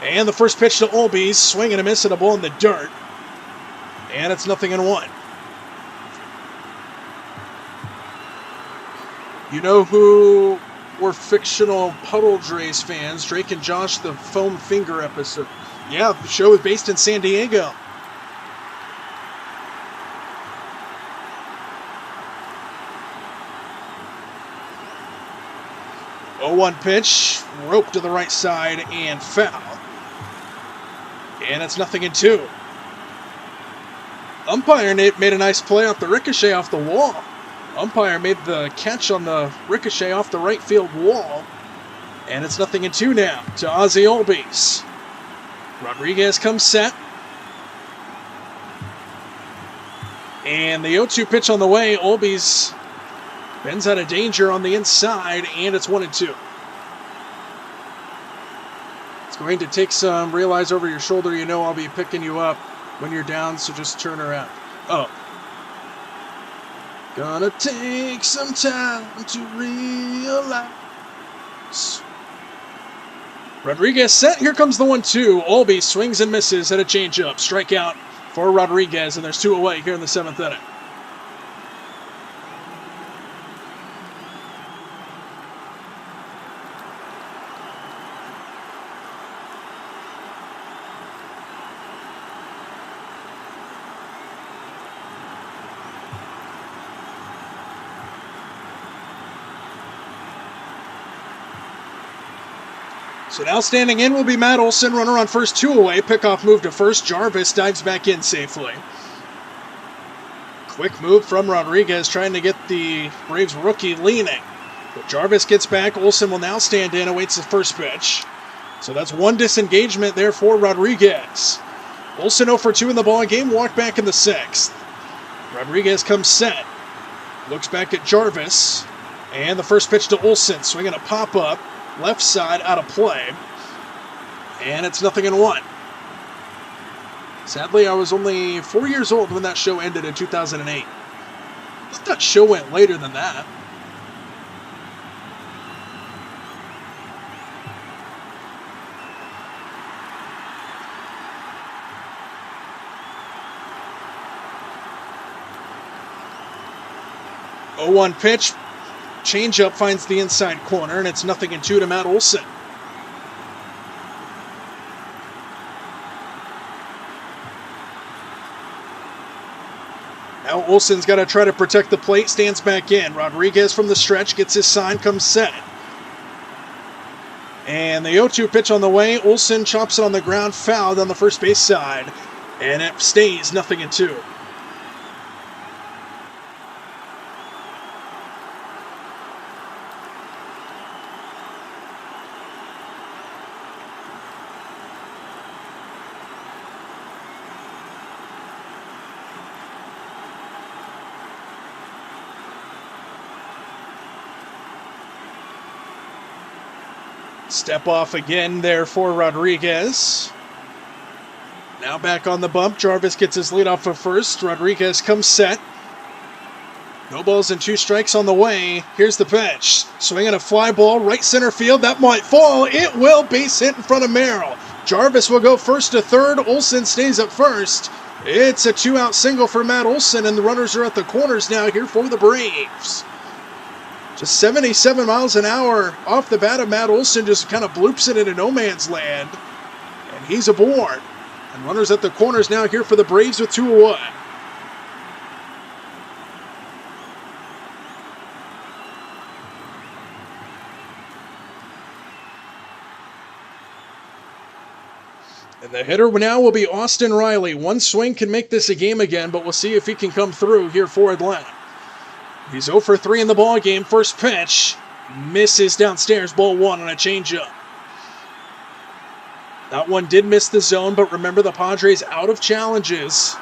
And the first pitch to Albies, swing and a miss at a ball in the dirt. And it's 0-1. You know who were fictional Puddle Drays fans? Drake and Josh, the Foam Finger episode. Yeah, the show was based in San Diego. Oh, 1 pitch, rope to the right side and foul. And it's 0-2. Umpire Nate made a nice play off the ricochet off the wall. Umpire made the catch on the ricochet off the right field wall. And it's 0-2 now to Ozzie Albies. Rodriguez comes set. And the 0-2 pitch on the way. Albies bends out of danger on the inside, and it's 1-2. It's going to take some realize over your shoulder. You know I'll be picking you up when you're down, so just turn around. Oh. Gonna take some time to realize. Rodriguez set. Here comes the 1-2. Albies swings and misses at a changeup. Strikeout for Rodriguez, and there's 2 away here in the 7th inning. So now standing in will be Matt Olson, runner on first, 2 away. Pickoff move to first. Jarvis dives back in safely. Quick move from Rodriguez, trying to get the Braves rookie leaning. But Jarvis gets back. Olson will now stand in, awaits the first pitch. So that's 1 disengagement there for Rodriguez. Olson 0 for 2 in the ball game, walked back in the 6th. Rodriguez comes set. Looks back at Jarvis. And the first pitch to Olson, swinging a pop-up. Left side out of play. And it's 0-1. Sadly, I was only 4 years old when that show ended in 2008. I thought that show went later than that. Oh, 1 pitch. Changeup finds the inside corner, and it's 0-2 to Matt Olson. Now Olson's got to try to protect the plate, stands back in. Rodriguez from the stretch gets his sign, comes set. And the 0-2 pitch on the way. Olson chops it on the ground, fouled on the first base side, and it stays 0-2. Step off again there for Rodriguez. Now back on the bump. Jarvis gets his lead off of first. Rodriguez comes set. No balls and 2 strikes on the way. Here's the pitch. Swinging a fly ball, right center field. That might fall. It will. Base hit in front of Merrill. Jarvis will go first to third. Olson stays at first. It's a 2-out single for Matt Olson, and the runners are at the corners now here for the Braves. Just 77 miles an hour off the bat of Matt Olson, just kind of bloops it into no man's land. And he's aboard. And runners at the corners now here for the Braves with 2 away. And the hitter now will be Austin Riley. 1 swing can make this a game again, but we'll see if he can come through here for Atlanta. He's 0 for 3 in the ball game. First pitch misses downstairs, ball 1 on a changeup. That one did miss the zone, but remember the Padres out of challenges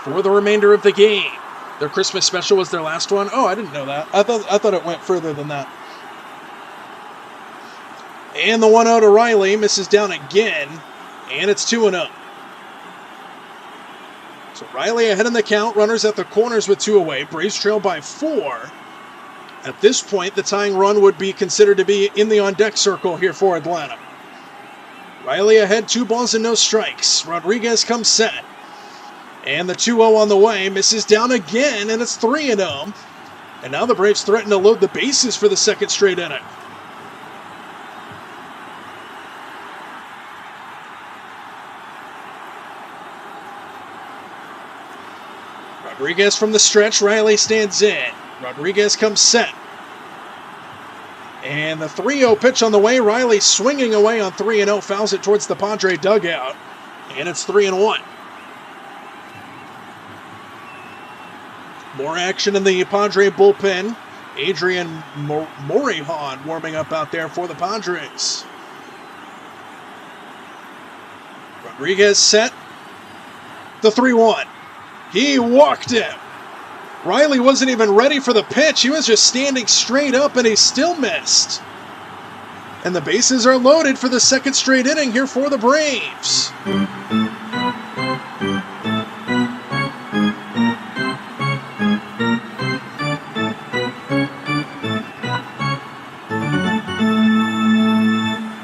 for the remainder of the game. Their Christmas special was their last one. Oh, I didn't know that. I thought it went further than that. And the 1-0 to Riley misses down again, and it's 2-0. So Riley ahead in the count, runners at the corners with 2 away. Braves trail by 4. At this point, the tying run would be considered to be in the on-deck circle here for Atlanta. Riley ahead, 2 balls and no strikes. Rodriguez comes set. And the 2-0 on the way, misses down again, and it's 3-0. And now the Braves threaten to load the bases for the second straight inning. Rodriguez from the stretch, Riley stands in. Rodriguez comes set. And the 3-0 pitch on the way. Riley swinging away on 3-0, fouls it towards the Padre dugout. And it's 3-1. More action in the Padre bullpen. Adrian Morejon warming up out there for the Padres. Rodriguez set. The 3-1. He walked him. Riley wasn't even ready for the pitch. He was just standing straight up, and he still missed. And the bases are loaded for the second straight inning here for the Braves.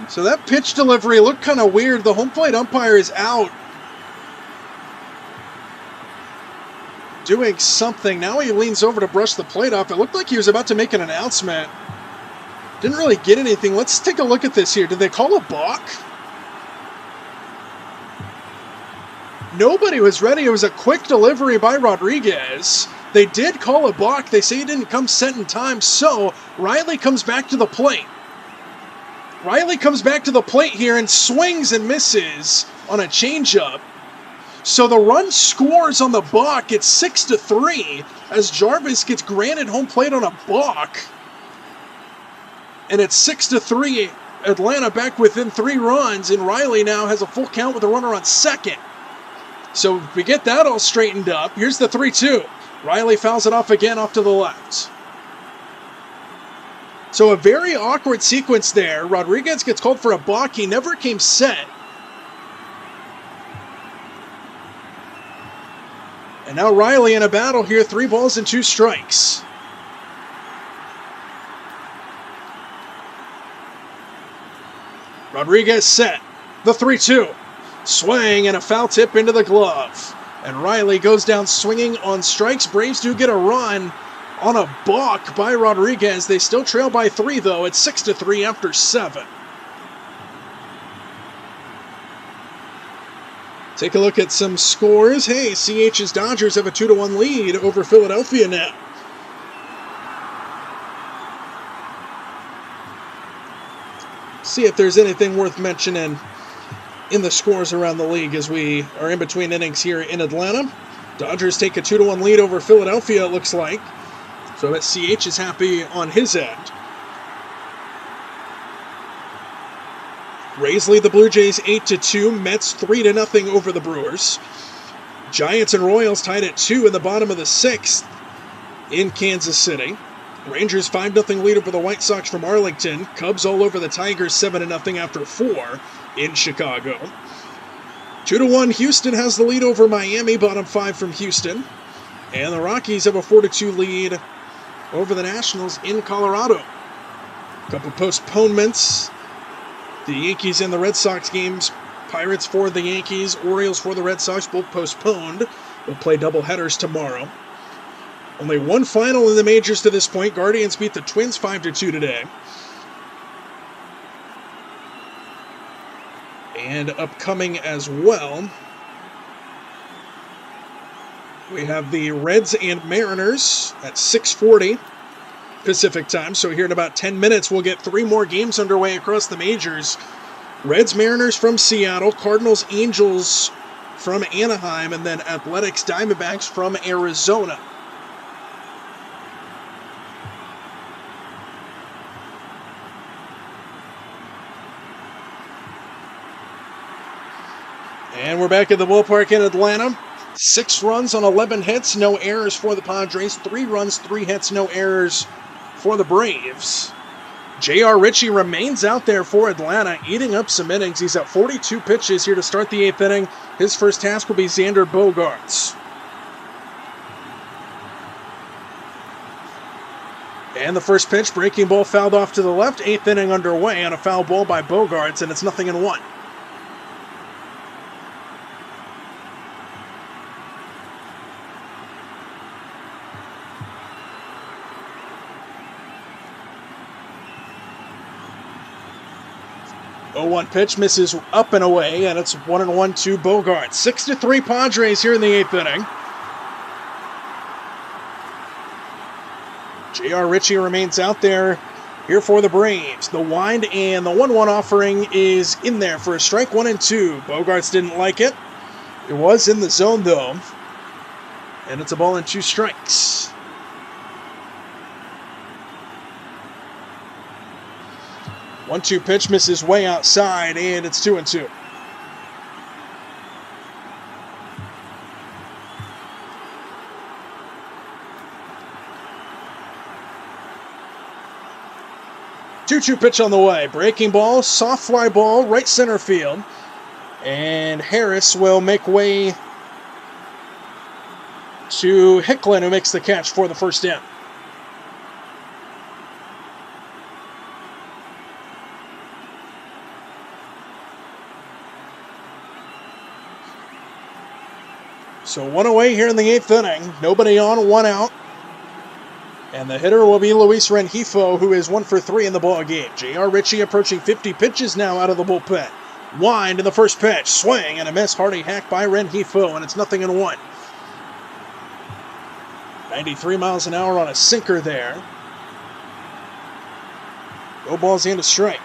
So that pitch delivery looked kind of weird. The home plate umpire is out doing something. Now he leans over to brush the plate off. It looked like he was about to make an announcement. Didn't really get anything. Let's take a look at this here. Did they call a balk? Nobody was ready. It was a quick delivery by Rodriguez. They did call a balk. They say he didn't come set in time, so Riley comes back to the plate. Riley comes back to the plate here and swings and misses on a changeup. So the run scores on the balk. It's 6-3 as Jarvis gets granted home plate on a balk. And it's 6-3. Atlanta back within 3 runs, and Riley now has a full count with a runner on second. So we get that all straightened up. Here's the 3-2. Riley fouls it off again off to the left. So a very awkward sequence there. Rodriguez gets called for a balk. He never came set. And now Riley in a battle here, 3 balls and 2 strikes. Rodriguez set. The 3-2. Swing and a foul tip into the glove. And Riley goes down swinging on strikes. Braves do get a run on a balk by Rodriguez. They still trail by 3, though. It's 6-3 after 7. Take a look at some scores. Hey, CH's Dodgers have a 2-1 lead over Philadelphia now. See if there's anything worth mentioning in the scores around the league as we are in between innings here in Atlanta. Dodgers take a 2-1 lead over Philadelphia, it looks like. So that CH is happy on his end. Rays lead the Blue Jays 8-2. Mets 3-0 over the Brewers. Giants and Royals tied at 2 in the bottom of the 6th in Kansas City. Rangers 5-0 lead over the White Sox from Arlington. Cubs all over the Tigers 7-0 after 4 in Chicago. 2-1 Houston has the lead over Miami, bottom 5 from Houston. And the Rockies have a 4-2 lead over the Nationals in Colorado. A couple postponements. The Yankees and the Red Sox games. Pirates for the Yankees, Orioles for the Red Sox, both postponed. We'll play doubleheaders tomorrow. Only one final in the majors to this point. Guardians beat the Twins 5-2 today. And upcoming as well, we have the Reds and Mariners at 6:40 Pacific time. So here in about 10 minutes, we'll get 3 more games underway across the majors. Reds, Mariners from Seattle, Cardinals, Angels from Anaheim, and then Athletics, Diamondbacks from Arizona. And we're back at the ballpark in Atlanta. 6 runs on 11 hits, no errors for the Padres. 3 runs, 3 hits, no errors for the Braves. J.R. Ritchie remains out there for Atlanta, eating up some innings. He's at 42 pitches here to start the 8th inning. His first task will be Xander Bogaerts. And the first pitch, breaking ball fouled off to the left. 8th inning underway on a foul ball by Bogaerts, and it's 0-1. The 0-1 pitch misses up and away, and it's 1-1 to Bogaerts. 6-3 Padres here in the 8th inning. J.R. Ritchie remains out there here for the Braves. The wind and the 1-1 offering is in there for a strike, 1-2. Bogaerts didn't like it. It was in the zone, though. And it's a ball and 2 strikes. 1-2 pitch misses way outside, and it's 2-2. Two-two pitch on the way. Breaking ball, soft fly ball, right center field. And Harris will make way to Hicklin, who makes the catch for the first down. So 1 away here in the 8th inning. Nobody on, 1 out. And the hitter will be Luis Rengifo, who is 1 for 3 in the ball game. J.R. Ritchie approaching 50 pitches now out of the bullpen. Wind in the first pitch. Swing and a miss. Hardy hack by Rengifo, and it's 0-1. 93 miles an hour on a sinker there. No balls and a strike.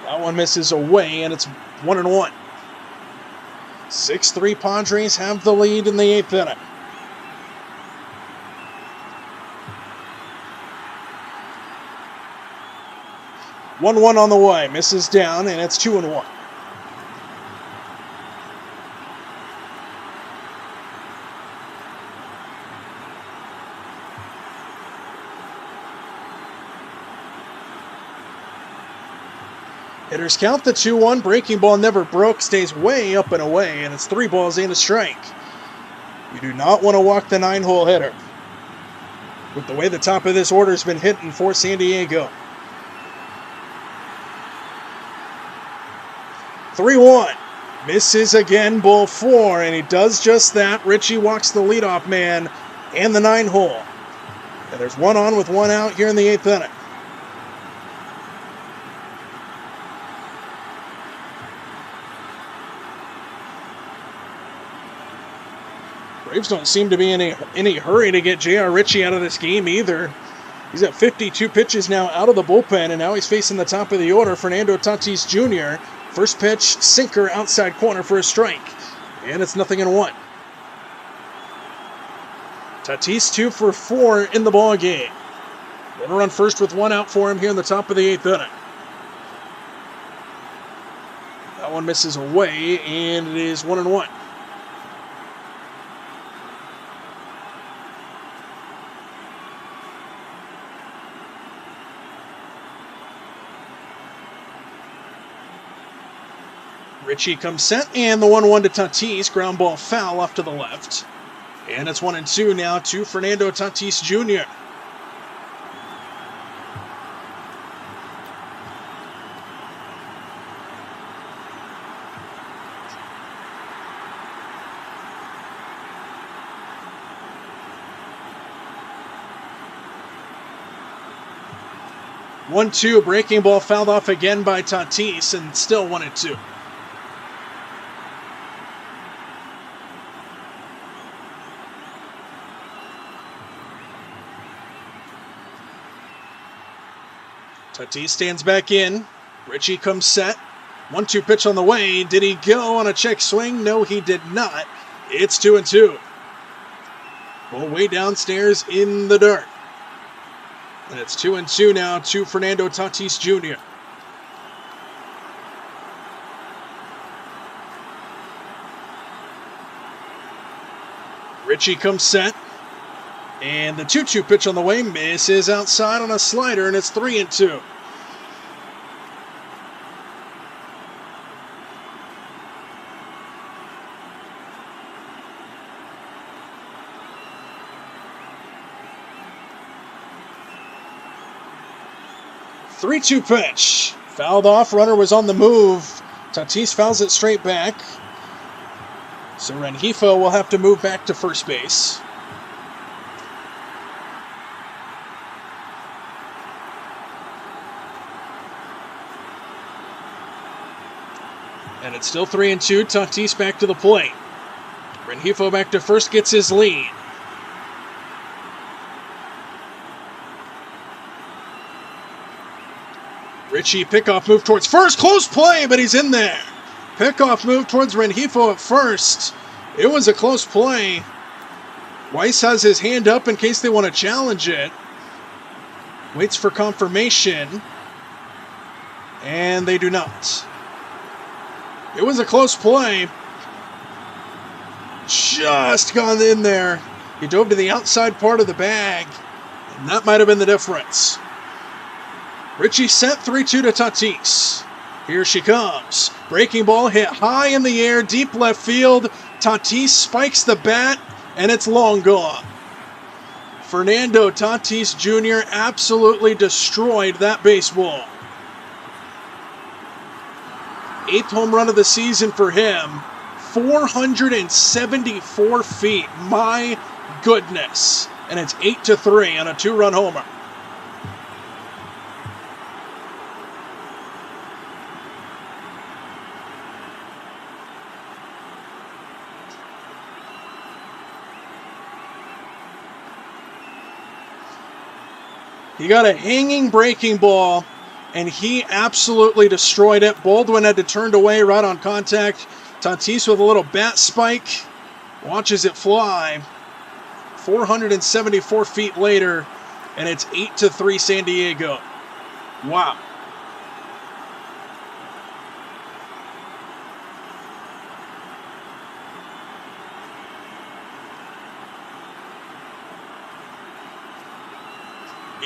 That one misses away, and it's 1-1. 6-3 Padres have the lead in the 8th inning. One on the way, misses down, and it's 2-1. Hitters count the 2-1. Breaking ball never broke, stays way up and away, and it's 3 balls and a strike. You do not want to walk the 9-hole hitter with the way the top of this order has been hitting for San Diego. 3-1. Misses again, ball 4, and he does just that. Ritchie walks the leadoff man and the 9-hole. And there's 1 on with 1 out here in the 8th inning. Braves don't seem to be in any hurry to get J.R. Ritchie out of this game either. He's at 52 pitches now out of the bullpen, and now he's facing the top of the order, Fernando Tatis Jr. First pitch, sinker outside corner for a strike, and it's 0-1. Tatis 2 for 4 in the ball game. Runner on first with 1 out for him here in the top of the 8th inning. That one misses away, and it is 1-1. Ritchie comes set, and the 1-1 to Tatis. Ground ball foul off to the left. And it's 1-2 now to Fernando Tatis Jr. One-two, breaking ball fouled off again by Tatis, and still 1-2. Tatis stands back in. Ritchie comes set. 1-2 pitch on the way. Did he go on a check swing? No, he did not. It's 2-2. Ball way downstairs in the dirt. And it's 2-2 now to Fernando Tatis Jr. Ritchie comes set. And the 2-2 pitch on the way misses outside on a slider, and it's 3-2. Three-two pitch. Fouled off. Runner was on the move. Tatis fouls it straight back. So Rengifo will have to move back to first base. And it's still 3-2. Tatis back to the plate. Rengifo back to first, gets his lead. Ritchie, pickoff move towards first. Close play, but he's in there. Pickoff move towards Rengifo at first. It was a close play. Weiss has his hand up in case they want to challenge it. Waits for confirmation. And they do not. It was a close play. Just gone in there. He dove to the outside part of the bag. And that might have been the difference. Ritchie set 3-2 to Tatis. Here she comes. Breaking ball hit high in the air, deep left field. Tatis spikes the bat, and it's long gone. Fernando Tatis Jr. absolutely destroyed that baseball. 8th home run of the season for him. 474 feet. My goodness. And it's 8-3 on a 2-run homer. He got a hanging breaking ball, and he absolutely destroyed it. Baldwin had to turn away right on contact. Tatis with a little bat spike. Watches it fly. 474 feet later, and it's 8-3 San Diego. Wow.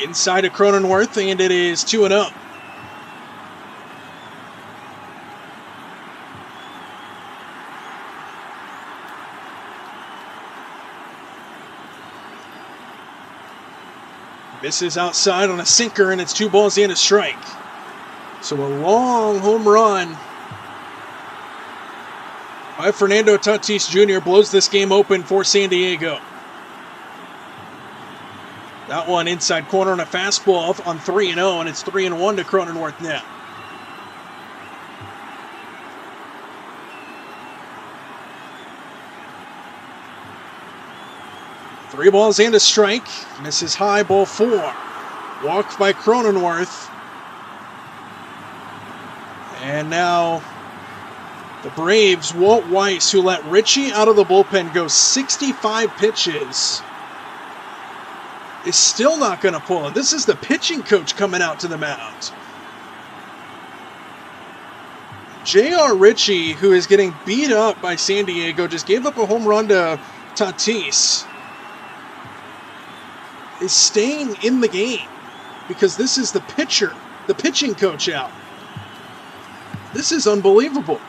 Inside of Cronenworth, and it is 2-0. Misses outside on a sinker, and it's 2 balls and a strike. So a long home run by Fernando Tatis Jr. blows this game open for San Diego. That one inside corner on a fastball on 3-0, and it's 3-1 to Cronenworth now. Three balls and a strike. Misses high, ball 4. Walk by Cronenworth. And now the Braves, Walt Weiss, who let Ritchie out of the bullpen go 65 pitches, is still not going to pull it. This is the pitching coach coming out to the mound. J.R. Ritchie, who is getting beat up by San Diego, just gave up a home run to Tatis, is staying in the game because this is the pitcher, the pitching coach out. This is unbelievable.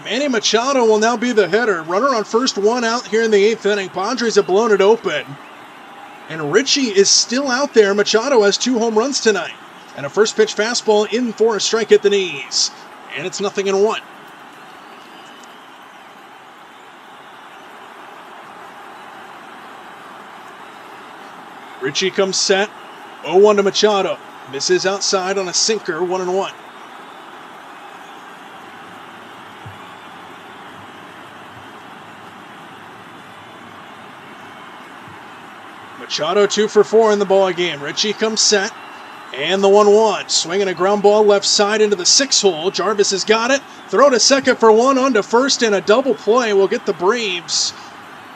Manny Machado will now be the hitter. Runner on first, 1 out here in the 8th inning. Padres have blown it open. And Ritchie is still out there. Machado has 2 home runs tonight. And a first pitch fastball in for a strike at the knees. And it's 0-1. Ritchie comes set. 0-1 to Machado. Misses outside on a sinker, 1-1. Machado 2 for 4 in the ball game. Ritchie comes set. And the 1-1. Swinging a ground ball left side into the 6 hole. Jarvis has got it. Throw to second for 1, on to first, and a double play will get the Braves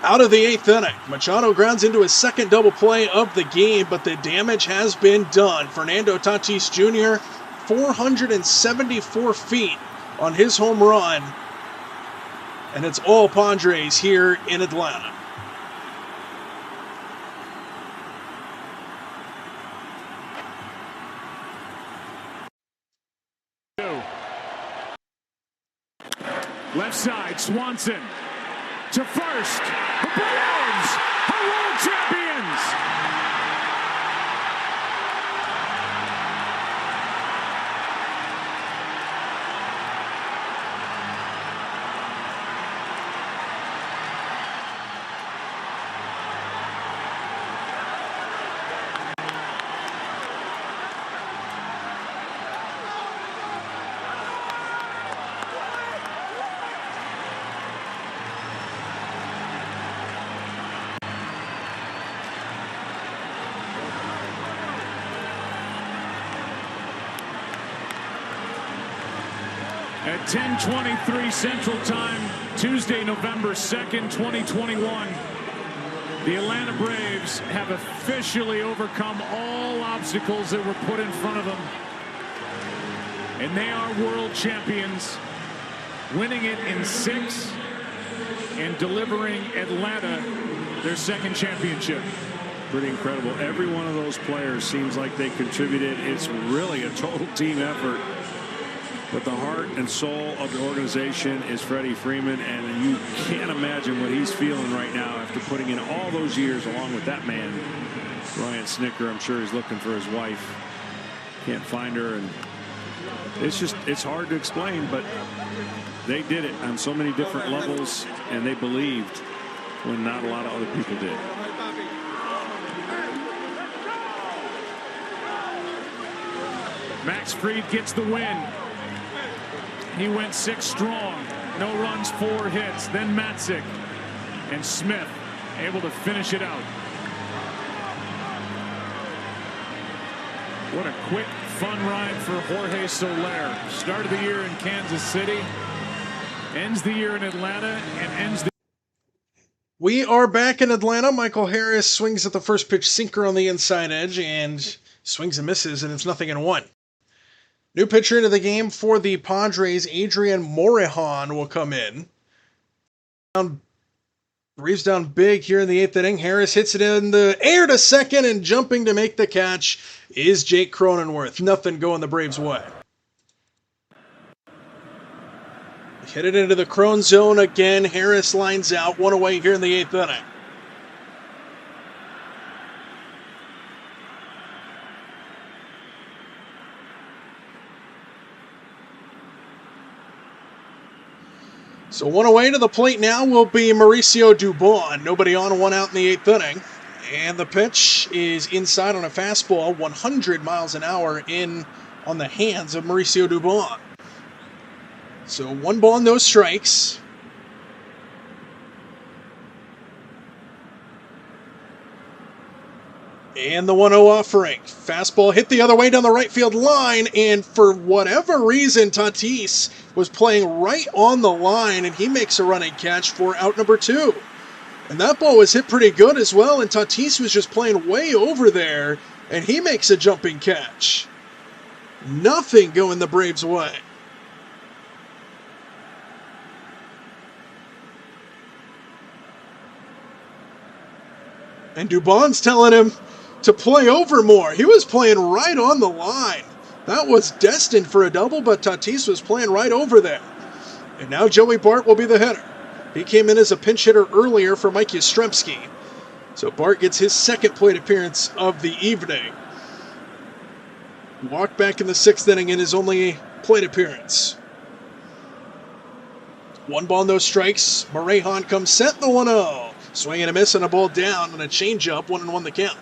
Out of the 8th inning, Machado grounds into his second double play of the game, but the damage has been done. Fernando Tatis Jr., 474 feet on his home run, and it's all Padres here in Atlanta. Left side, Swanson to first. The Braves are world champions. At 10:23 Central Time, Tuesday, November 2nd, 2021, the Atlanta Braves have officially overcome all obstacles that were put in front of them. And they are world champions, winning it in 6 and delivering Atlanta their second championship. Pretty incredible. Every one of those players seems like they contributed. It's really a total team effort. But the heart and soul of the organization is Freddie Freeman, and you can't imagine what he's feeling right now after putting in all those years along with that man, Ryan Snicker. I'm sure he's looking for his wife. Can't find her, and it's hard to explain, but they did it on so many different levels, and they believed when not a lot of other people did. Max Fried gets the win. He went 6 strong, no runs, 4 hits. Then Matzik and Smith able to finish it out. What a quick, fun ride for Jorge Soler. Started the year in Kansas City, ends the year in Atlanta, and ends the... We are back in Atlanta. Michael Harris swings at the first pitch sinker on the inside edge and swings and misses, and it's 0-1. New pitcher into the game for the Padres, Adrian Morejon, will come in. Reeves down big here in the 8th inning. Harris hits it in the air to second, and jumping to make the catch is Jake Cronenworth. Nothing going the Braves' way. Hit it into the Crone zone again. Harris lines out, 1 away here in the 8th inning. So 1 away to the plate now will be Mauricio Dubon. Nobody on, 1 out in the 8th inning. And the pitch is inside on a fastball, 100 miles an hour in on the hands of Mauricio Dubon. So 1 ball, no strikes. And the 1-0 offering. Fastball hit the other way down the right field line, and for whatever reason, Tatis was playing right on the line, and he makes a running catch for out number 2. And that ball was hit pretty good as well, and Tatis was just playing way over there, and he makes a jumping catch. Nothing going the Braves' way. And Dubon's telling him to play over more. He was playing right on the line. That was destined for a double, but Tatis was playing right over there. And now Joey Bart will be the hitter. He came in as a pinch hitter earlier for Mike Yastrzemski. So Bart gets his second plate appearance of the evening. Walked back in the 6th inning in his only plate appearance. 1 ball, no strikes. Morejon comes set, the 1-0. Swing and a miss and a ball down and a changeup, 1-1 the count.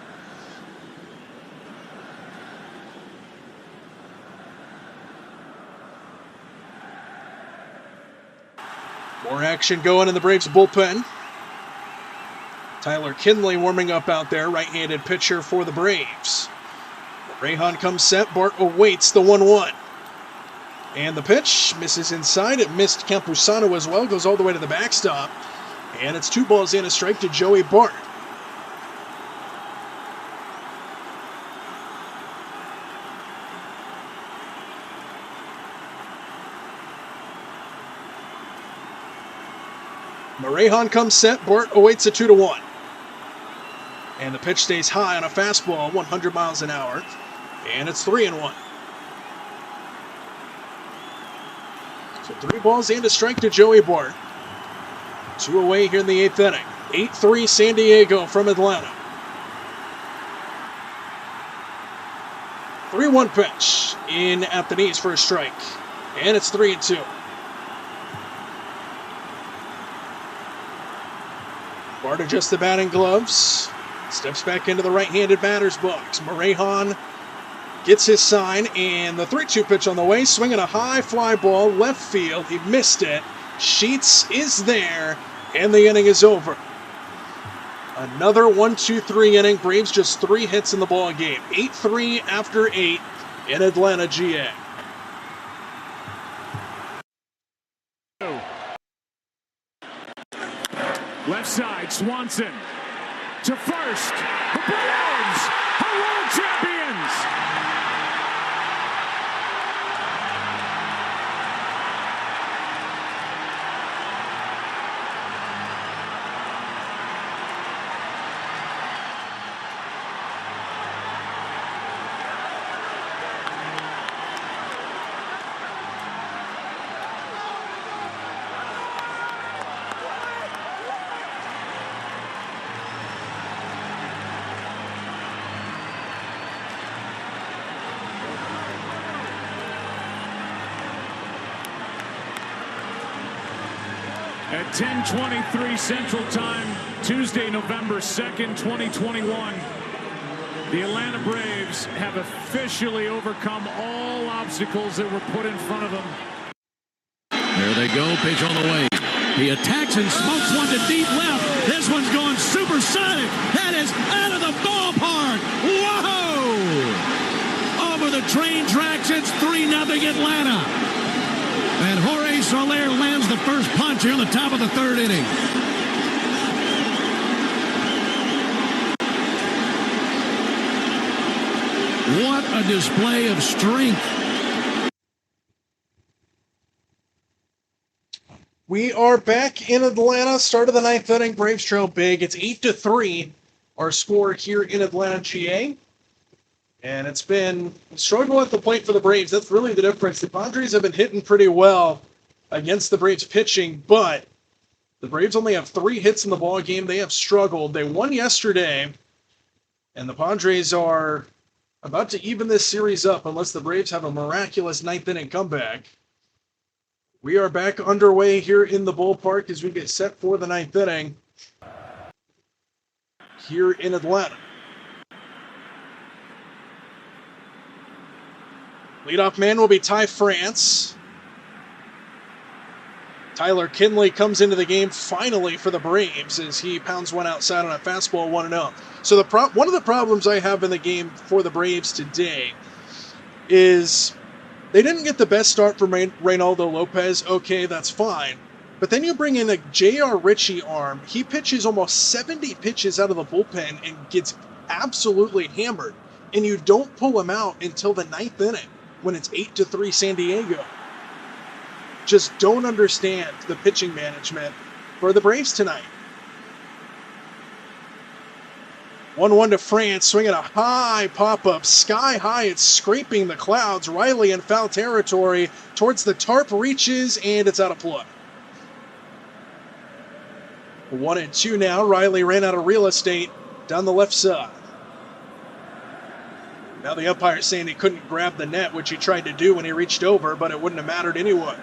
More action going in the Braves bullpen. Tyler Kinley warming up out there, right-handed pitcher for the Braves. Morejon comes set, Bart awaits the 1-1. And the pitch misses inside. It missed Campusano as well, goes all the way to the backstop. And it's 2 balls and a strike to Joey Bart. Morejon comes set. Bart awaits a 2-1. And the pitch stays high on a fastball, 100 miles an hour. And it's 3-1. So 3 balls and a strike to Joey Bart. 2 away here in the 8th inning. 8-3 San Diego from Atlanta. 3-1 pitch in at the knees for a strike. And it's 3-2. Bart adjusts the batting gloves. Steps back into the right-handed batter's box. Morejon gets his sign, and the 3-2 pitch on the way. Swinging a high fly ball, left field. He missed it. Sheets is there, and the inning is over. Another 1-2-3 inning. Braves just 3 hits in the ball game. 8-3 after 8 in Atlanta, GA. Left side, Swanson to first. The Braves are world champions. At 10:23 Central Time, Tuesday, November 2nd, 2021, the Atlanta Braves have officially overcome all obstacles that were put in front of them. There they go, pitch on the way. He attacks and smokes one to deep left. This one's going supersonic. That is out of the ballpark. Whoa! Over the train tracks, it's 3-0 Atlanta. And Jorge Soler lands the first punch here in the top of the 3rd inning. What a display of strength. We are back in Atlanta. Start of the 9th inning. Braves trail big. It's 8-3. Our score here in Atlanta, GA. And it's been a struggle at the plate for the Braves. That's really the difference. The Padres have been hitting pretty well against the Braves pitching, but the Braves only have 3 hits in the ball game. They have struggled. They won yesterday, and the Padres are about to even this series up unless the Braves have a miraculous 9th inning comeback. We are back underway here in the ballpark as we get set for the 9th inning here in Atlanta. Leadoff man will be Ty France. Tyler Kinley comes into the game finally for the Braves as he pounds one outside on a fastball 1-0. So one of the problems I have in the game for the Braves today is they didn't get the best start from Reynaldo Lopez. Okay, that's fine. But then you bring in a J.R. Ritchie arm. He pitches almost 70 pitches out of the bullpen and gets absolutely hammered. And you don't pull him out until the 9th inning when it's 8-3 San Diego. Just don't understand the pitching management for the Braves tonight. 1-1 to France, swinging a high pop-up, sky high. It's scraping the clouds. Riley in foul territory towards the tarp, reaches, and it's out of play. 1-2 now. Riley ran out of real estate down the left side. Now the umpire's saying he couldn't grab the net, which he tried to do when he reached over, but it wouldn't have mattered anyway.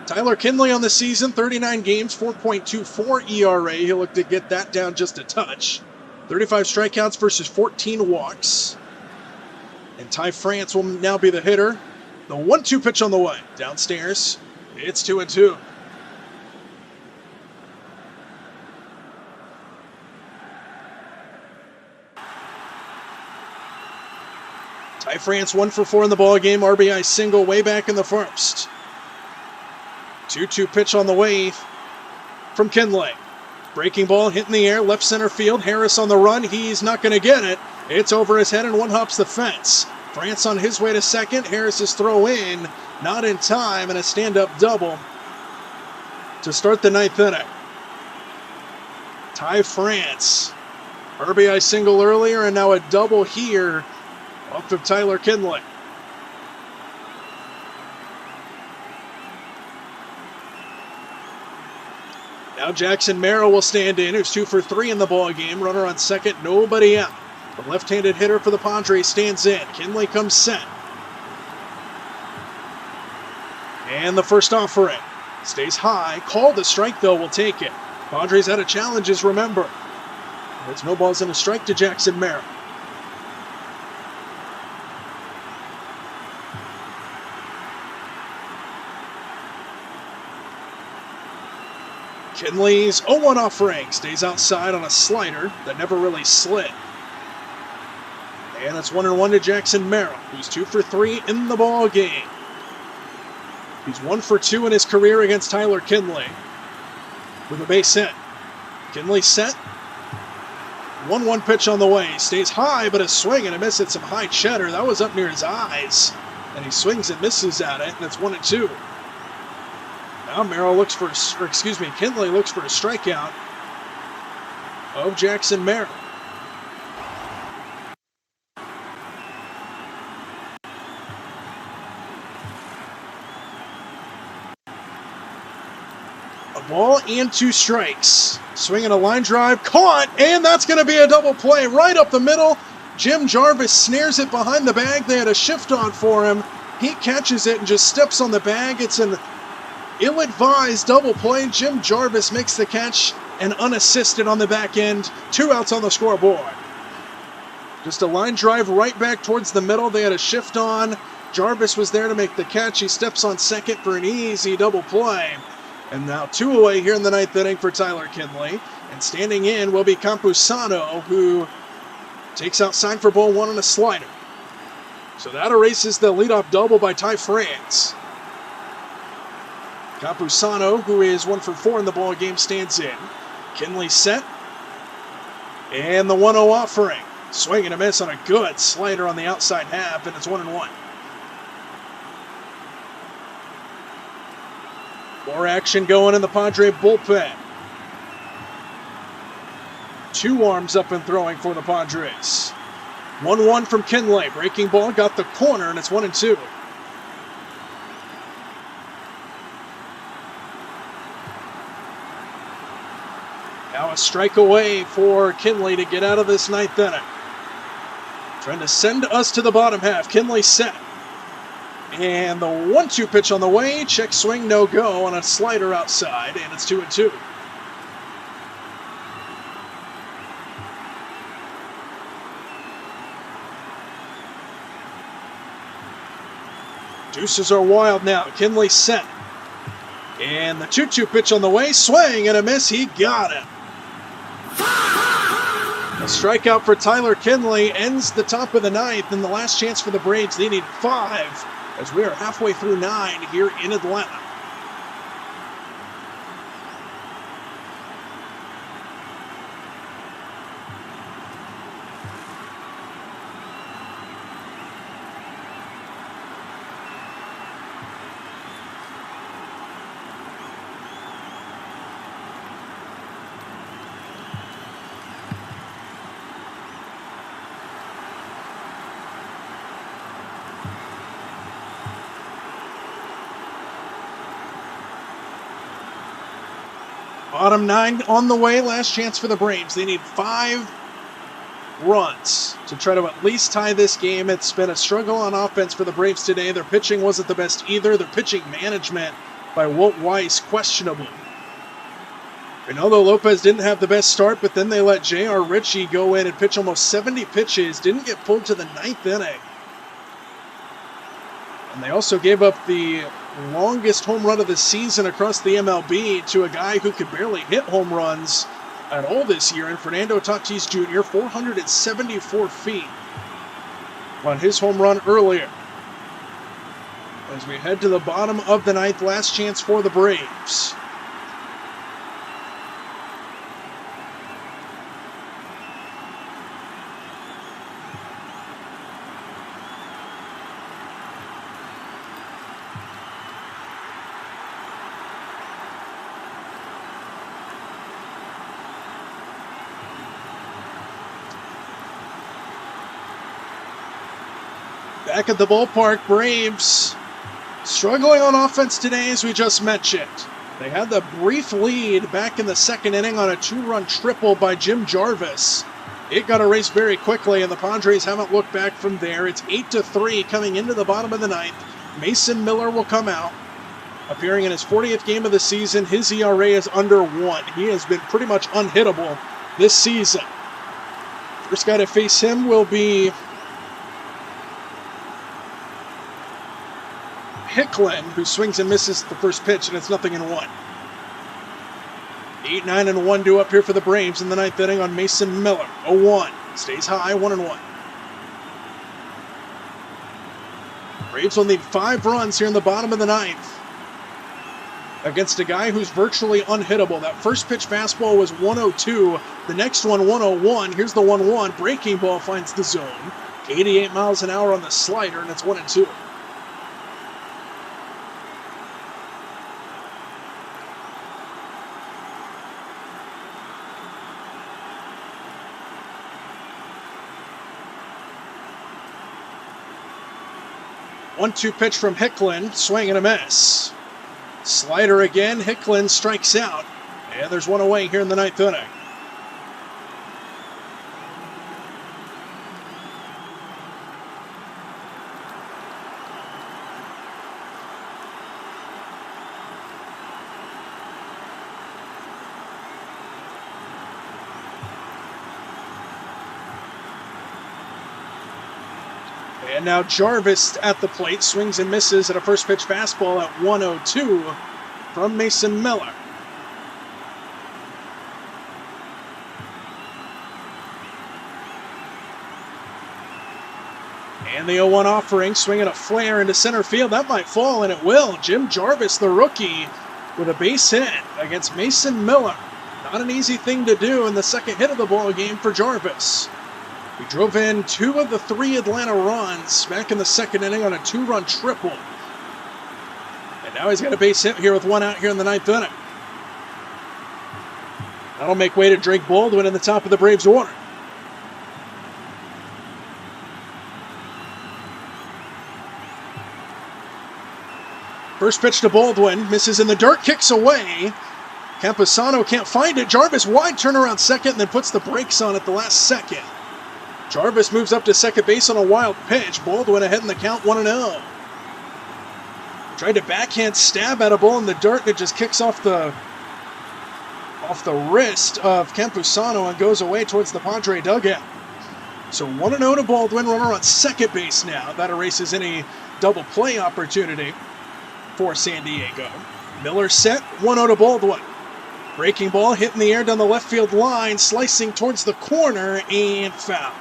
Tyler Kinley on the season, 39 games, 4.24 ERA. He'll look to get that down just a touch. 35 strikeouts versus 14 walks. And Ty France will now be the hitter. The 1-2 pitch on the way. Downstairs, it's 2-2. Ty France 1 for 4 in the ball game. RBI single way back in the first. 2-2 pitch on the way from Kinley. Breaking ball hit in the air, left center field. Harris on the run. He's not going to get it. It's over his head and one hops the fence. France on his way to second. Harris's throw in, not in time, and a stand-up double to start the ninth inning. Ty France, RBI single earlier, and now a double here off of Tyler Kinley. Now Jackson Merrill will stand in, who's 2 for 3 in the ball game. Runner on second, nobody out. The left-handed hitter for the Padres stands in. Kinley comes set. And the first offering stays high. Called a strike, though, will take it. Padres out of challenges, remember. There's no balls and a strike to Jackson Merrill. Kinley's 0-1 offering stays outside on a slider that never really slid. And it's 1-1 to Jackson Merrill, who's 2 for 3 in the ball game. He's 1 for 2 in his career against Tyler Kinley with a base hit. Kinley set. 1-1 pitch on the way. Stays high, but a swing and a miss at some high cheddar. That was up near his eyes. And he swings and misses at it, and it's 1-2. Now Kinley looks for a strikeout of Jackson Merrill. A ball and 2 strikes. Swinging a line drive, caught, and that's going to be a double play right up the middle. Jim Jarvis snares it behind the bag. They had a shift on for him. He catches it and just steps on the bag. It's an ill-advised double play. Jim Jarvis makes the catch and unassisted on the back end. 2 outs on the scoreboard. Just a line drive right back towards the middle. They had a shift on. Jarvis was there to make the catch. He steps on second for an easy double play. And now 2 away here in the ninth inning for Tyler Kinley. And standing in will be Campusano, who takes outside for ball 1 on a slider. So that erases the leadoff double by Ty France. Campusano, who is 1 for 4 in the ball game, stands in. Kinley set. And the 1-0 offering. Swing and a miss on a good slider on the outside half, and it's 1-1. More action going in the Padre bullpen. 2 arms up and throwing for the Padres. 1-1 from Kinley. Breaking ball, got the corner, and it's 1-2. Now a strike away for Kinley to get out of this ninth inning. Trying to send us to the bottom half. Kinley set. And the 1-2 pitch on the way. Check swing, no go on a slider outside, and it's 2-2. Deuces are wild now. Kinley set. And the 2-2 pitch on the way. Swing and a miss. He got it. A strikeout for Tyler Kinley ends the top of the ninth, and the last chance for the Braves. They need 5 as we are halfway through 9 here in Atlanta. Bottom 9 on the way. Last chance for the Braves. They need 5 runs to try to at least tie this game. It's been a struggle on offense for the Braves today. Their pitching wasn't the best either. Their pitching management by Walt Weiss, questionable. Ronaldo Lopez didn't have the best start, but then they let J.R. Ritchie go in and pitch almost 70 pitches. Didn't get pulled to the 9th inning. And they also gave up the longest home run of the season across the MLB to a guy who could barely hit home runs at all this year, in Fernando Tatis Jr., 474 feet. on his home run earlier. As we head to the bottom of the ninth, last chance for the Braves. Back at the ballpark, Braves struggling on offense today, as we just mentioned. They had the brief lead back in the second inning on a 2-run triple by Jim Jarvis. It got erased very quickly, and the Padres haven't looked back from there. It's 8-3 coming into the bottom of the ninth. Mason Miller will come out. Appearing in his 40th game of the season, his ERA is under 1. He has been pretty much unhittable this season. First guy to face him will be Hicklin, who swings and misses the first pitch, and it's 0-1. 8-9-1 due up here for the Braves in the ninth inning on Mason Miller. 0-1. Stays high, 1-1. Braves will need 5 runs here in the bottom of the ninth against a guy who's virtually unhittable. That first pitch fastball was 102. The next one, 101. Here's the 1-1. Breaking ball finds the zone. 88 miles an hour on the slider, and it's 1-2. One-two pitch from Hicklin, swing and a miss. Slider again, Hicklin strikes out, and there's one away here in the ninth inning. And now Jarvis at the plate, swings and misses at a first pitch fastball at 102 from Mason Miller. And the 0-1 offering, swinging a flare into center field. That might fall, and it will. Jim Jarvis, the rookie, with a base hit against Mason Miller. Not an easy thing to do in the second hit of the ball game for Jarvis. He drove in 2 of the 3 Atlanta runs back in the second inning on a 2-run triple. And now he's got a base hit here with 1 out here in the ninth inning. That'll make way to Drake Baldwin in the top of the Braves order. First pitch to Baldwin, misses in the dirt, kicks away. Campusano can't find it. Jarvis wide turnaround second, and then puts the brakes on at the last second. Jarvis moves up to second base on a wild pitch. Baldwin ahead in the count, 1-0. Tried to backhand stab at a ball in the dirt, and it just kicks off the wrist of Campusano and goes away towards the Padre dugout. So 1-0 to Baldwin, runner on second base now. That erases any double play opportunity for San Diego. Miller set, 1-0 to Baldwin. Breaking ball hit in the air down the left field line, slicing towards the corner, and foul.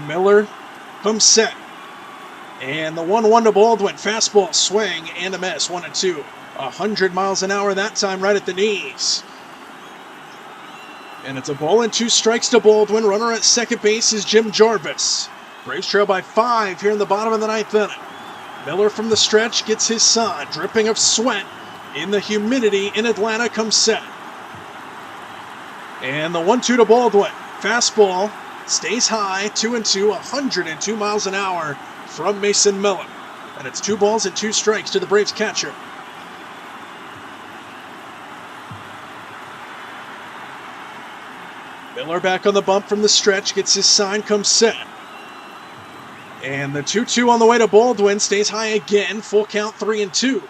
Miller comes set. And the 1-1 to Baldwin. Fastball, swing, and a miss. 1-2. 100 miles an hour that time, right at the knees. And it's a ball and 2 strikes to Baldwin. Runner at second base is Jim Jarvis. Braves trail by 5 here in the bottom of the ninth inning. Miller from the stretch gets his sign. Dripping of sweat in the humidity in Atlanta, comes set. And the 1-2 to Baldwin. Fastball. Stays high, 2-2, 102 miles an hour from Mason Miller. And it's 2 balls and 2 strikes to the Braves catcher. Miller back on the bump from the stretch, gets his sign, comes set. And the 2-2 on the way to Baldwin, stays high again, full count, 3-2.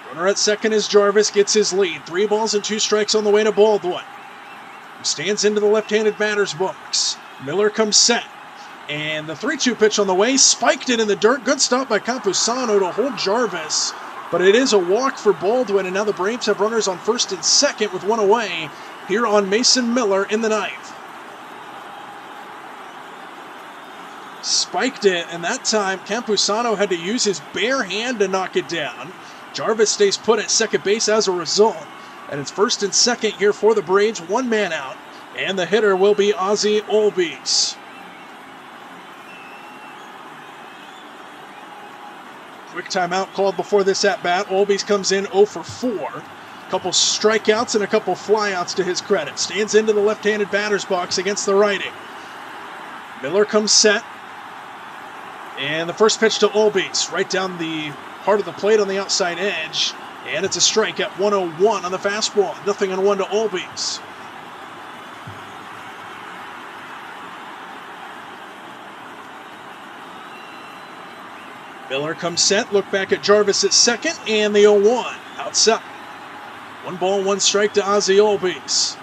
Runner at second as Jarvis gets his lead. 3 balls and 2 strikes on the way to Baldwin. stands into the left-handed batter's box. Miller comes set. And the 3-2 pitch on the way, spiked it in the dirt. Good stop by Campusano to hold Jarvis. But it is a walk for Baldwin, and now the Braves have runners on first and second with one away here on Mason Miller in the ninth. Spiked it, and that time Campusano had to use his bare hand to knock it down. Jarvis stays put at second base as a result. And it's first and second here for the Braves, one man out. And the hitter will be Ozzie Olbies. Quick timeout called before this at-bat. Olbies comes in 0 for 4. A couple strikeouts and a couple flyouts to his credit. Stands into the left-handed batter's box against the righty. Miller comes set. And the first pitch to Olbies, right down the heart of the plate on the outside edge. And it's a strike at 101 on the fastball. 0-1 to Olbies. Miller comes set, look back at Jarvis at second, and the 0-1 outside. 1 ball, 1 strike to Ozzie Olbies.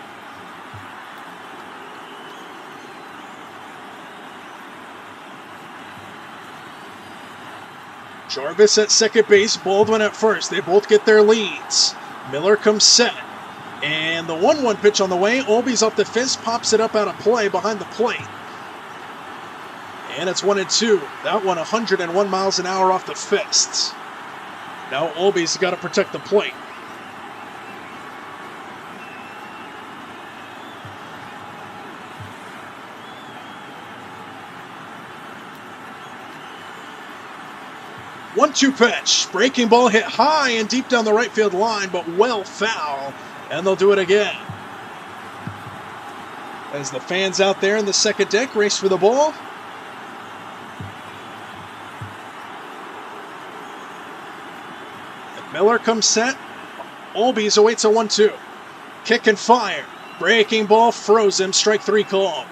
Jarvis at second base, Baldwin at first. They both get their leads. Miller comes set. And the 1-1 pitch on the way. Olbies off the fence, pops it up out of play behind the plate. And it's 1-2. That one 101 miles an hour off the fists. Now Olbies got to protect the plate. One-two pitch. Breaking ball hit high and deep down the right field line, but well foul. And they'll do it again. As the fans out there in the second deck race for the ball. Miller comes set. Olbies awaits a 1-2. Kick and fire. Breaking ball froze him. Strike 3 call.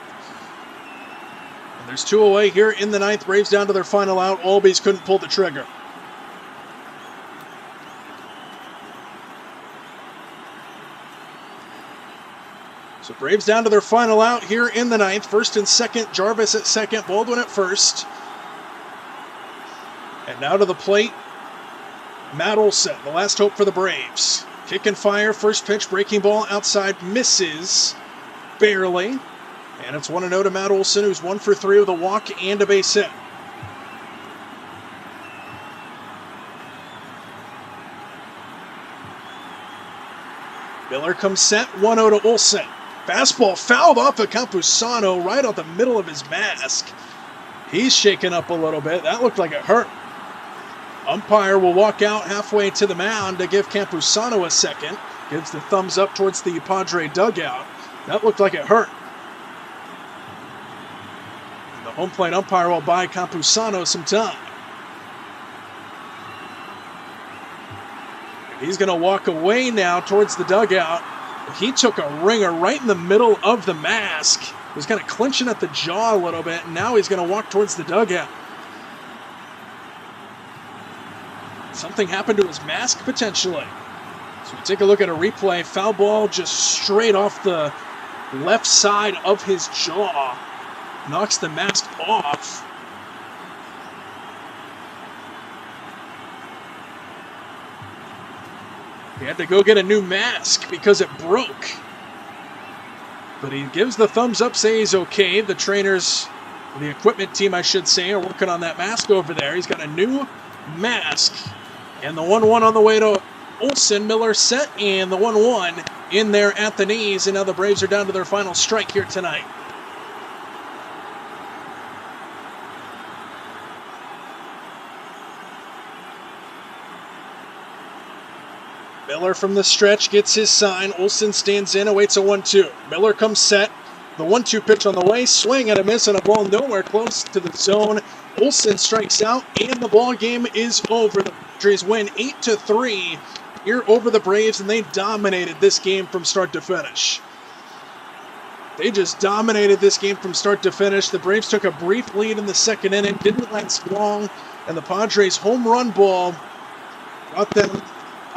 And there's 2 away here in the ninth. Braves down to their final out. Olbies couldn't pull the trigger. So Braves down to their final out here in the ninth. First and second. Jarvis at second. Baldwin at first. And now to the plate. Matt Olson, the last hope for the Braves. Kick and fire, first pitch, breaking ball outside, misses barely. And it's 1-0 to Matt Olson, who's 1 for 3 with a walk and a base hit. Miller comes set, 1-0 to Olson. Fastball fouled off of Campusano right out the middle of his mask. He's shaken up a little bit. That looked like it hurt. Umpire will walk out halfway to the mound to give Campusano a second. Gives the thumbs up towards the Padre dugout. That looked like it hurt. The home plate umpire will buy Campusano some time. He's going to walk away now towards the dugout. He took a ringer right in the middle of the mask. He was kind of clinching at the jaw a little bit, and now he's going to walk towards the dugout. Something happened to his mask, potentially. So we take a look at a replay. Foul ball just straight off the left side of his jaw. Knocks the mask off. He had to go get a new mask because it broke. But he gives the thumbs up, saying he's okay. The trainers, the equipment team, I should say, are working on that mask over there. He's got a new mask. And the 1-1 on the way to Olson. Miller set, and the 1-1 in there at the knees. And now the Braves are down to their final strike here tonight. Miller from the stretch gets his sign. Olson stands in, awaits a 1-2. Miller comes set. The 1-2 pitch on the way. Swing and a miss, and a ball nowhere close to the zone. Olson strikes out, and the ball game is over. The Padres win 8-3 here over the Braves, and they dominated this game from start to finish. They just dominated this game from start to finish. The Braves took a brief lead in the second inning, didn't last long, and the Padres' home run ball brought them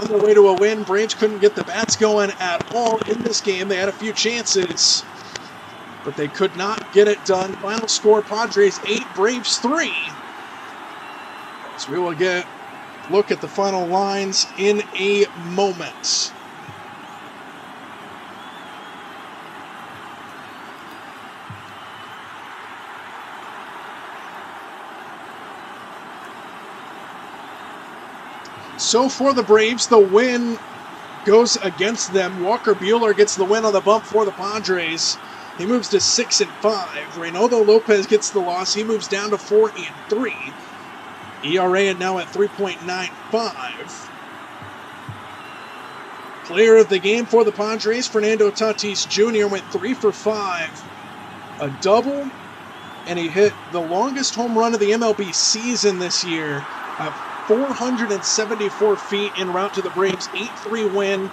on their way to a win. Braves couldn't get the bats going at all in this game. They had a few chances, but they could not get it done. Final score, Padres 8, Braves 3. So we will look at the final lines in a moment. So for the Braves, the win goes against them. Walker Buehler gets the win on the bump for the Padres. He moves to 6-5. Reynaldo Lopez gets the loss. He moves down to 4-3. ERA now at 3.95. Player of the game for the Padres, Fernando Tatis Jr. went 3 for 5. A double, and he hit the longest home run of the MLB season this year. 474 feet en route to the Braves 8-3 win,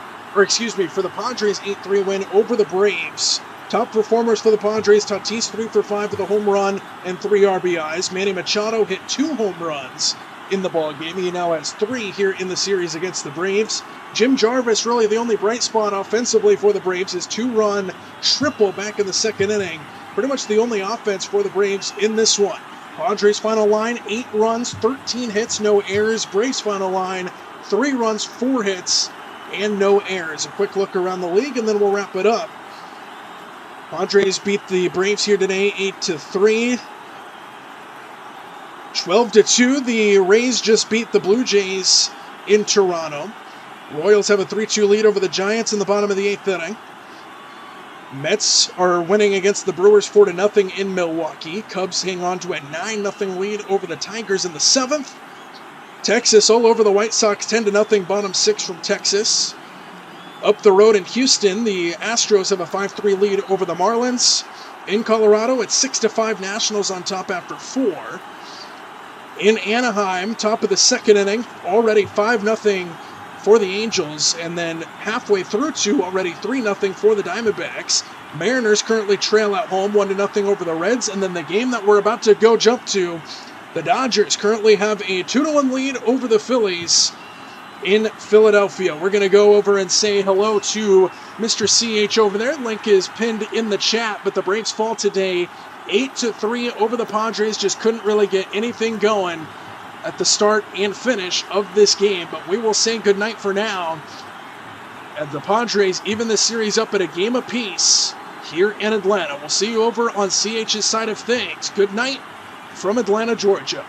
for the Padres 8-3 win over the Braves. Top performers for the Padres, Tatis 3 for 5 with a home run and 3 RBIs. Manny Machado hit 2 home runs in the ballgame. He now has 3 here in the series against the Braves. Jim Jarvis, really the only bright spot offensively for the Braves, his 2-run triple back in the second inning. Pretty much the only offense for the Braves in this one. Padres final line, 8 runs, 13 hits, no errors. Braves final line, 3 runs, 4 hits, and no errors. A quick look around the league, and then we'll wrap it up. Padres beat the Braves here today, 8-3. 12-2, the Rays just beat the Blue Jays in Toronto. Royals have a 3-2 lead over the Giants in the bottom of the 8th inning. Mets are winning against the Brewers 4-0 in Milwaukee. Cubs hang on to a 9-0 lead over the Tigers in the 7th. Texas all over the White Sox 10-0 bottom 6 from Texas. Up the road in Houston, the Astros have a 5-3 lead over the Marlins. In Colorado, it's 6-5 Nationals on top after 4. In Anaheim, top of the second inning, already 5-0 for the Angels, and then halfway through already 3-0 for the Diamondbacks. Mariners currently trail at home 1-0 over the Reds, and then the game that we're about to go jump to, the Dodgers currently have a 2-1 lead over the Phillies in Philadelphia. We're going to go over and say hello to Mr. CH over there. Link is pinned in the chat, but the Braves fall today 8-3 over the Padres. Just couldn't really get anything going at the start and finish of this game, but we will say goodnight for now. As the Padres even the series up at a game apiece here in Atlanta. We'll see you over on CH's side of things. Good night from Atlanta, Georgia.